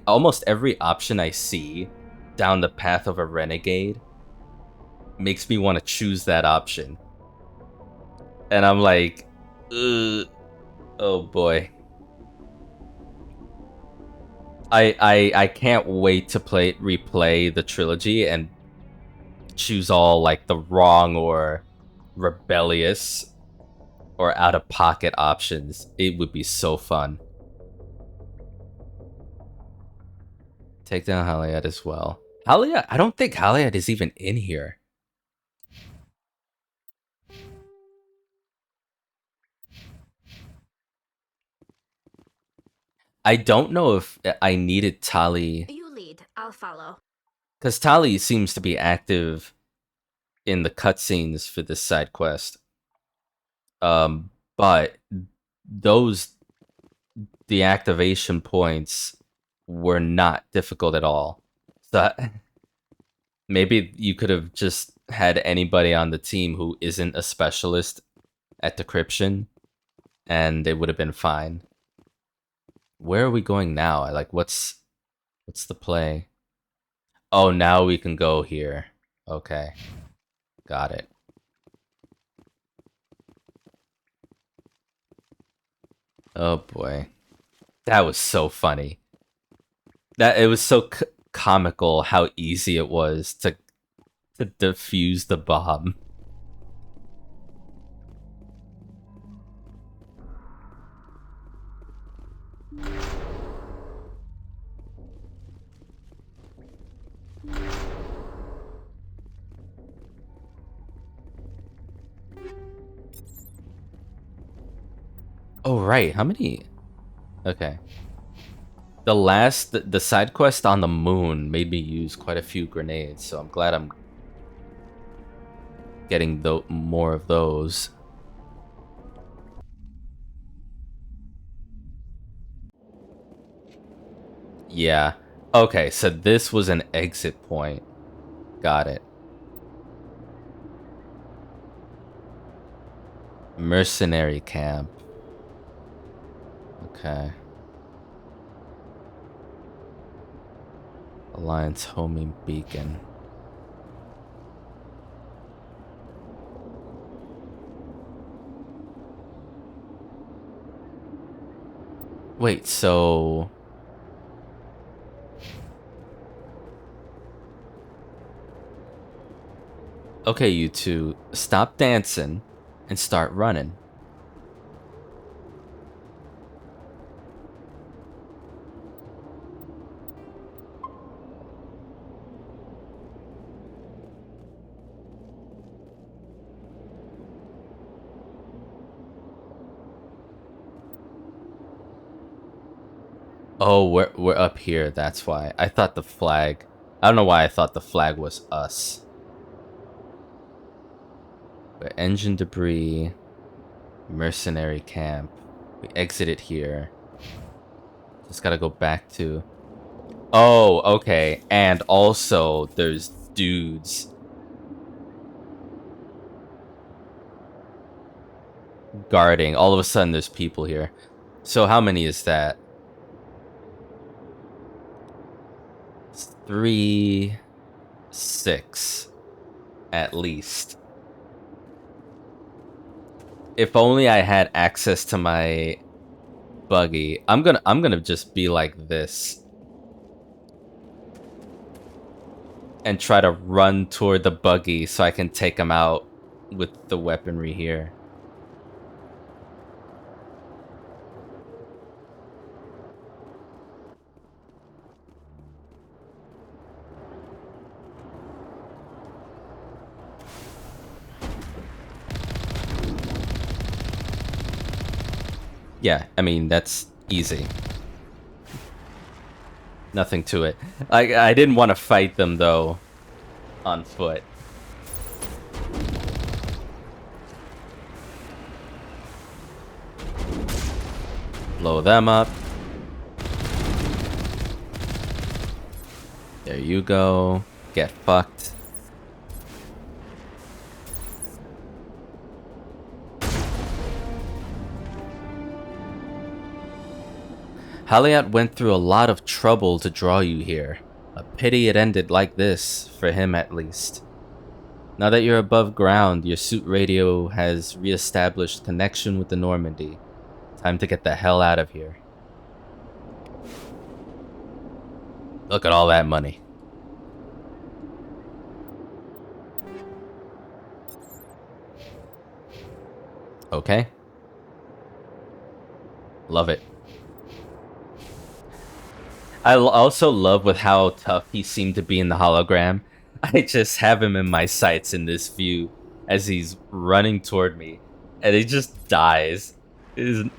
almost every option I see down the path of a renegade makes me want to choose that option. And I'm like, ugh, oh boy. I can't wait to replay the trilogy and choose all like the wrong or rebellious or out of pocket options. It would be so fun. Take down Halliot as well. Halliot, I don't think Halliot is even in here. I don't know if I needed Tali. You lead, I'll follow. Because Tali seems to be active in the cutscenes for this side quest. But those deactivation points were not difficult at all. So maybe you could have just had anybody on the team who isn't a specialist at decryption, and it would have been fine. Where are we going now? What's the play? Oh, now we can go here. Okay. Got it. Oh boy. That was so funny. It was so comical how easy it was to defuse the bomb. Oh, right. How many? Okay. The side quest on the moon made me use quite a few grenades, so I'm glad I'm getting more of those. Yeah. Okay, so this was an exit point. Got it. Mercenary camp. Okay. Alliance homing beacon. Wait, so... Okay, you two, stop dancing and start running. Oh, we're up here, that's why. I thought the flag... I don't know why I thought the flag was us. But engine debris, mercenary camp. We exited here. Just gotta go back to... Oh, okay. And also, there's dudes guarding. All of a sudden, there's people here. So how many is that? 3, 6, at least. If only I had access to my buggy. I'm gonna just be like this and try to run toward the buggy so I can take them out with the weaponry here. Yeah, I mean, that's easy. Nothing to it. I didn't want to fight them, though, on foot. Blow them up. There you go. Get fucked. Haliat went through a lot of trouble to draw you here. A pity it ended like this, for him at least. Now that you're above ground, your suit radio has re-established connection with the Normandy. Time to get the hell out of here. Look at all that money. Okay. Love it. I also love with how tough he seemed to be in the hologram. I just have him in my sights in this view as he's running toward me, and he just dies. He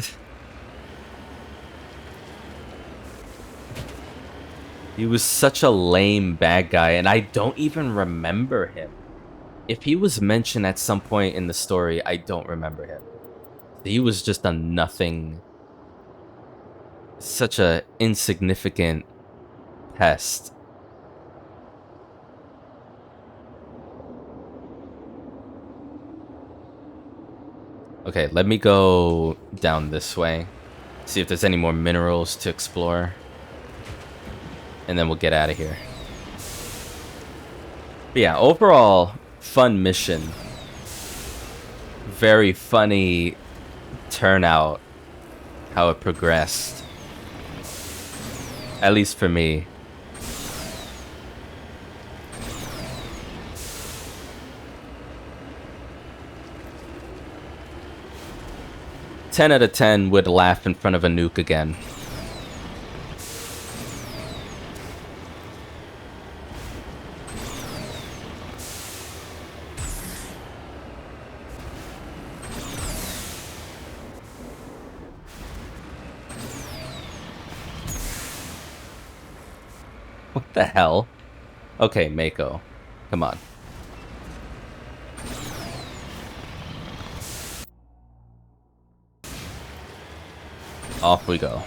was such a lame bad guy, and I don't even remember him. If he was mentioned at some point in the story, I don't remember him. He was just a nothing... Such a insignificant pest. Okay, let me go down this way. See if there's any more minerals to explore. And then we'll get out of here. But yeah, overall, fun mission. Very funny turnout. How it progressed. At least for me. Ten out of 10 would laugh in front of a nuke again. What the hell? Okay, Mako. Come on. Off we go.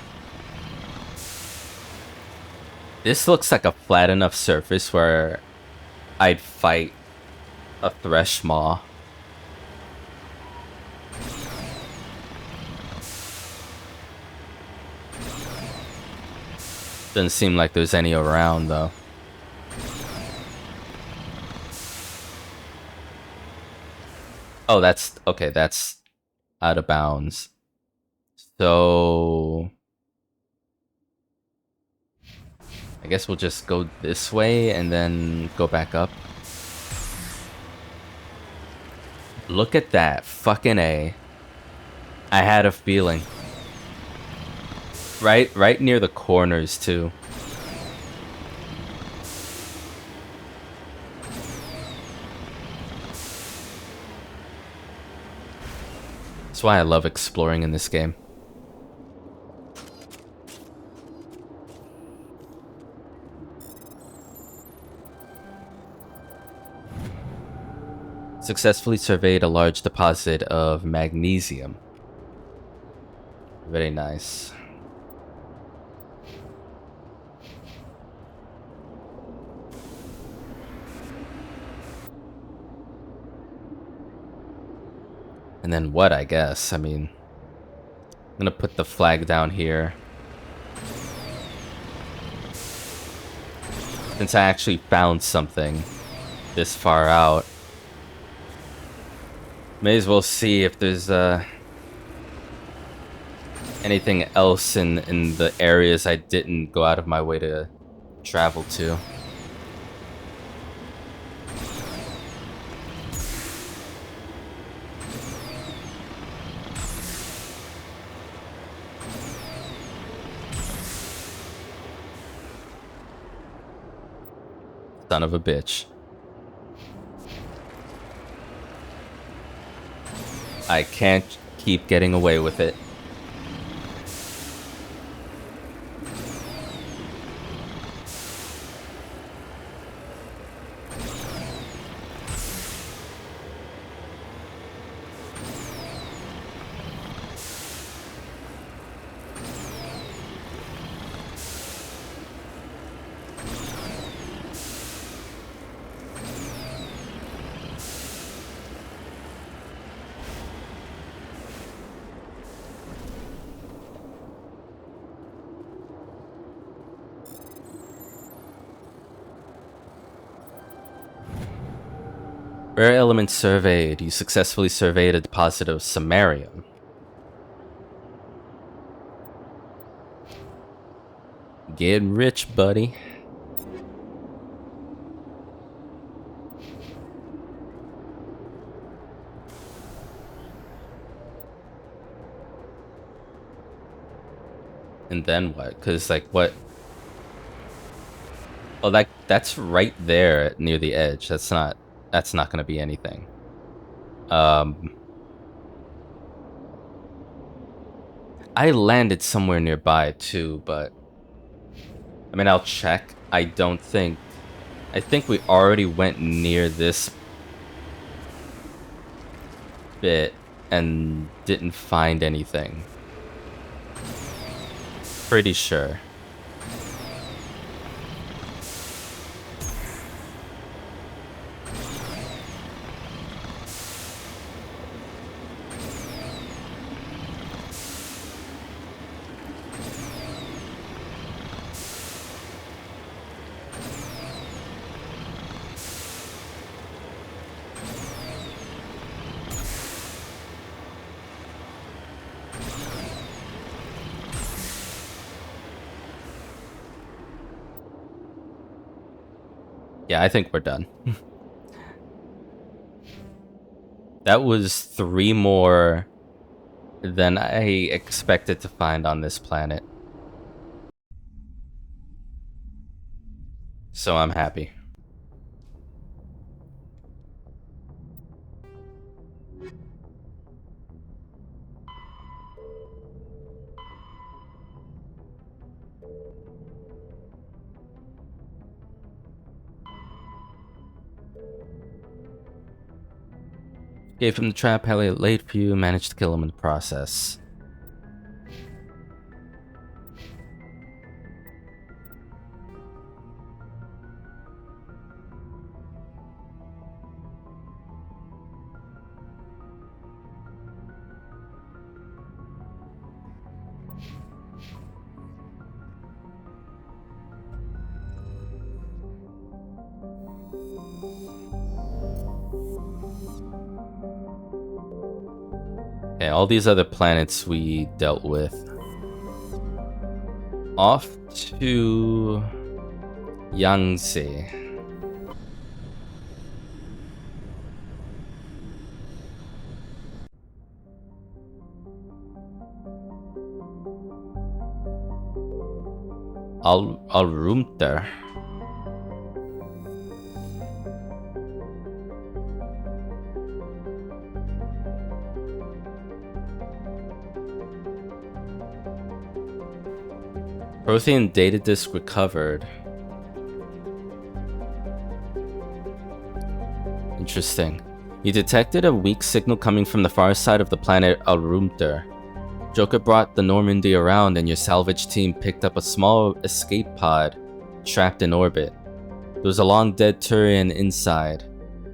This looks like a flat enough surface where I'd fight a Thresh Maw. Doesn't seem like there's any around though. Oh, that's okay, that's out of bounds. So I guess we'll just go this way and then go back up. Look at that. Fucking A. I had a feeling. Right near the corners too. That's why I love exploring in this game. Successfully surveyed a large deposit of magnesium. Very nice. And then what, I guess? I mean, I'm gonna put the flag down here. Since I actually found something this far out. May as well see if there's anything else in the areas I didn't go out of my way to travel to. Son of a bitch. I can't keep getting away with it. Rare element surveyed. You successfully surveyed a deposit of samarium. Getting rich, buddy. And then what? Because, like, what? Oh, that's right there near the edge. That's not going to be anything. I landed somewhere nearby too, but I mean, I'll check. I think we already went near this bit and didn't find anything. Pretty sure. Yeah, I think we're done. That was 3 more than I expected to find on this planet. So I'm happy. Gave him the trap, Haley laid for you, managed to kill him in the process. Okay, all these other planets we dealt with. Off to Yangtze. Alrumter. Prothean data disk recovered. Interesting. You detected a weak signal coming from the far side of the planet Alrumter. Joker brought the Normandy around and your salvage team picked up a small escape pod trapped in orbit. There was a long dead Turian inside,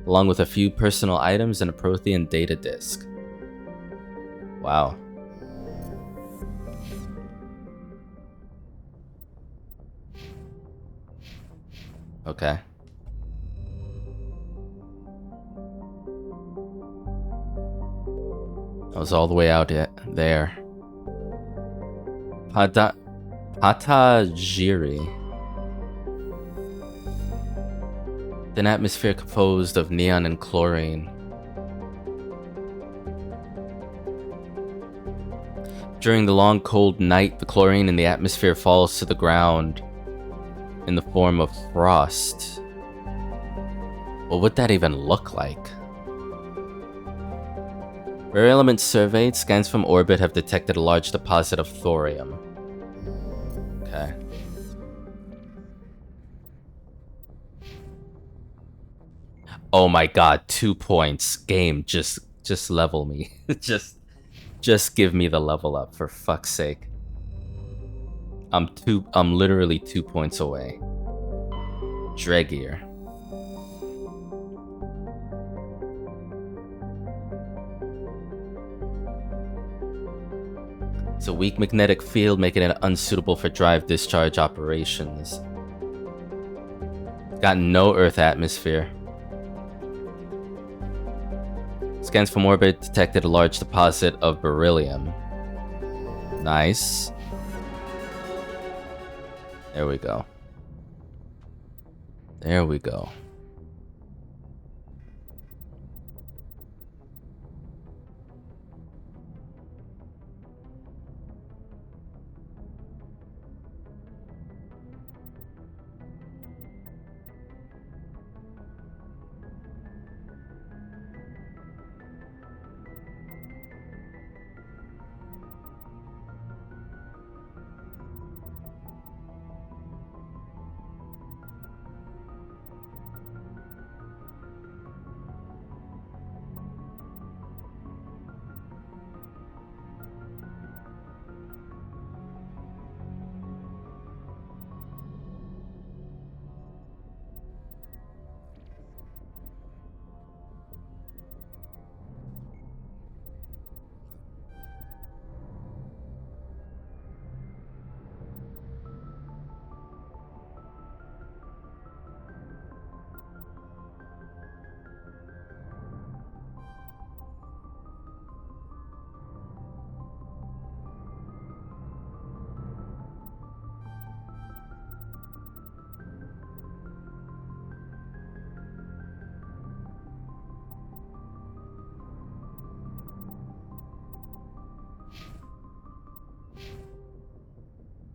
along with a few personal items and a Prothean data disk. Wow. Okay. I was all the way out there. Patajiri. An atmosphere composed of neon and chlorine. During the long cold night, the chlorine in the atmosphere falls to the ground in the form of frost. What would that even look like? Rare elements surveyed, scans from orbit have detected a large deposit of thorium. Okay. Oh my god, 2 points. Game, just level me. just give me the level up, for fuck's sake. I'm literally 2 points away. Dregier. It's a weak magnetic field, making it unsuitable for drive discharge operations. It's got no Earth atmosphere. Scans from orbit detected a large deposit of beryllium. Nice. There we go. There we go.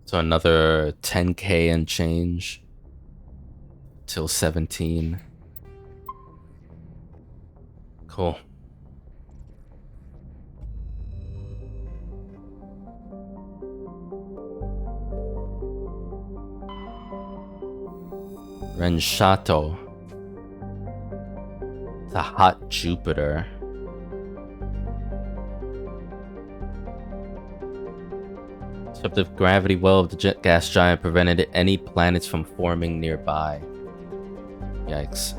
So another 10k and change till 17. Cool. Renshato. The hot Jupiter. Disruptive gravity well of the jet gas giant prevented any planets from forming nearby. Yikes.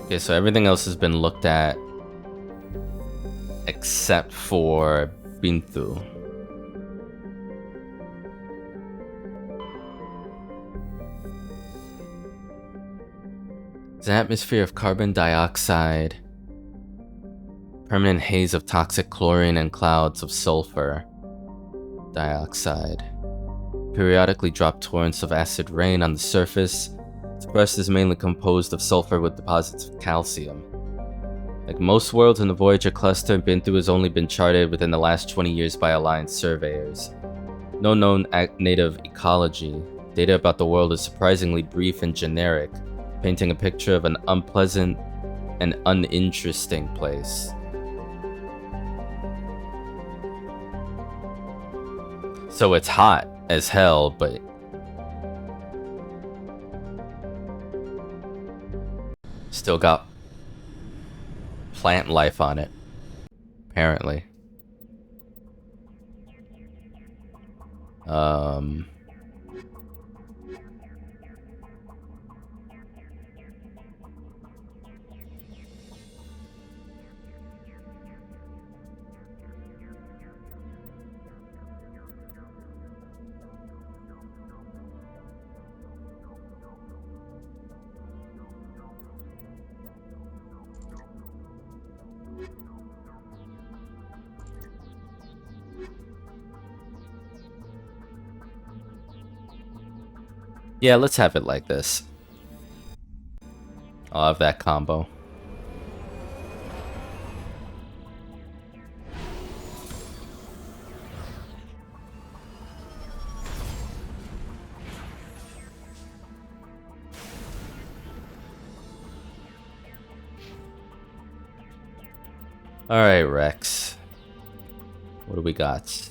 Okay, so everything else has been looked at except for Bintu. It's an atmosphere of carbon dioxide, permanent haze of toxic chlorine, and clouds of sulfur dioxide. Periodically drop torrents of acid rain on the surface. Its crust is mainly composed of sulfur with deposits of calcium. Like most worlds in the Voyager cluster, Bintu has only been charted within the last 20 years by Alliance surveyors. No known native ecology. Data about the world is surprisingly brief and generic, painting a picture of an unpleasant and uninteresting place. So it's hot as hell, but still got plant life on it, apparently. Yeah, let's have it like this. I'll have that combo. Alright, Rex. What do we got?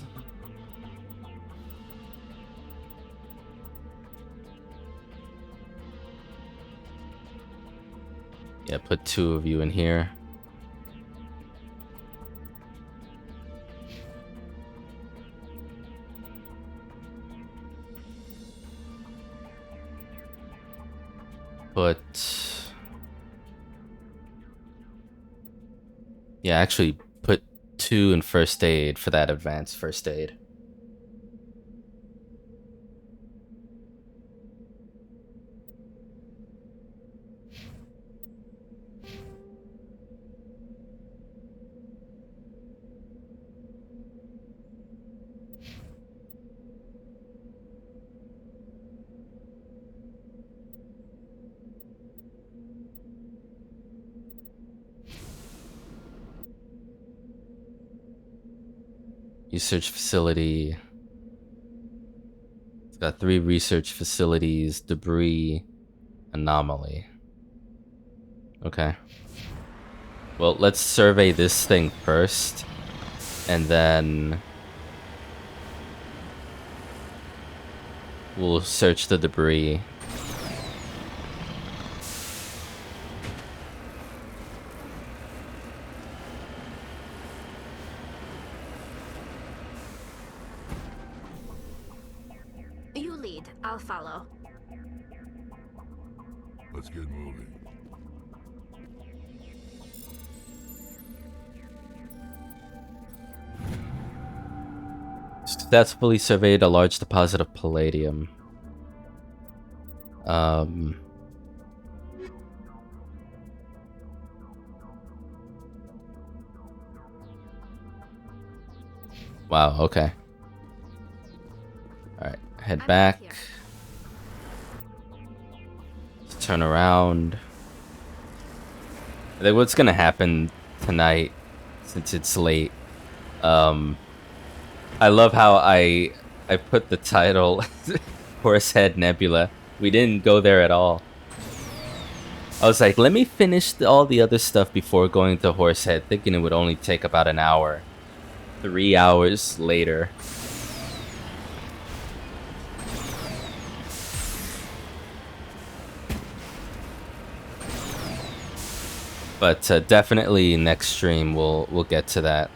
Yeah, put 2 of you in here. Put... yeah, actually put 2 in first aid for that advanced first aid. Research facility. It's got 3 research facilities, debris, anomaly. Okay. Well, let's survey this thing first, and then we'll search the debris. I'll follow. Let's get moving. Successfully surveyed a large deposit of palladium. Wow, okay. Alright, head back. Let's turn around. I think what's gonna happen tonight, since it's late, I love how I put the title Horsehead Nebula. We didn't go there at all. I was like, let me finish all the other stuff before going to Horsehead, thinking it would only take about an hour. 3 hours later. But definitely next stream we'll get to that.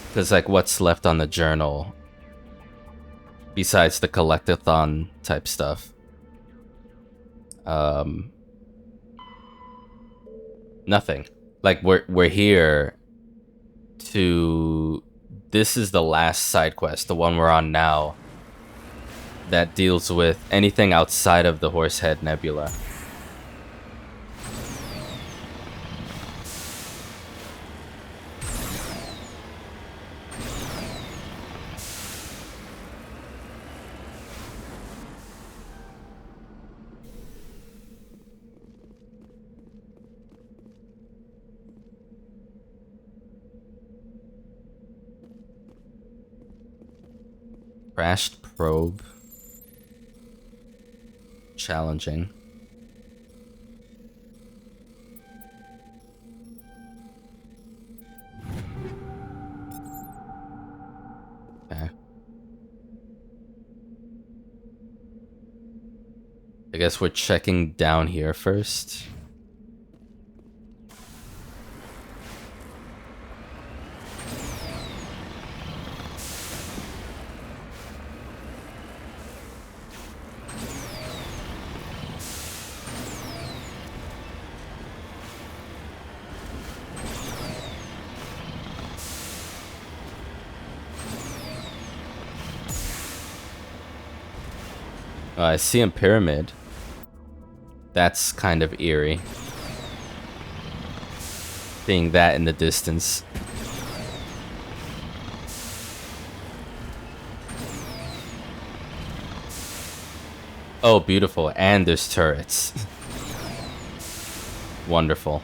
Because like what's left on the journal besides the collectathon type stuff? Nothing. Like we're here to, this is the last side quest, the one we're on now, that deals with anything outside of the Horsehead Nebula. Crashed probe. Challenging. Okay. I guess we're checking down here first. I see a pyramid. That's kind of eerie. Seeing that in the distance. Oh, beautiful. And there's turrets. Wonderful.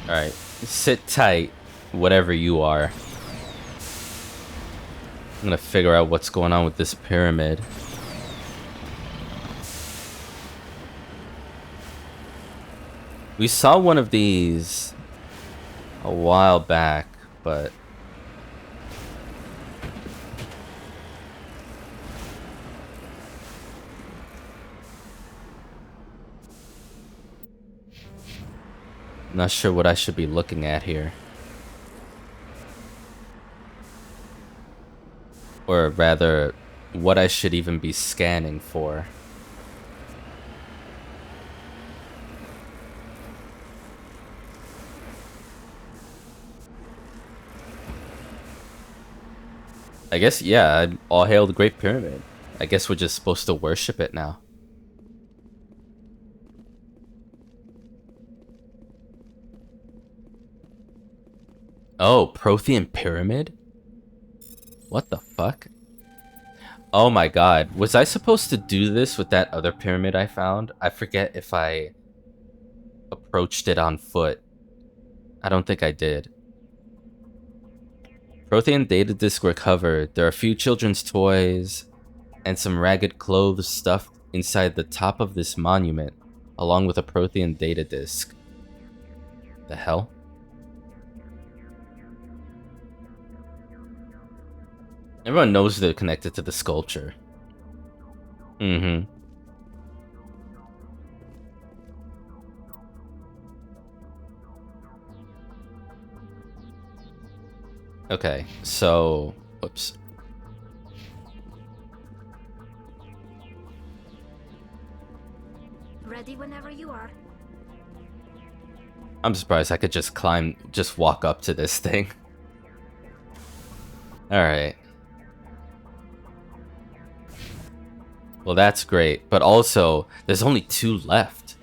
Alright, sit tight, whatever you are. I'm gonna figure out what's going on with this pyramid. We saw one of these a while back, but... not sure what I should be looking at here. Or rather, what I should even be scanning for. I guess, yeah, all hail the Great Pyramid. I guess we're just supposed to worship it now. Oh, Prothean Pyramid? What the fuck? Oh my god. Was I supposed to do this with that other pyramid I found? I forget if I approached it on foot. I don't think I did. Prothean data disk recovered. There are a few children's toys and some ragged clothes stuffed inside the top of this monument, along with a Prothean data disk. The hell? Everyone knows they're connected to the sculpture. Mm-hmm. Okay, so... whoops. Ready whenever you are. I'm surprised I could just climb, just walk up to this thing. Alright. Well, that's great, but also, there's only 2 left.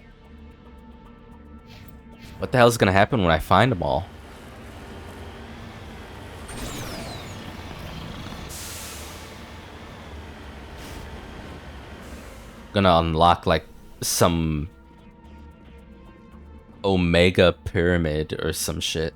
What the hell is gonna happen when I find them all? Gonna unlock, like, some Omega Pyramid or some shit.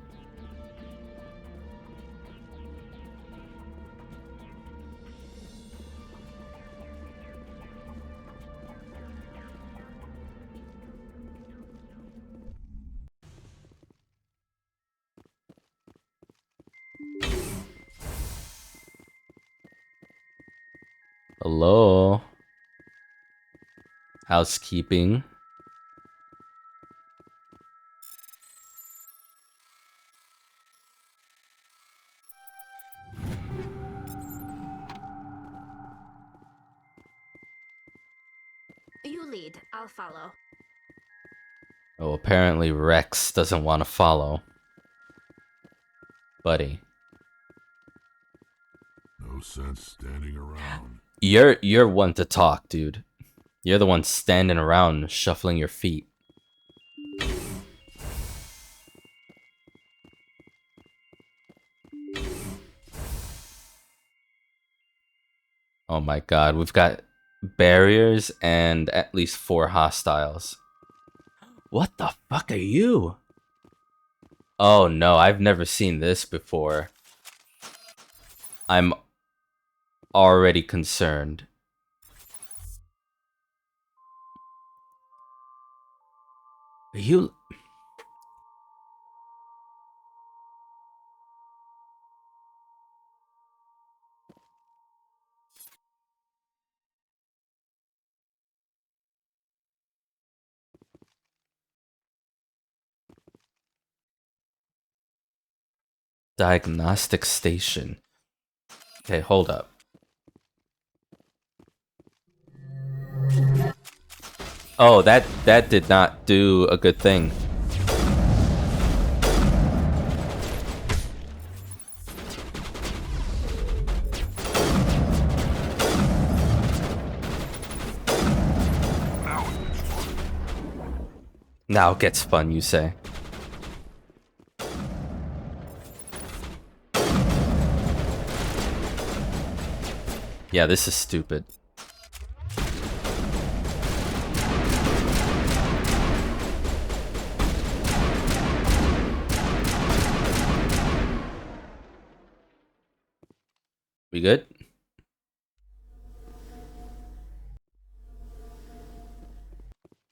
Hello. Housekeeping. You lead. I'll follow. Oh, apparently Rex doesn't want to follow. Buddy. No sense standing around. You're one to talk, dude. You're the one standing around shuffling your feet. Oh my god, we've got barriers and at least 4 hostiles. What the fuck are you? Oh no, I've never seen this before. I'm already concerned. Are you... Diagnostic station. Okay, hold up. Oh, that did not do a good thing. Now it gets fun, you say. Yeah, this is stupid. We good?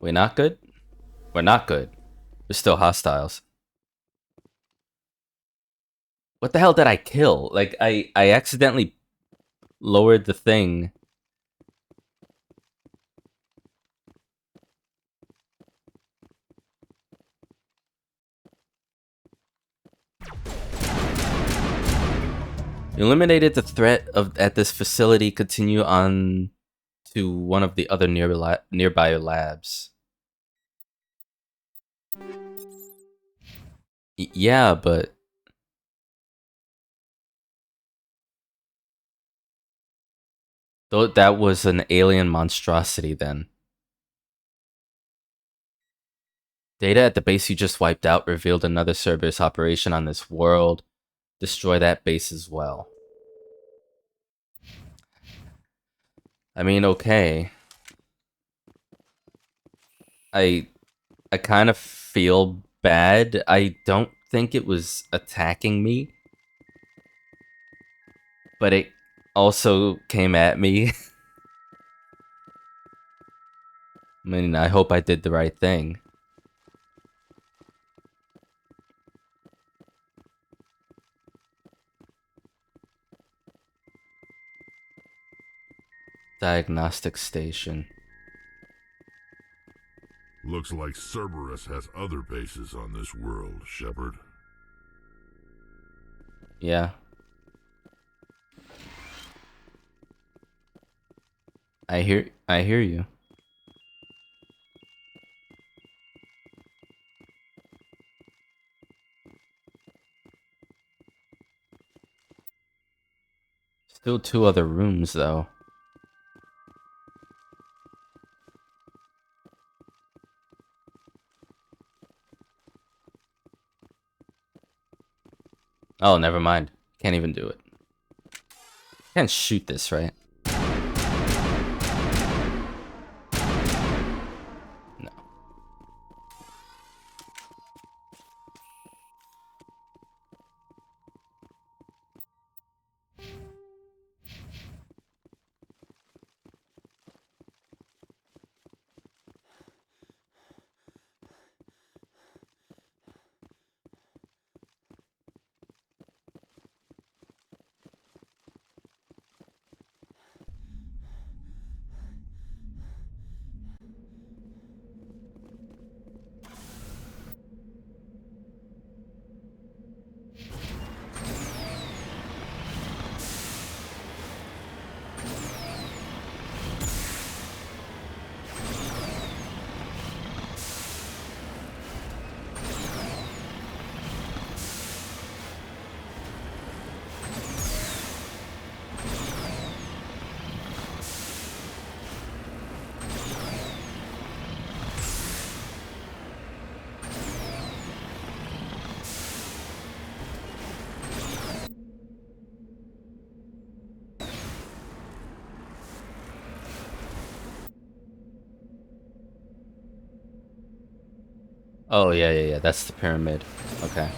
We not good? We're not good. We're still hostiles. What the hell did I kill? Like, I accidentally lowered the thing. Eliminated the threat of at this facility. Continue on to one of the other nearby labs. Yeah, but though that was an alien monstrosity then. Data at the base you just wiped out revealed another Cerberus operation on this world. Destroy that base as well. I mean, okay. I kind of feel bad. I don't think it was attacking me. But it also came at me. I mean, I hope I did the right thing. Diagnostic station. Looks like Cerberus has other bases on this world, Shepard. Yeah. I hear you. Still 2 other rooms though. Oh, never mind. Can't even do it. Can't shoot this, right? No. Oh, yeah, yeah, yeah. That's the pyramid. Okay.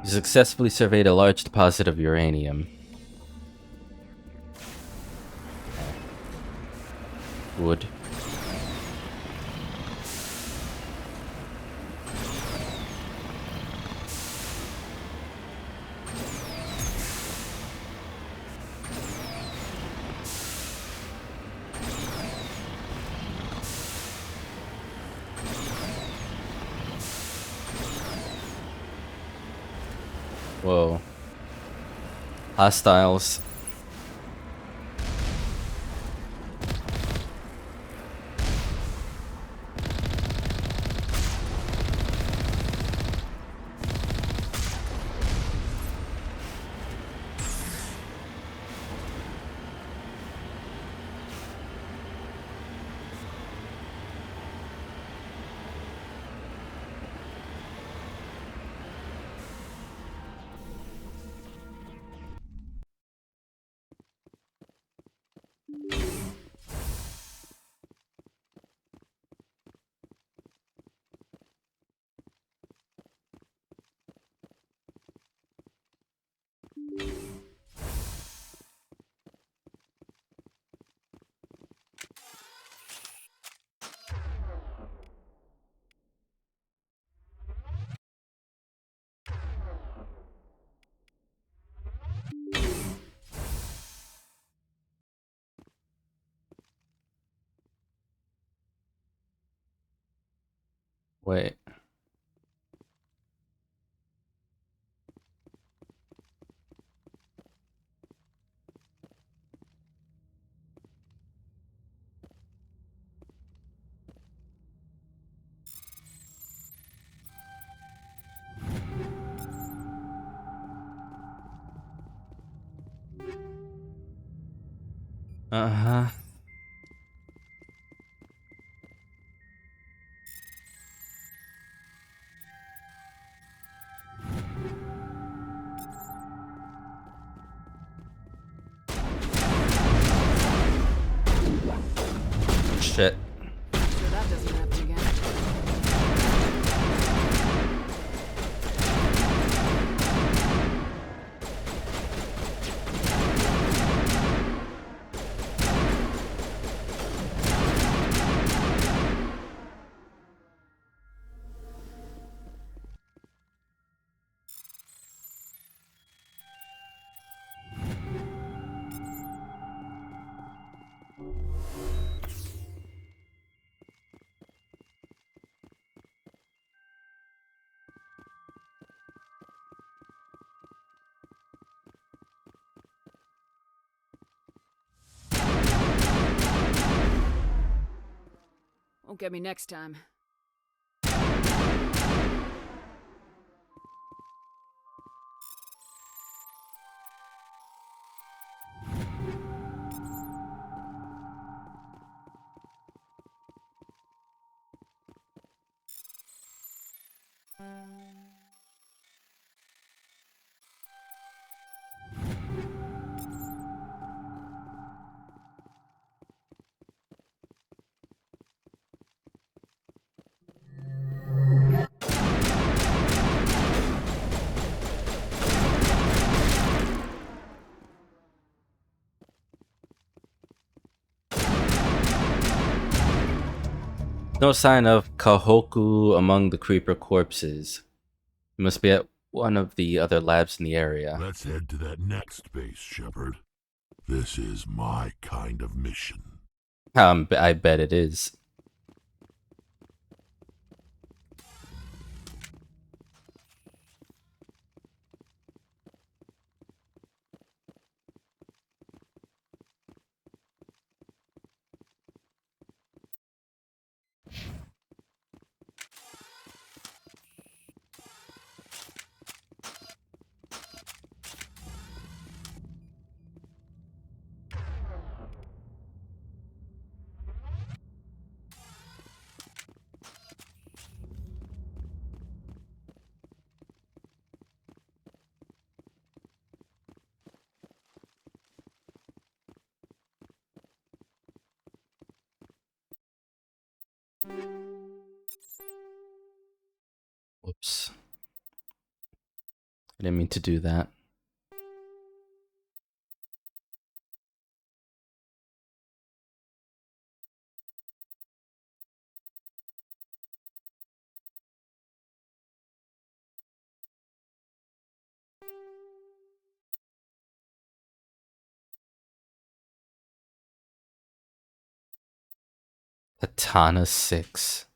You successfully surveyed a large deposit of uranium. Wood. Whoa. Hostiles. Wait. Uh-huh. Shit. So that doesn't happen again. Won't get me next time. No sign of Kahoku among the creeper corpses. He must be at one of the other labs in the area. Let's head to that next base, Shepard. This is my kind of mission. I bet it is. Whoops. I didn't mean to do that. Katana 6.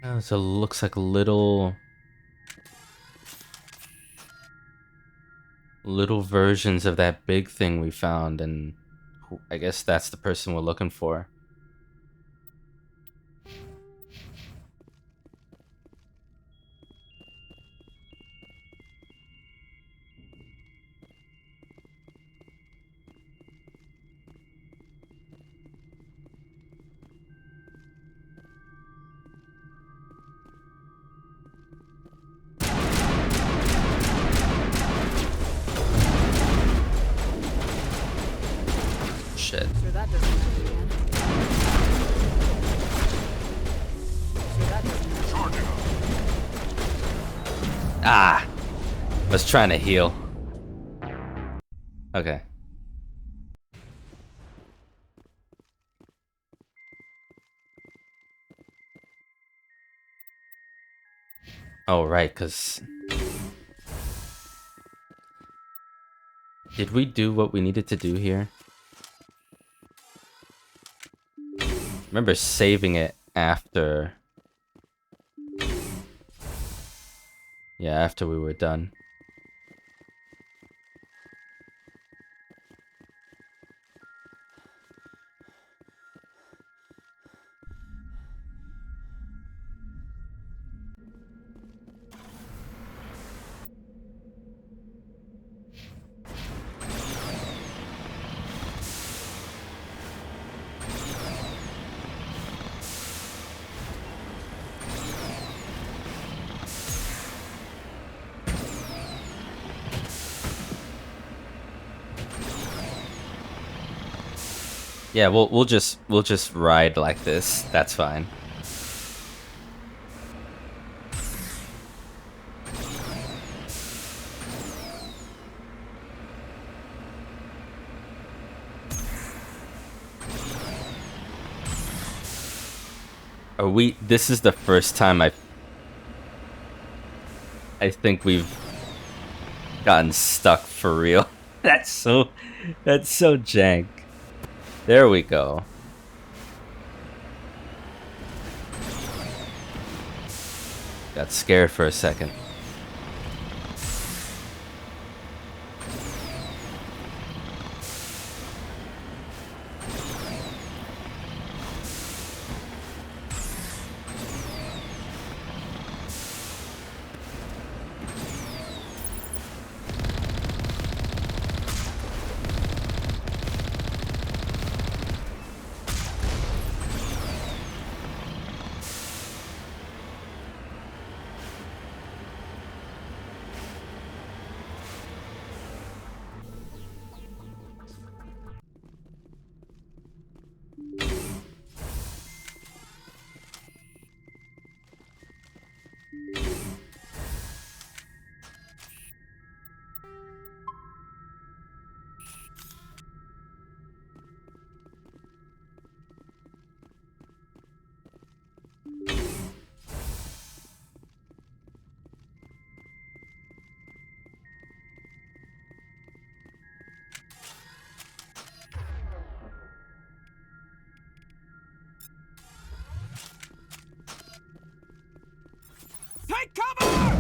Oh, so it looks like little versions of that big thing we found, and I guess that's the person we're looking for. Shit. Sure that doesn't happen again. Sure that doesn't happen. Ah! I was trying to heal. Okay. Oh, right, because... Did we do what we needed to do here? Remember saving it after... Yeah, after we were done. Yeah, we'll just ride like this. That's fine. Are we? This is the first time I think we've gotten stuck for real. That's so jank. There we go. Got scared for a second. Take cover!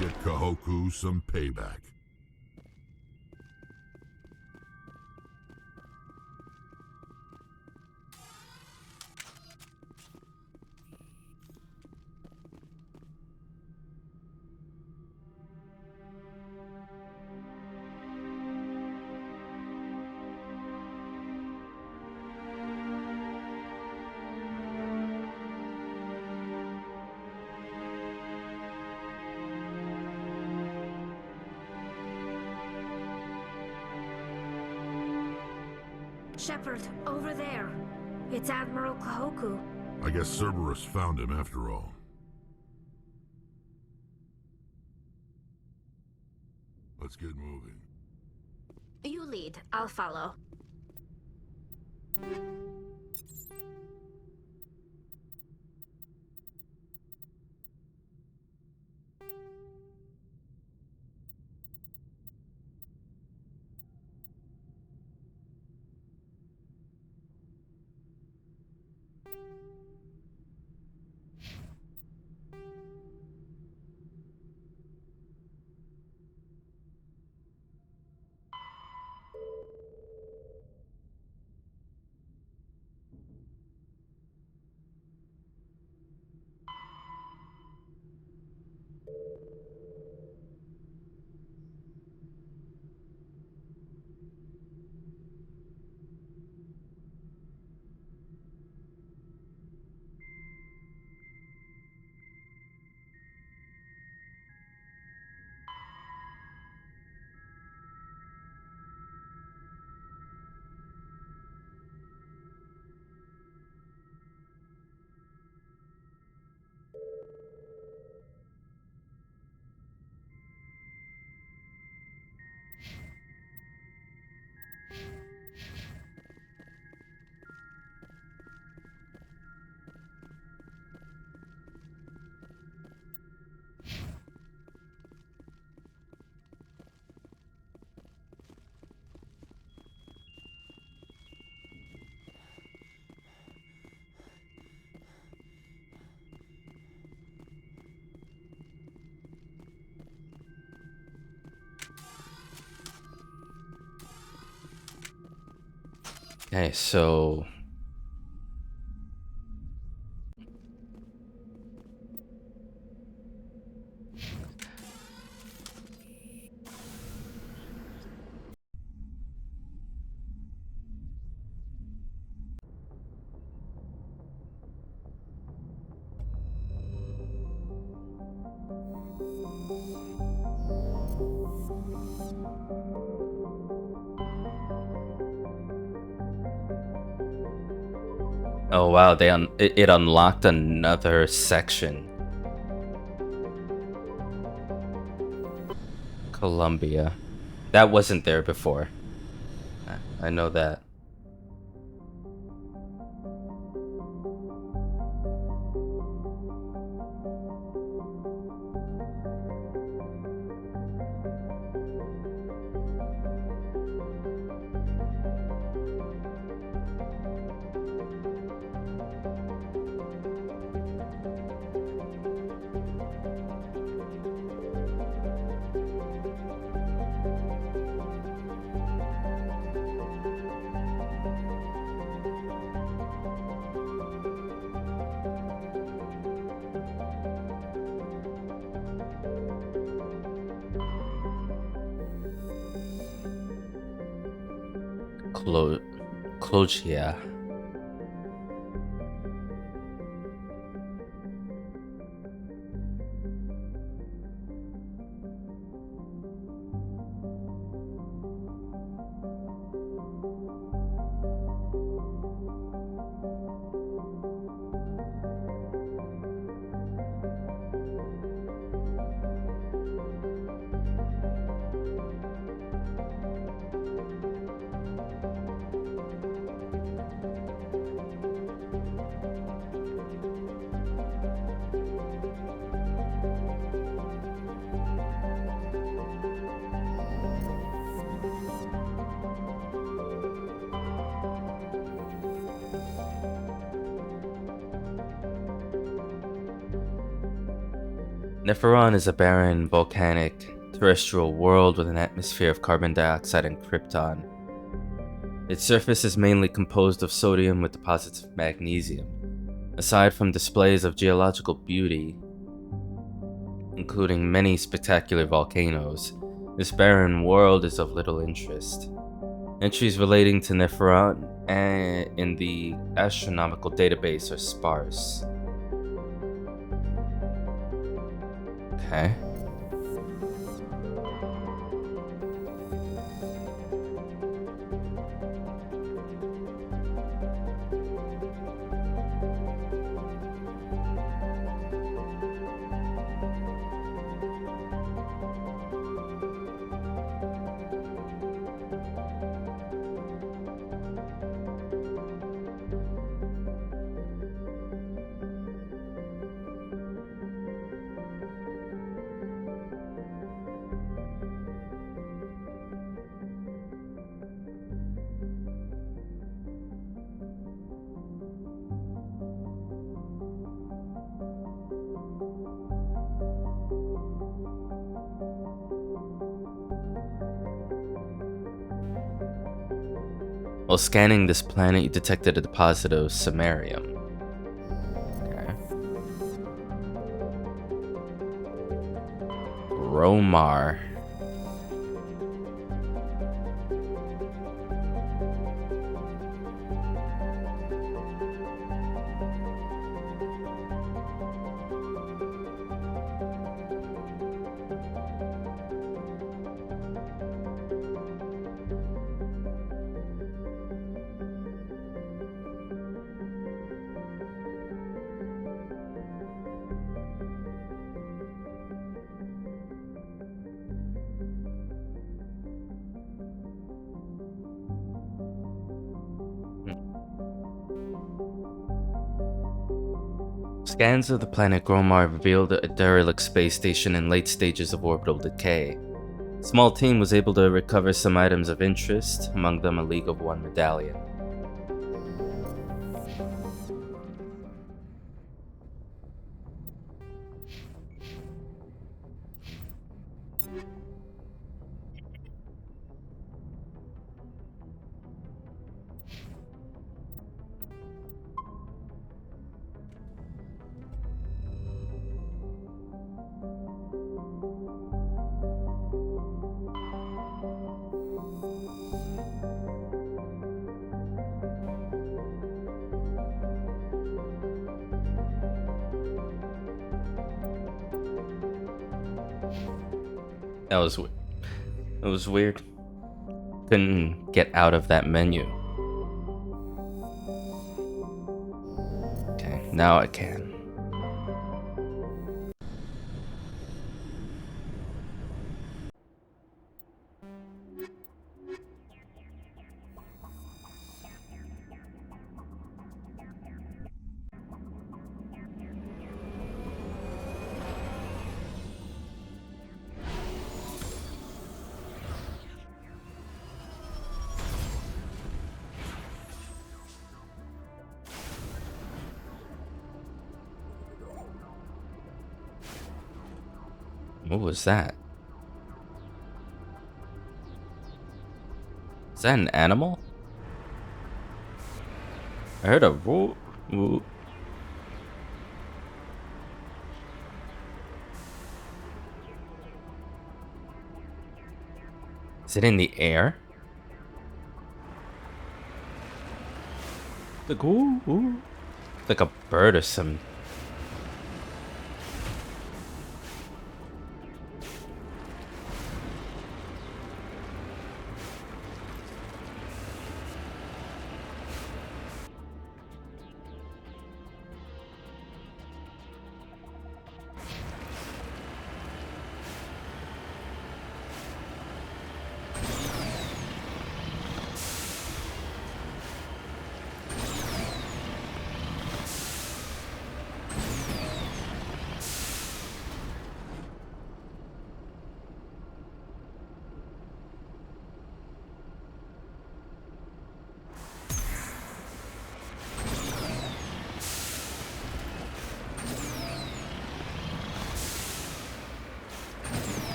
Get Kahoku some payback. Shepard, over there. It's Admiral Kahoku. I guess Cerberus found him after all. Let's get moving. You lead. I'll follow. Okay, so oh wow, it unlocked another section. Columbia. That wasn't there before. I know that. Clogia. Neferon is a barren, volcanic, terrestrial world with an atmosphere of carbon dioxide and krypton. Its surface is mainly composed of sodium with deposits of magnesium. Aside from displays of geological beauty, including many spectacular volcanoes, this barren world is of little interest. Entries relating to Neferon in the astronomical database are sparse. Okay. While scanning this planet, you detected a deposit of samarium. Okay. Romar. Scans of the planet Gromar revealed a derelict space station in late stages of orbital decay. A small team was able to recover some items of interest, among them a League of One medallion. That was it was weird. Couldn't get out of that menu. Okay, now I can. What was that? Is that an animal? I heard a woo woo. Is it in the air? Like woo woo. Like a bird or some.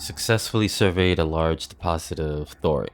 Successfully surveyed a large deposit of thorium.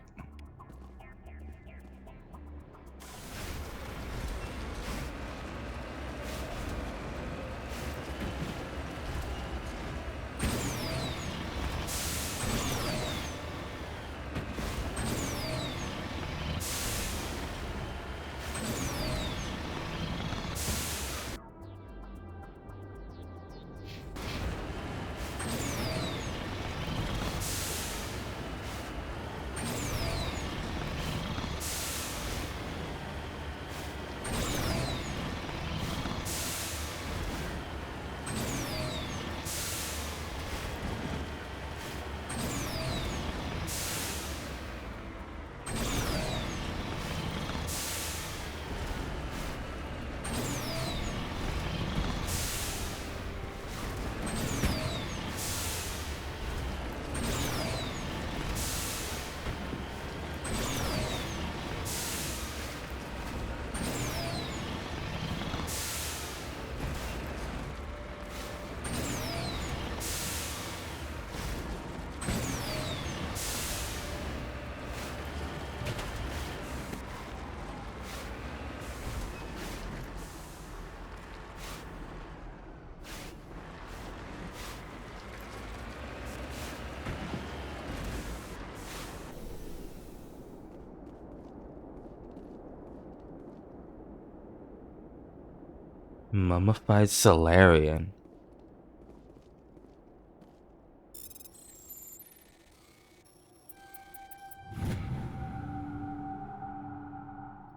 Mummified Solarian.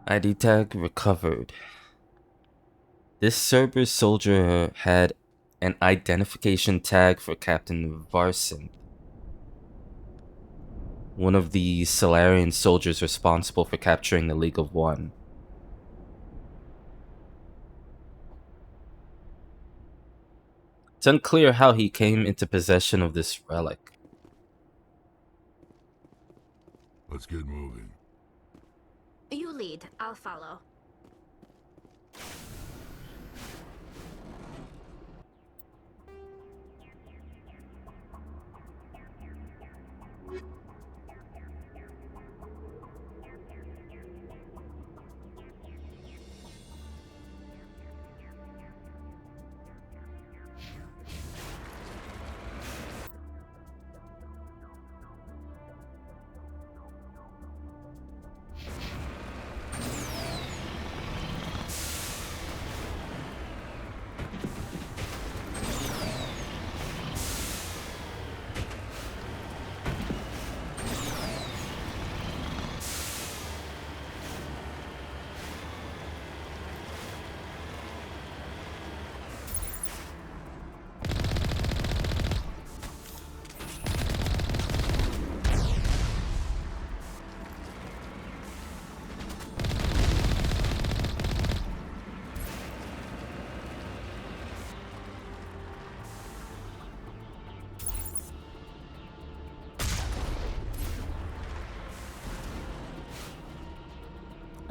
ID tag recovered. This Cerberus soldier had an identification tag for Captain Varson, one of the Solarian soldiers responsible for capturing the League of One. It's unclear how he came into possession of this relic. Let's get moving. You lead, I'll follow.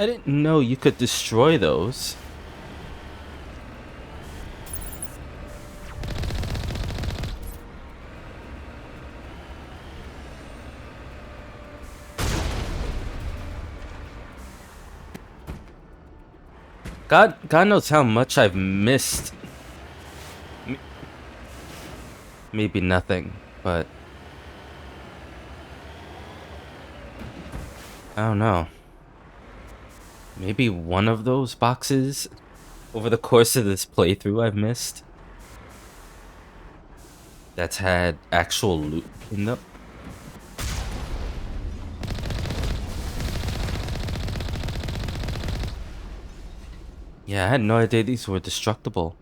I didn't know you could destroy those. God knows how much I've missed. Maybe nothing, but I don't know. Maybe one of those boxes over the course of this playthrough I've missed. That's had actual loot in them. Yeah, I had no idea these were destructible.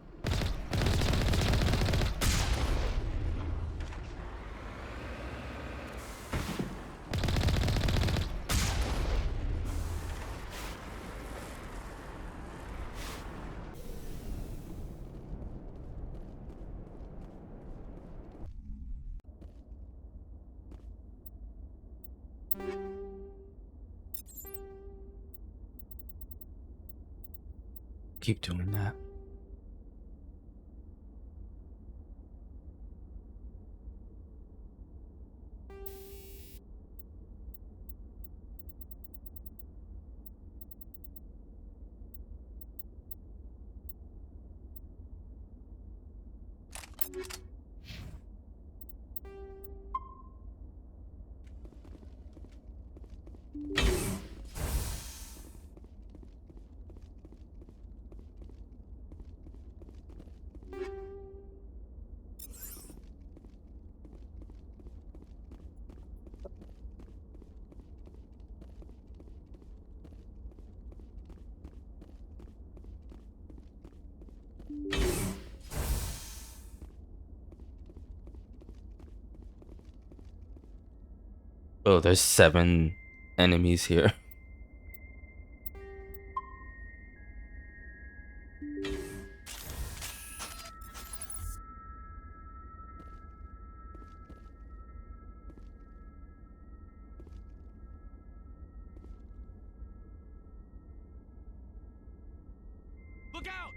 Keep doing that. Oh, there's 7 enemies here. Look out!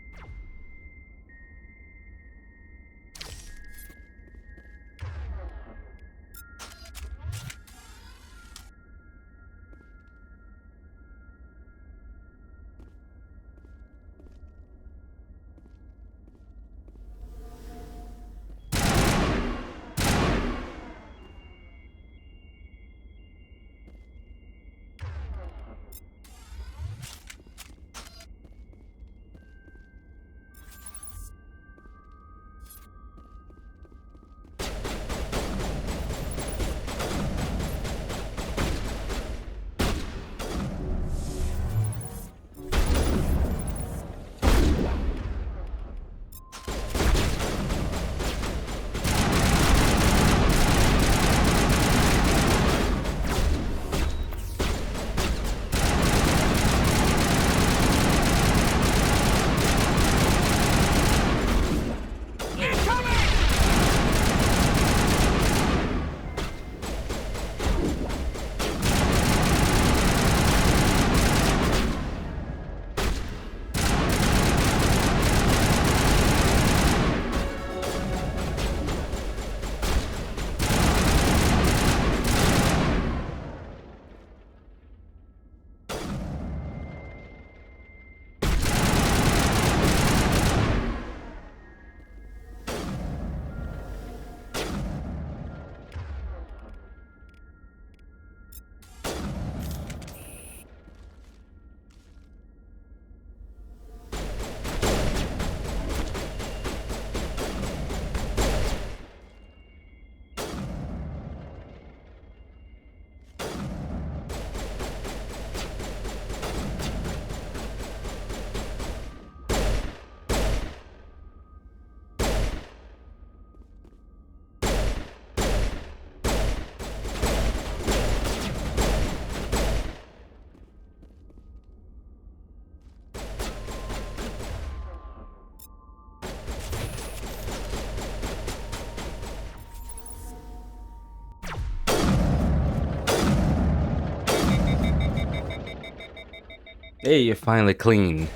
Hey, you're finally clean.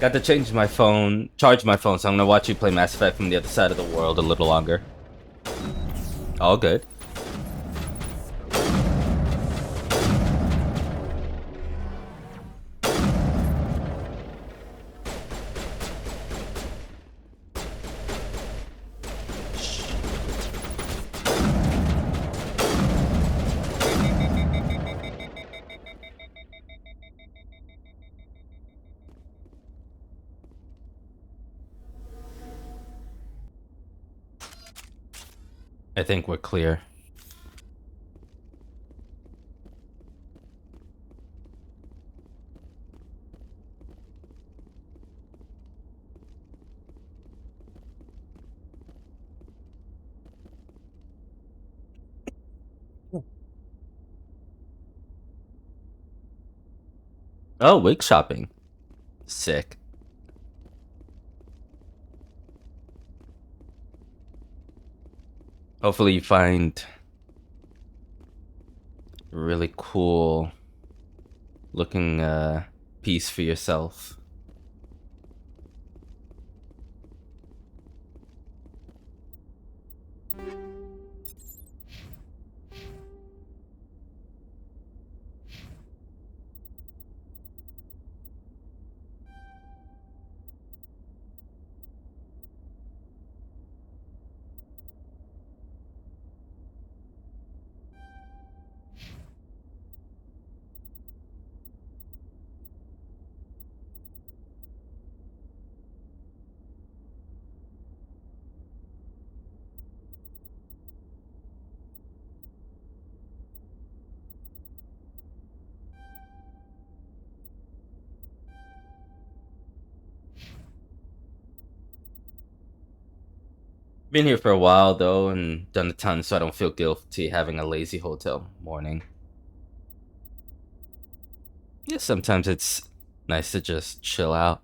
Got to change my phone, charge my phone, so I'm gonna watch you play Mass Effect from the other side of the world a little longer. All good. I think we're clear. Oh, wig shopping. Sick. Hopefully you find a really cool looking piece for yourself. Been here for a while though and done a ton, so I don't feel guilty having a lazy hotel morning. Yeah, sometimes it's nice to just chill out.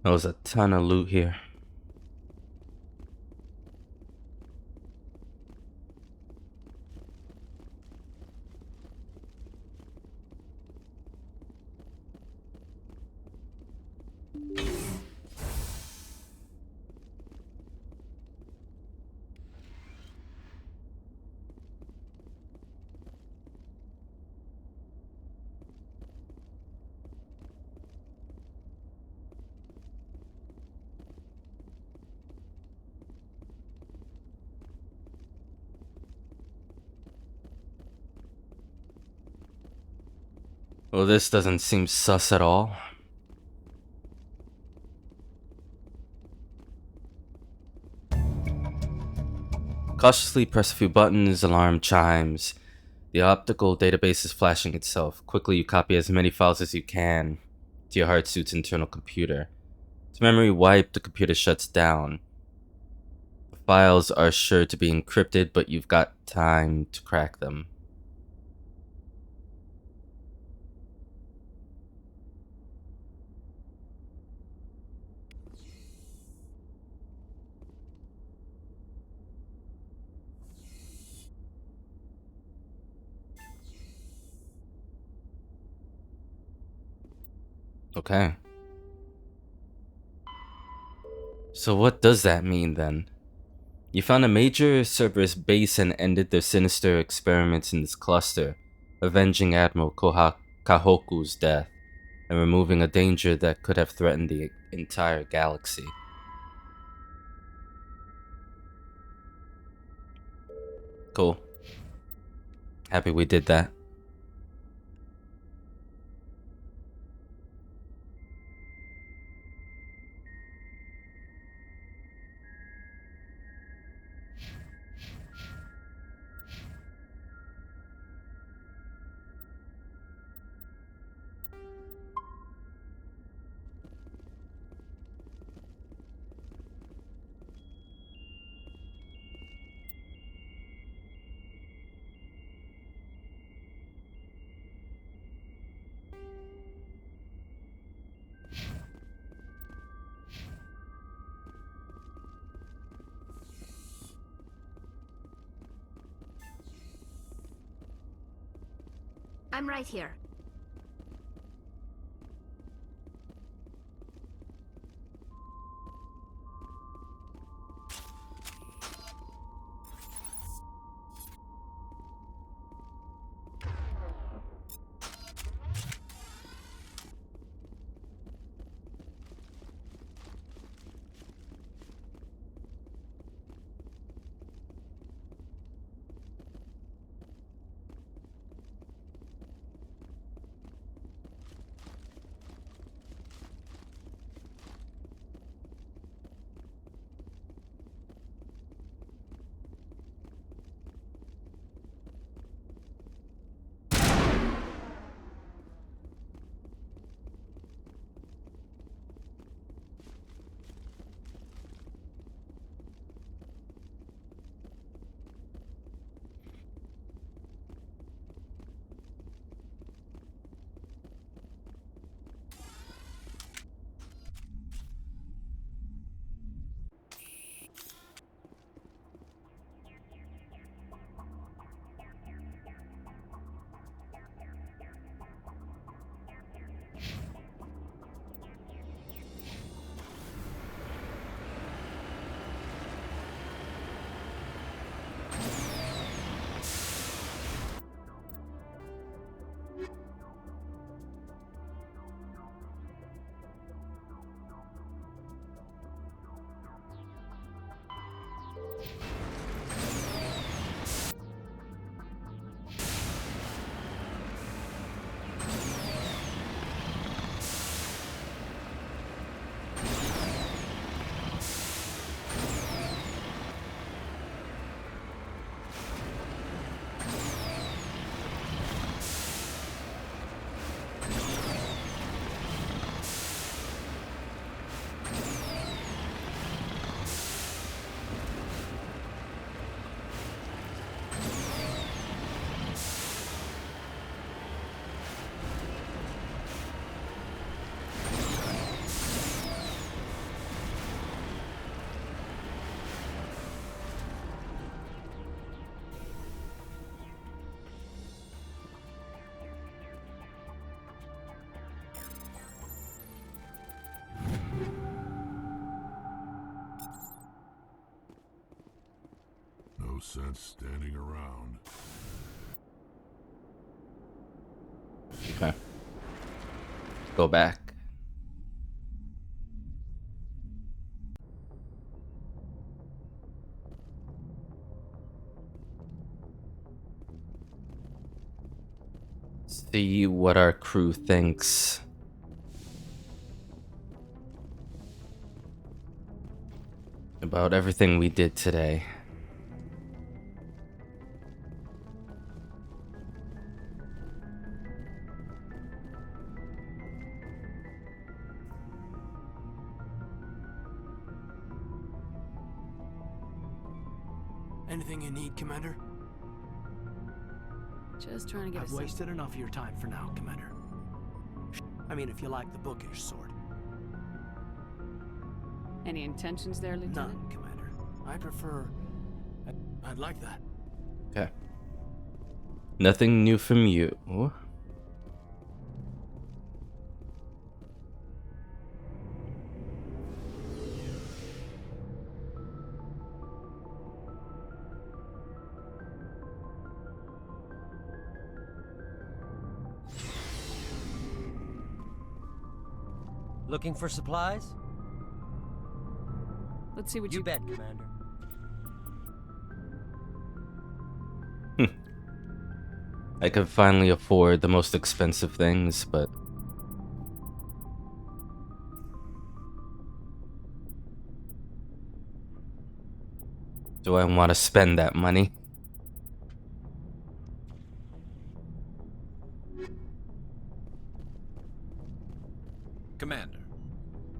There was a ton of loot here. Well, this doesn't seem sus at all. Cautiously press a few buttons, alarm chimes. The optical database is flashing itself. Quickly, you copy as many files as you can to your heart suit's internal computer. As memory wiped, the computer shuts down. The files are sure to be encrypted, but you've got time to crack them. Okay. So what does that mean then? You found a major Cerberus base and ended their sinister experiments in this cluster, avenging Admiral Kahoku's death, and removing a danger that could have threatened the entire galaxy. Cool. Happy we did that. I'm right here. No sense standing around. Okay. Go back. See what our crew thinks about everything we did today. Anything you need, Commander? Just trying to get I've wasted enough of your time for now, Commander. I mean, if you like the bookish sort. Any intentions there, Lieutenant? None, Commander. I prefer... I'd like that. Okay. Nothing new from you. Looking for supplies? Let's see what You bet, Commander. I could finally afford the most expensive things, but do I want to spend that money? Commander,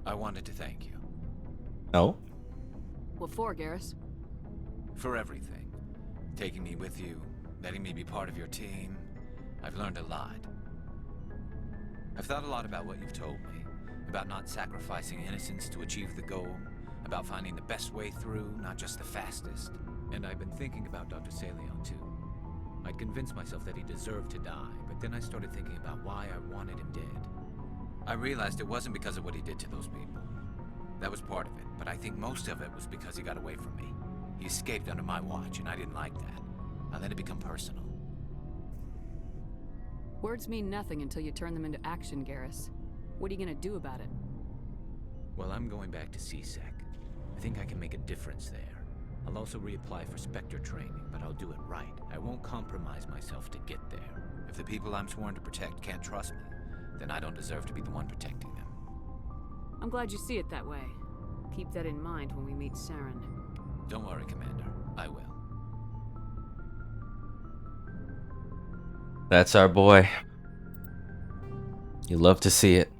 I wanted to thank you. Oh? What for, Garrus? For everything. Taking me with you, letting me be part of your team. I've learned a lot. I've thought a lot about what you've told me. About not sacrificing innocence to achieve the goal. About finding the best way through, not just the fastest. And I've been thinking about Dr. Saleon too. I'd convinced myself that he deserved to die, but then I started thinking about why I wanted him dead. I realized it wasn't because of what he did to those people. That was part of it, but I think most of it was because he got away from me. He escaped under my watch, and I didn't like that. I let it become personal. Words mean nothing until you turn them into action, Garrus. What are you gonna do about it? Well, I'm going back to CSEC. I think I can make a difference there. I'll also reapply for Spectre training, but I'll do it right. I won't compromise myself to get there. If the people I'm sworn to protect can't trust me, then I don't deserve to be the one protecting them. I'm glad you see it that way. Keep that in mind when we meet Saren. Don't worry, Commander. I will. That's our boy. You love to see it.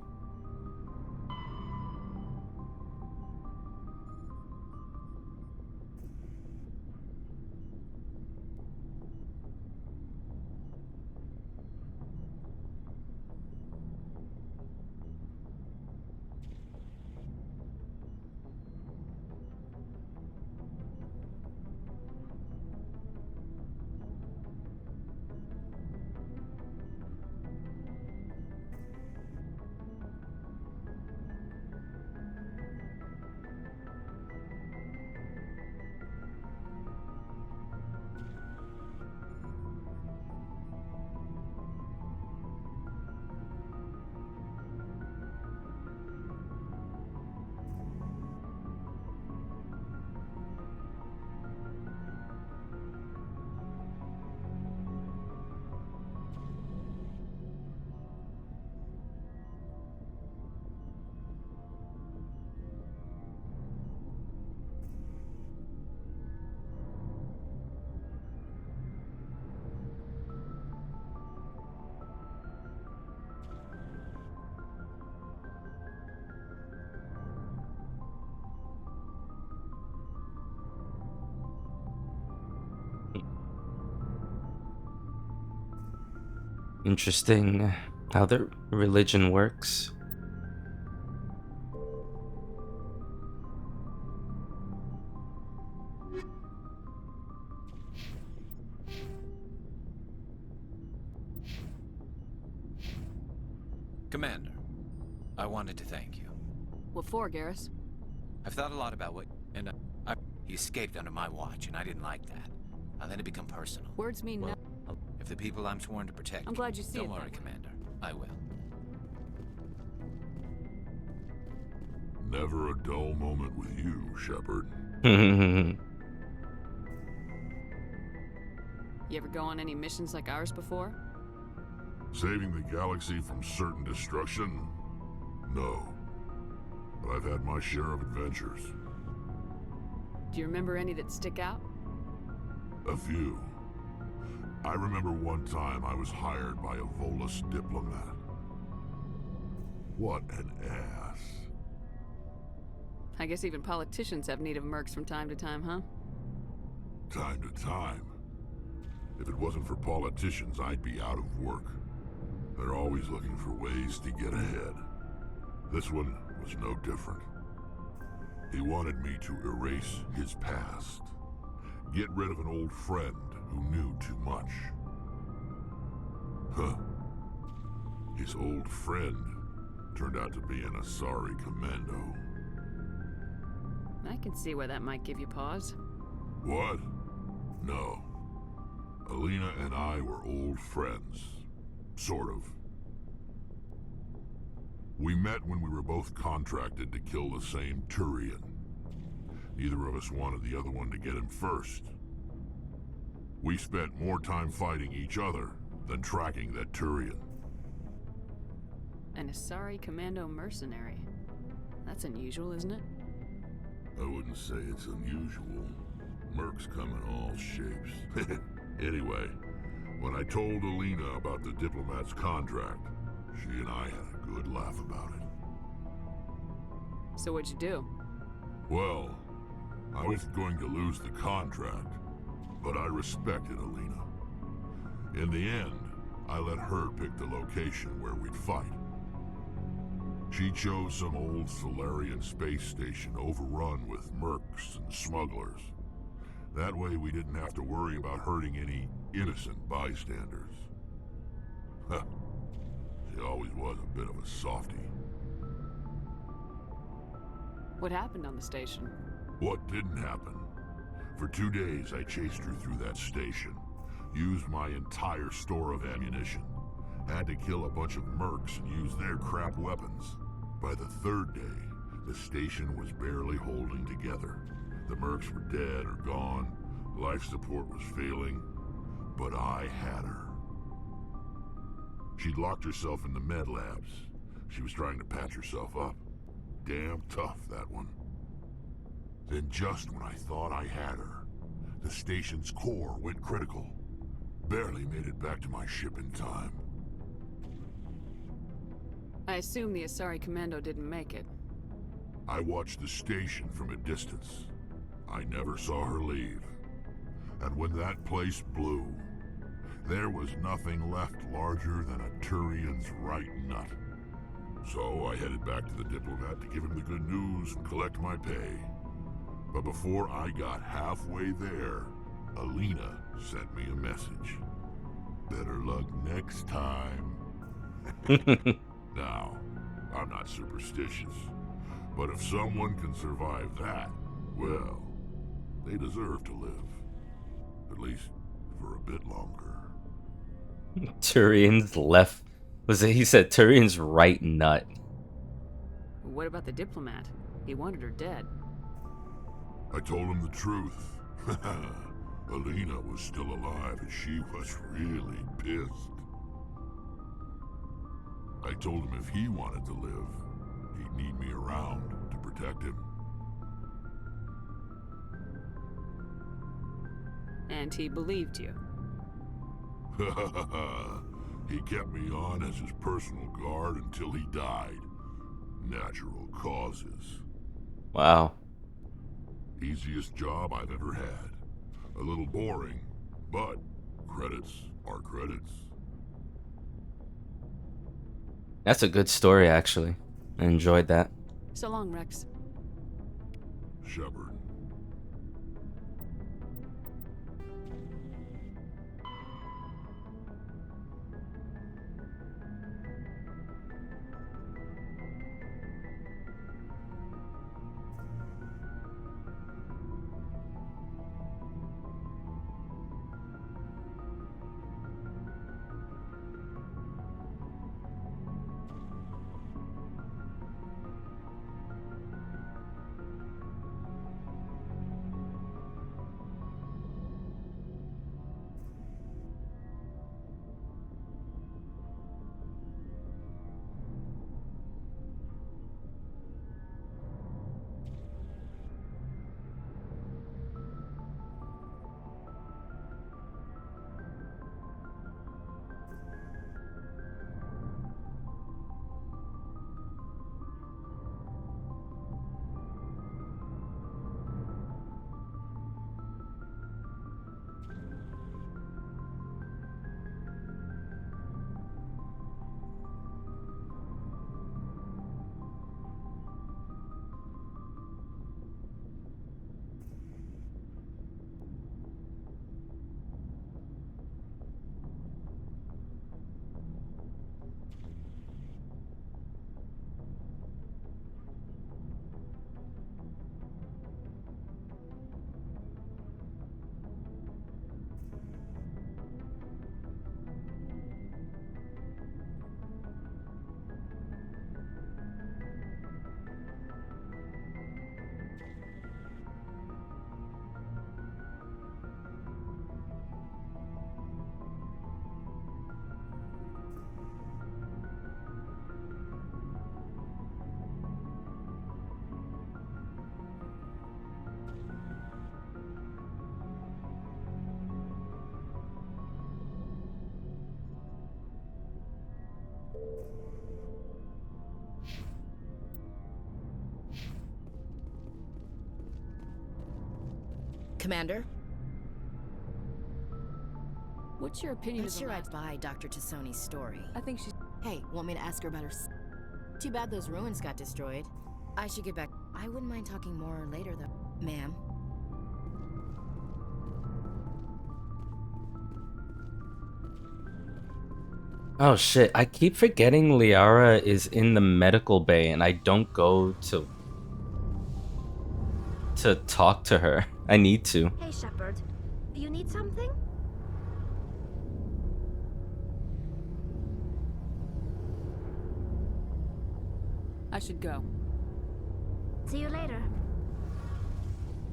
Interesting how their religion works. Commander, I wanted to thank you. What for, Garrus? I've thought a lot about what... and he escaped under my watch, and I didn't like that. I let it become personal. Words mean nothing. If the people I'm sworn to protect... I'm glad you see it Don't worry, that way. Commander. I will. Never a dull moment with you, Shepard. You ever go on any missions like ours before? Saving the galaxy from certain destruction? No. But I've had my share of adventures. Do you remember any that stick out? A few. I remember one time I was hired by a Volus diplomat. What an ass. I guess even politicians have need of mercs from time to time, huh? Time to time. If it wasn't for politicians, I'd be out of work. They're always looking for ways to get ahead. This one was no different. He wanted me to erase his past. Get rid of an old friend who knew too much. Huh. His old friend turned out to be an Asari commando. I can see why that might give you pause. What? No. Alina and I were old friends. Sort of. We met when we were both contracted to kill the same Turian. Neither of us wanted the other one to get him first. We spent more time fighting each other than tracking that Turian. An Asari commando mercenary. That's unusual, isn't it? I wouldn't say it's unusual. Mercs come in all shapes. Anyway, when I told Alina about the diplomat's contract, she and I had a good laugh about it. So what'd you do? Well, I was going to lose the contract, but I respected Alina. In the end, I let her pick the location where we'd fight. She chose some old Solarian space station overrun with mercs and smugglers. That way we didn't have to worry about hurting any innocent bystanders. Huh. She always was a bit of a softie. What happened on the station? What didn't happen? For 2 days I chased her through that station. Used my entire store of ammunition. Had to kill a bunch of mercs and use their crap weapons. By the 3rd day, the station was barely holding together. The mercs were dead or gone, life support was failing, but I had her. She'd locked herself in the med labs. She was trying to patch herself up. Damn tough, that one. Then just when I thought I had her, the station's core went critical. Barely made it back to my ship in time. I assume the Asari commando didn't make it. I watched the station from a distance. I never saw her leave. And when that place blew, there was nothing left larger than a Turian's right nut. So I headed back to the diplomat to give him the good news and collect my pay. But before I got halfway there, Alina sent me a message. Better luck next time. Now, I'm not superstitious, but if someone can survive that, well, they deserve to live. At least for a bit longer. Turian's left. He said Turian's right nut. What about the diplomat? He wanted her dead. I told him the truth. Alina was still alive and she was really pissed. I told him if he wanted to live, he'd need me around to protect him. And he believed you. He kept me on as his personal guard until he died. Natural causes. Wow. Easiest job I've ever had. A little boring, but credits are credits. That's a good story, actually. I enjoyed that. So long, Rex. Shepard. Commander? What's your opinion I'm of the sure I'd last... buy Dr. Tassoni's story. I think she's... Hey, want me to ask her about her Too bad those ruins got destroyed. I should get back. I wouldn't mind talking more later, though. Ma'am? Oh shit, I keep forgetting Liara is in the medical bay and I don't go to talk to her. I need to. Hey, Shepard. You need something? I should go. See you later.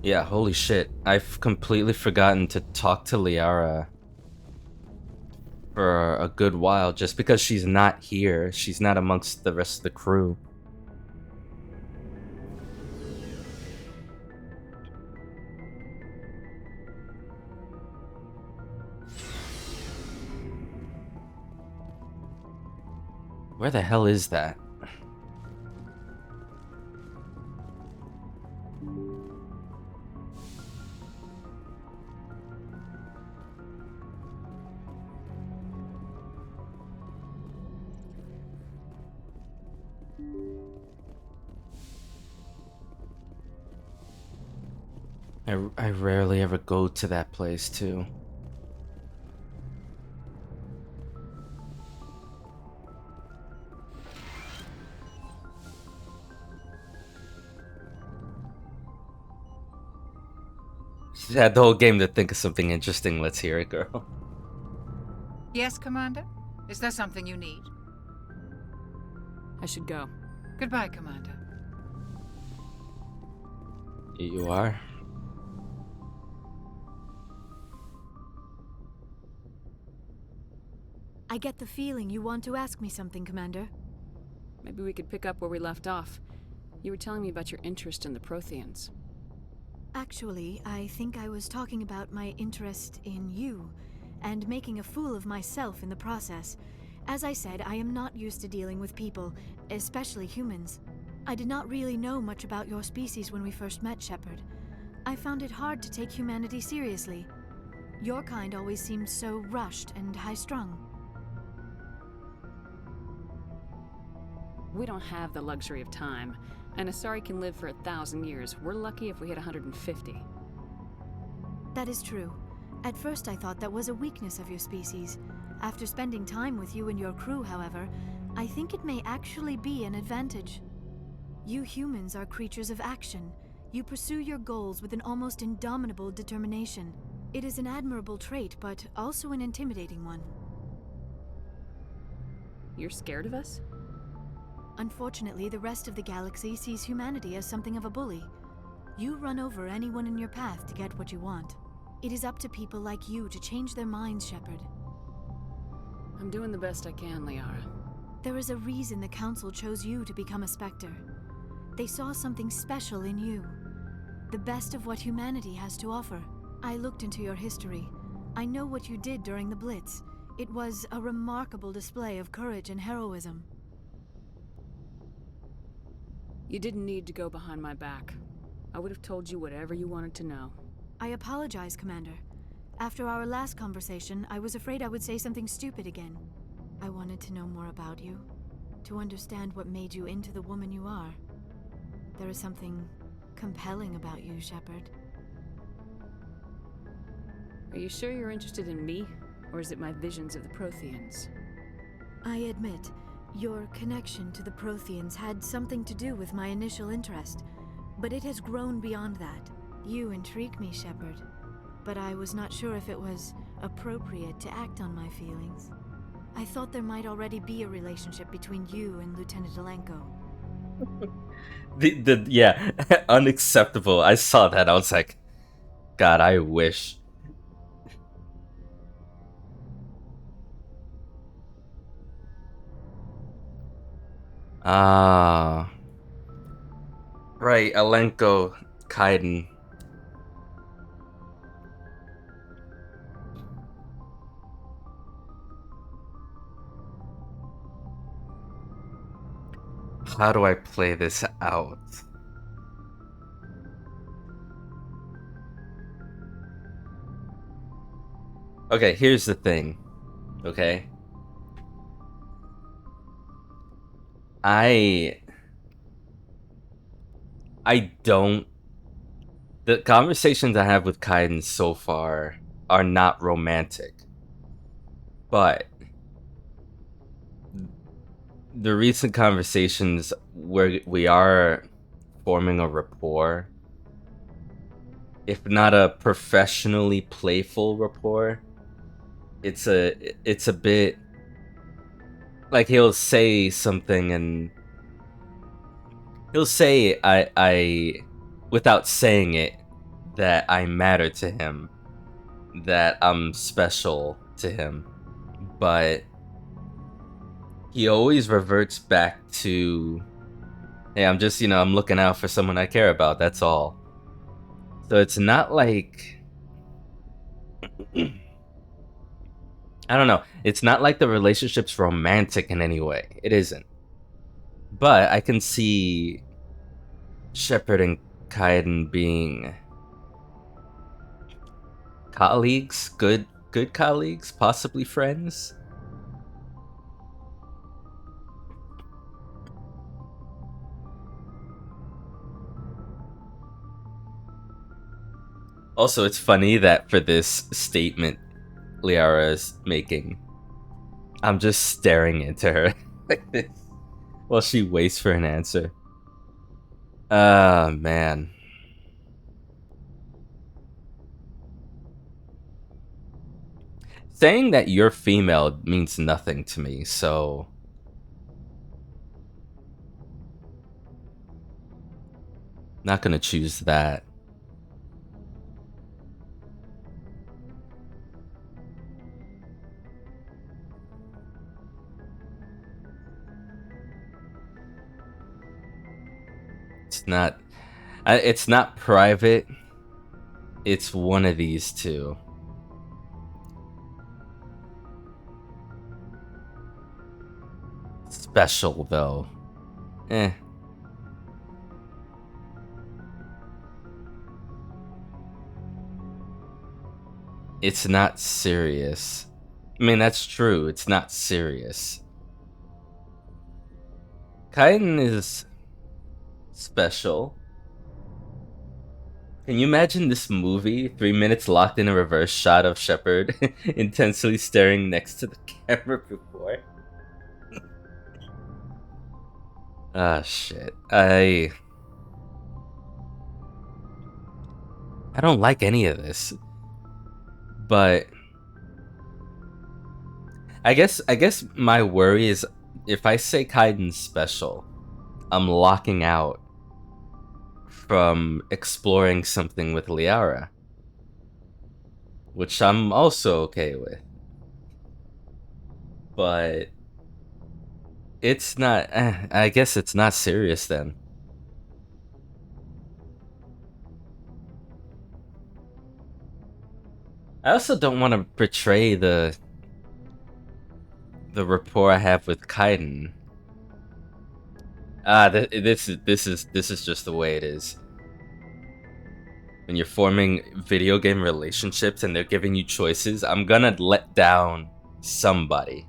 Yeah, holy shit. I've completely forgotten to talk to Liara for a good while just because she's not here. She's not amongst the rest of the crew. Where the hell is that? I rarely ever go to that place too. She had the whole game to think of something interesting. Let's hear it, girl. Yes, Commander? Is there something you need? I should go. Goodbye, Commander. You are? I get the feeling you want to ask me something, Commander. Maybe we could pick up where we left off. You were telling me about your interest in the Protheans. Actually, I think I was talking about my interest in you, and making a fool of myself in the process. As I said, I am not used to dealing with people, especially humans. I did not really know much about your species when we first met, Shepard. I found it hard to take humanity seriously. Your kind always seemed so rushed and high-strung. We don't have the luxury of time. An Asari can live for 1,000 years. We're lucky if we hit 150. That is true. At first I thought that was a weakness of your species. After spending time with you and your crew, however, I think it may actually be an advantage. You humans are creatures of action. You pursue your goals with an almost indomitable determination. It is an admirable trait, but also an intimidating one. You're scared of us? Unfortunately, the rest of the galaxy sees humanity as something of a bully. You run over anyone in your path to get what you want. It is up to people like you to change their minds, Shepard. I'm doing the best I can, Liara. There is a reason the Council chose you to become a Spectre. They saw something special in you. The best of what humanity has to offer. I looked into your history. I know what you did during the Blitz. It was a remarkable display of courage and heroism. You didn't need to go behind my back. I would have told you whatever you wanted to know. I apologize, Commander. After our last conversation, I was afraid I would say something stupid again. I wanted to know more about you, to understand what made you into the woman you are. There is something compelling about you, Shepard. Are you sure you're interested in me, or is it my visions of the Protheans? I admit, your connection to the Protheans had something to do with my initial interest, but it has grown beyond that. You intrigue me, Shepard, but I was not sure if it was appropriate to act on my feelings. I thought there might already be a relationship between you and Lieutenant Alenko. Yeah, unacceptable. I saw that. I was like, God, I wish. Ah. Right, Alenko, Kaiden. How do I play this out? Okay, here's the thing. Okay. I don't. The conversations I have with Kaiden so far are not romantic. But the recent conversations where we are forming a rapport, if not a professionally playful rapport, it's a bit like he'll say something and he'll say I without saying it that I matter to him, that I'm special to him, but he always reverts back to, hey, I'm just, I'm looking out for someone I care about, that's all. So it's not like I don't know. It's not like the relationship's romantic in any way. It isn't. But I can see Shepard and Kaiden being colleagues, good colleagues, possibly friends. Also, it's funny that for this statement Liara is making, I'm just staring into her like this while she waits for an answer. Ah, man. Saying that you're female means nothing to me, so not gonna choose that. It's not private. It's one of these two. Special though. It's not serious. I mean, that's true. It's not serious. Kaiden is special. Can you imagine this movie? 3 minutes locked in a reverse shot of Shepard intensely staring next to the camera before? Ah, shit. I don't like any of this. But I guess my worry is if I say Kaiden's special, I'm locking out from exploring something with Liara, which I'm also okay with. But it's not, I guess it's not serious then. I also don't want to betray the rapport I have with Kaiden. This is just the way it is. When you're forming video game relationships and they're giving you choices, I'm gonna let down somebody.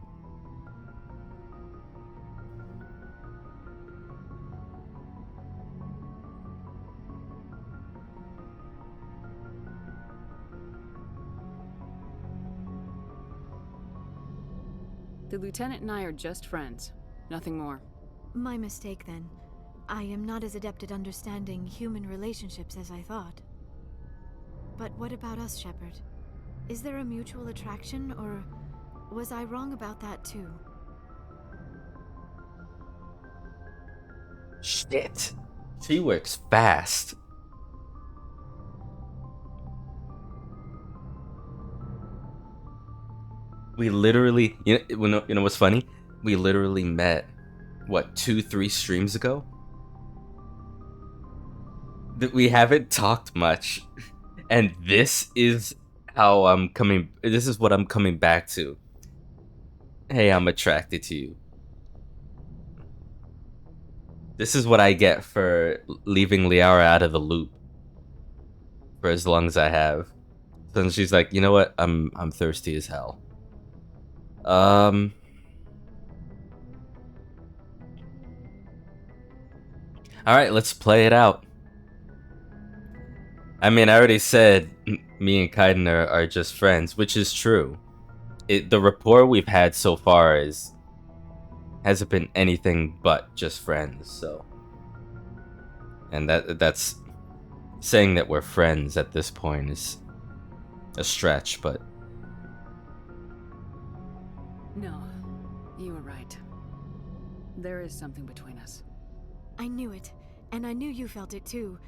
The lieutenant and I are just friends. Nothing more. My mistake, then. I am not as adept at understanding human relationships as I thought. But what about us, Shepard? Is there a mutual attraction, or was I wrong about that too? Shit. She works fast. We literally, you know what's funny? We literally met, what, 2-3 streams ago? That we haven't talked much, and this is how this is what I'm coming back to. Hey, I'm attracted to you. This is what I get for leaving Liara out of the loop for as long as I have. So then she's like, you know what? I'm thirsty as hell. All right, let's play it out. I mean, I already said me and Kaiden are just friends, which is true. The rapport we've had so far hasn't been anything but just friends. So, and that's saying that we're friends at this point is a stretch, but No, you were right. There is something between us. I knew it, and I knew you felt it too.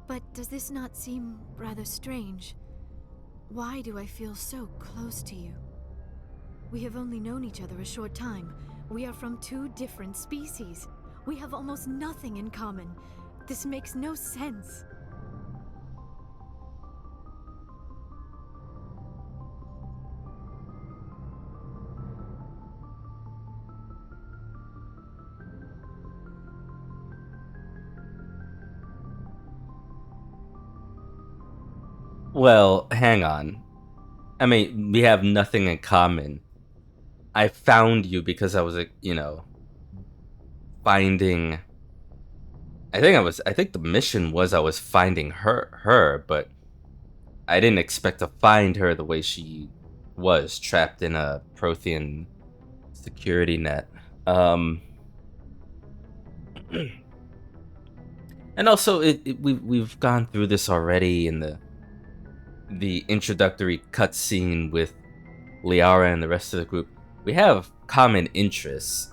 But does this not seem rather strange? Why do I feel so close to you? We have only known each other a short time. We are from two different species. We have almost nothing in common. This makes no sense. well, hang on. I mean, we have nothing in common. I found you because I was, finding. I think the mission was I was finding her, but I didn't expect to find her the way she was, trapped in a Prothean security net. And also, we've gone through this already in the introductory cutscene with Liara and the rest of the group. We have common interests.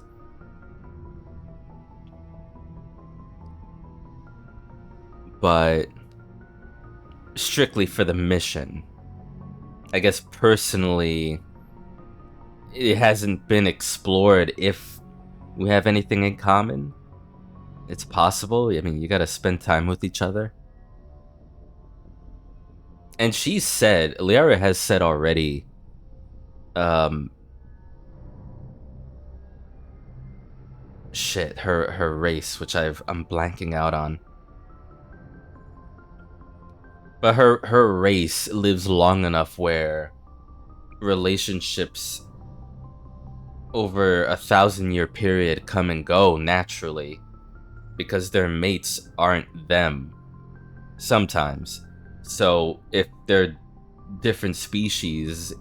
But strictly for the mission, I guess personally, it hasn't been explored if we have anything in common. It's possible. I mean, you gotta spend time with each other. And she said, Liara has said already, shit, her race, which I'm blanking out on. But her race lives long enough where relationships over a 1,000-year period come and go naturally because their mates aren't them sometimes. So if they're different species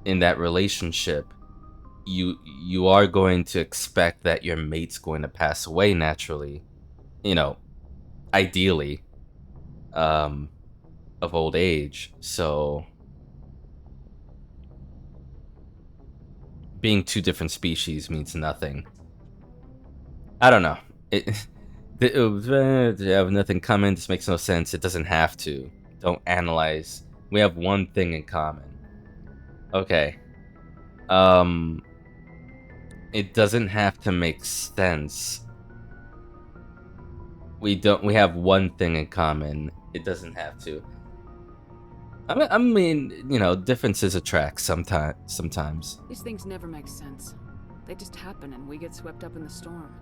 in that relationship, you are going to expect that your mate's going to pass away naturally, ideally, of old age. So being two different species means nothing. I don't know. They have nothing common. This makes no sense. It doesn't have to. Don't analyze. We have one thing in common. Okay. It doesn't have to make sense. We have one thing in common. It doesn't have to. I mean, differences attract sometimes. These things never make sense. They just happen and we get swept up in the storm.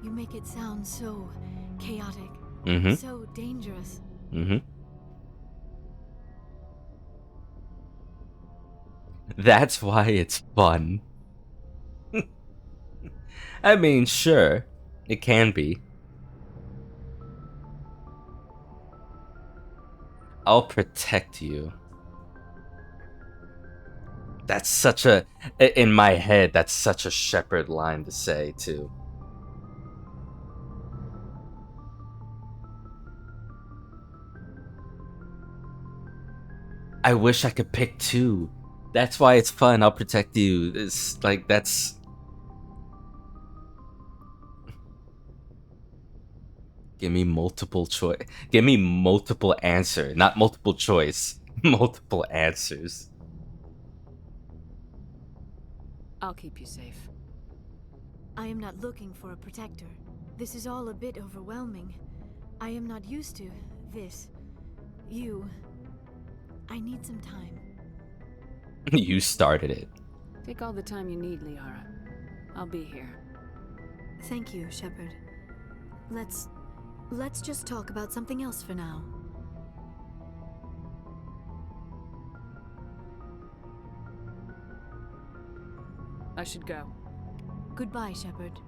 You make it sound so chaotic, so dangerous. That's why it's fun. I mean, sure, it can be. I'll protect you. That's such a, in my head, that's such a Shepard line to say, too. I wish I could pick two. That's why it's fun. I'll protect you. It's like, that's... Give me multiple choice. Give me multiple answer. Not multiple choice. Multiple answers. I'll keep you safe. I am not looking for a protector. This is all a bit overwhelming. I am not used to this. I need some time. You started it. Take all the time you need, Liara. I'll be here. Thank you, Shepard. Let's just talk about something else for now. I should go. Goodbye, Shepard.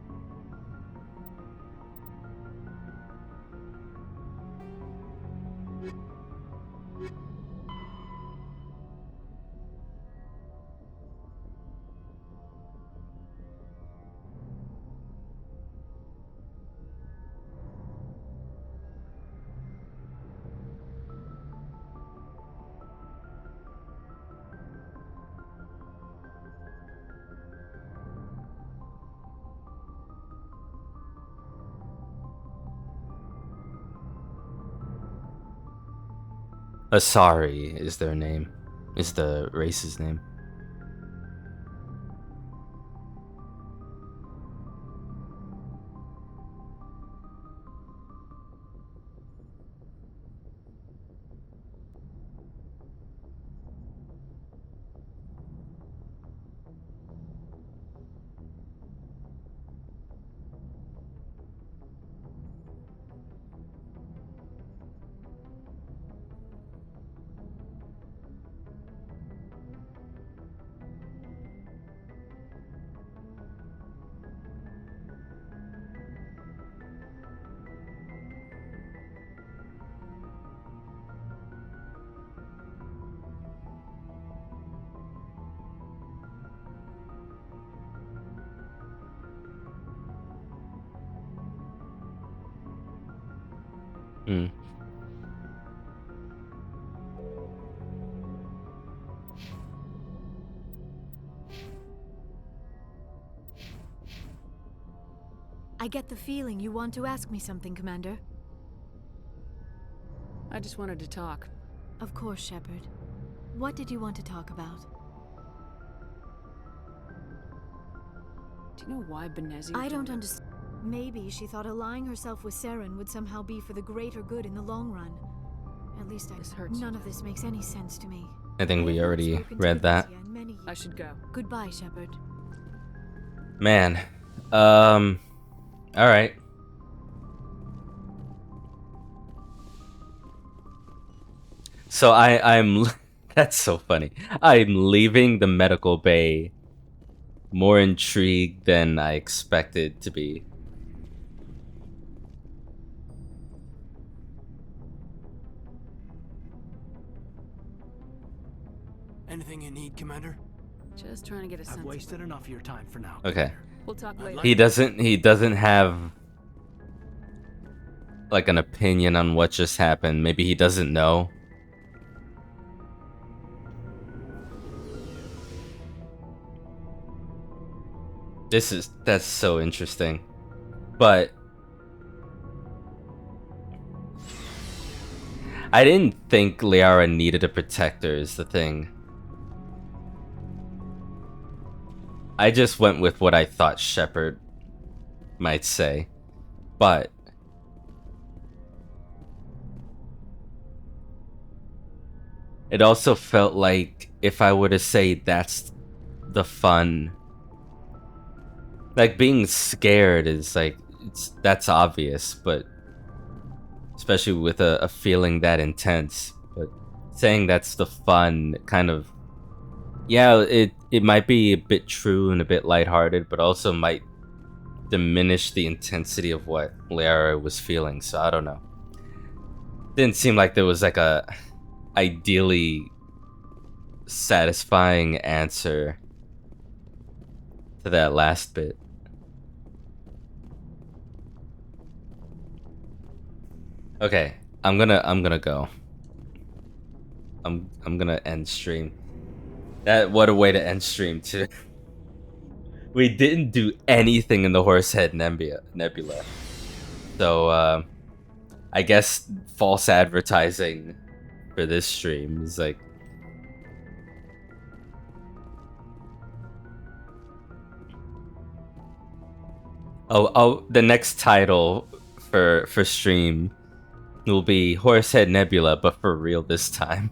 Asari is their name. Is the race's name. Hmm. I get the feeling you want to ask me something, Commander. I just wanted to talk. Of course, Shepard. What did you want to talk about? Do you know why Benezi... I don't understand. Maybe she thought allying herself with Saren would somehow be for the greater good in the long run. At least none of this makes any sense to me. I think we already read that. I should go. Goodbye, Shepard. Man. Alright. So I'm that's so funny. I'm leaving the medical bay more intrigued than I expected to be. Anything you need, Commander? Just trying to get a sense. I've wasted enough of your time for now. Okay. We'll talk later. He doesn't have like an opinion on what just happened. Maybe he doesn't know. That's so interesting. But I didn't think Liara needed a protector is the thing. I just went with what I thought Shepard might say. But it also felt like if I were to say that's the fun, like being scared is like that's obvious, but especially with a feeling that intense, but saying that's the fun kind of, yeah, it might be a bit true and a bit lighthearted, but also might diminish the intensity of what Liara was feeling. So I don't know. Didn't seem like there was like a ideally satisfying answer to that last bit. Okay, I'm gonna go. I'm gonna end stream. What a way to end stream too. We didn't do anything in the Horsehead Nebula. So I guess false advertising for this stream is like, oh, the next title for stream will be Horsehead Nebula, but for real this time.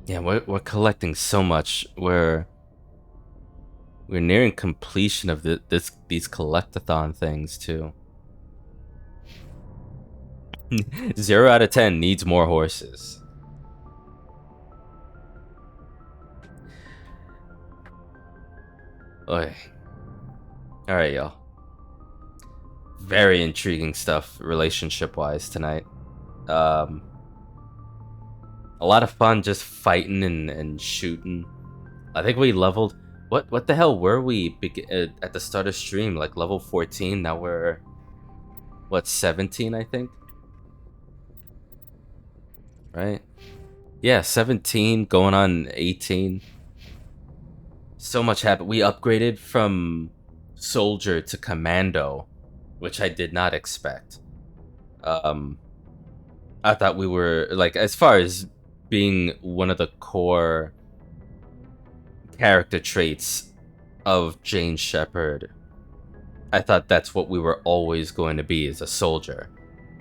Yeah, we're collecting so much. We're nearing completion of these collectathon things too. 0 out of 10 needs more horses. Oy. All right, y'all. Very intriguing stuff relationship-wise tonight. A lot of fun just fighting and shooting. I think we leveled. What the hell were we at the start of stream? Like level 14. Now we're what, 17? I think. Right? Yeah, 17 going on 18. So much happened. We upgraded from soldier to commando, which I did not expect. I thought we were, like, as far as being one of the core character traits of Jane Shepard, I thought that's what we were always going to be, as a soldier.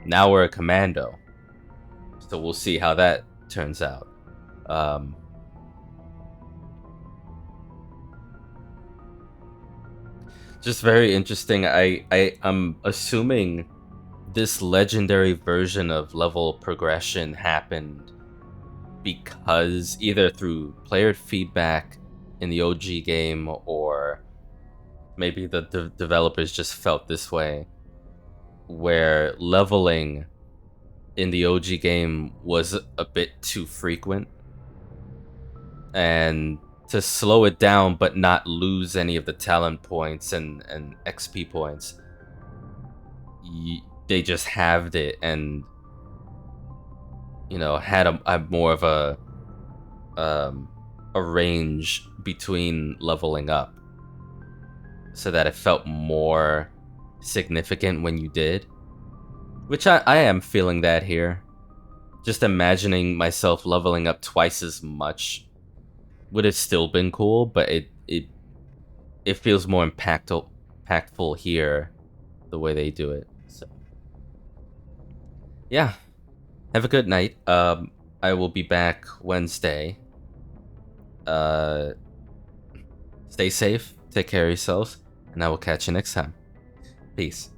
Now we're a commando, so we'll see how that turns out. Just very interesting. I'm assuming this legendary version of level progression happened because either through player feedback in the OG game, or maybe the developers just felt this way, where leveling in the OG game was a bit too frequent, and to slow it down but not lose any of the talent points and XP points, they just halved it and, you know, had a more of a range between leveling up, so that it felt more significant when you did, which I am feeling that here. Just imagining myself leveling up twice as much would have still been cool, but it feels more impactful here, the way they do it. So yeah, have a good night. I will be back Wednesday. Stay safe, take care of yourselves, and I will catch you next time. Peace.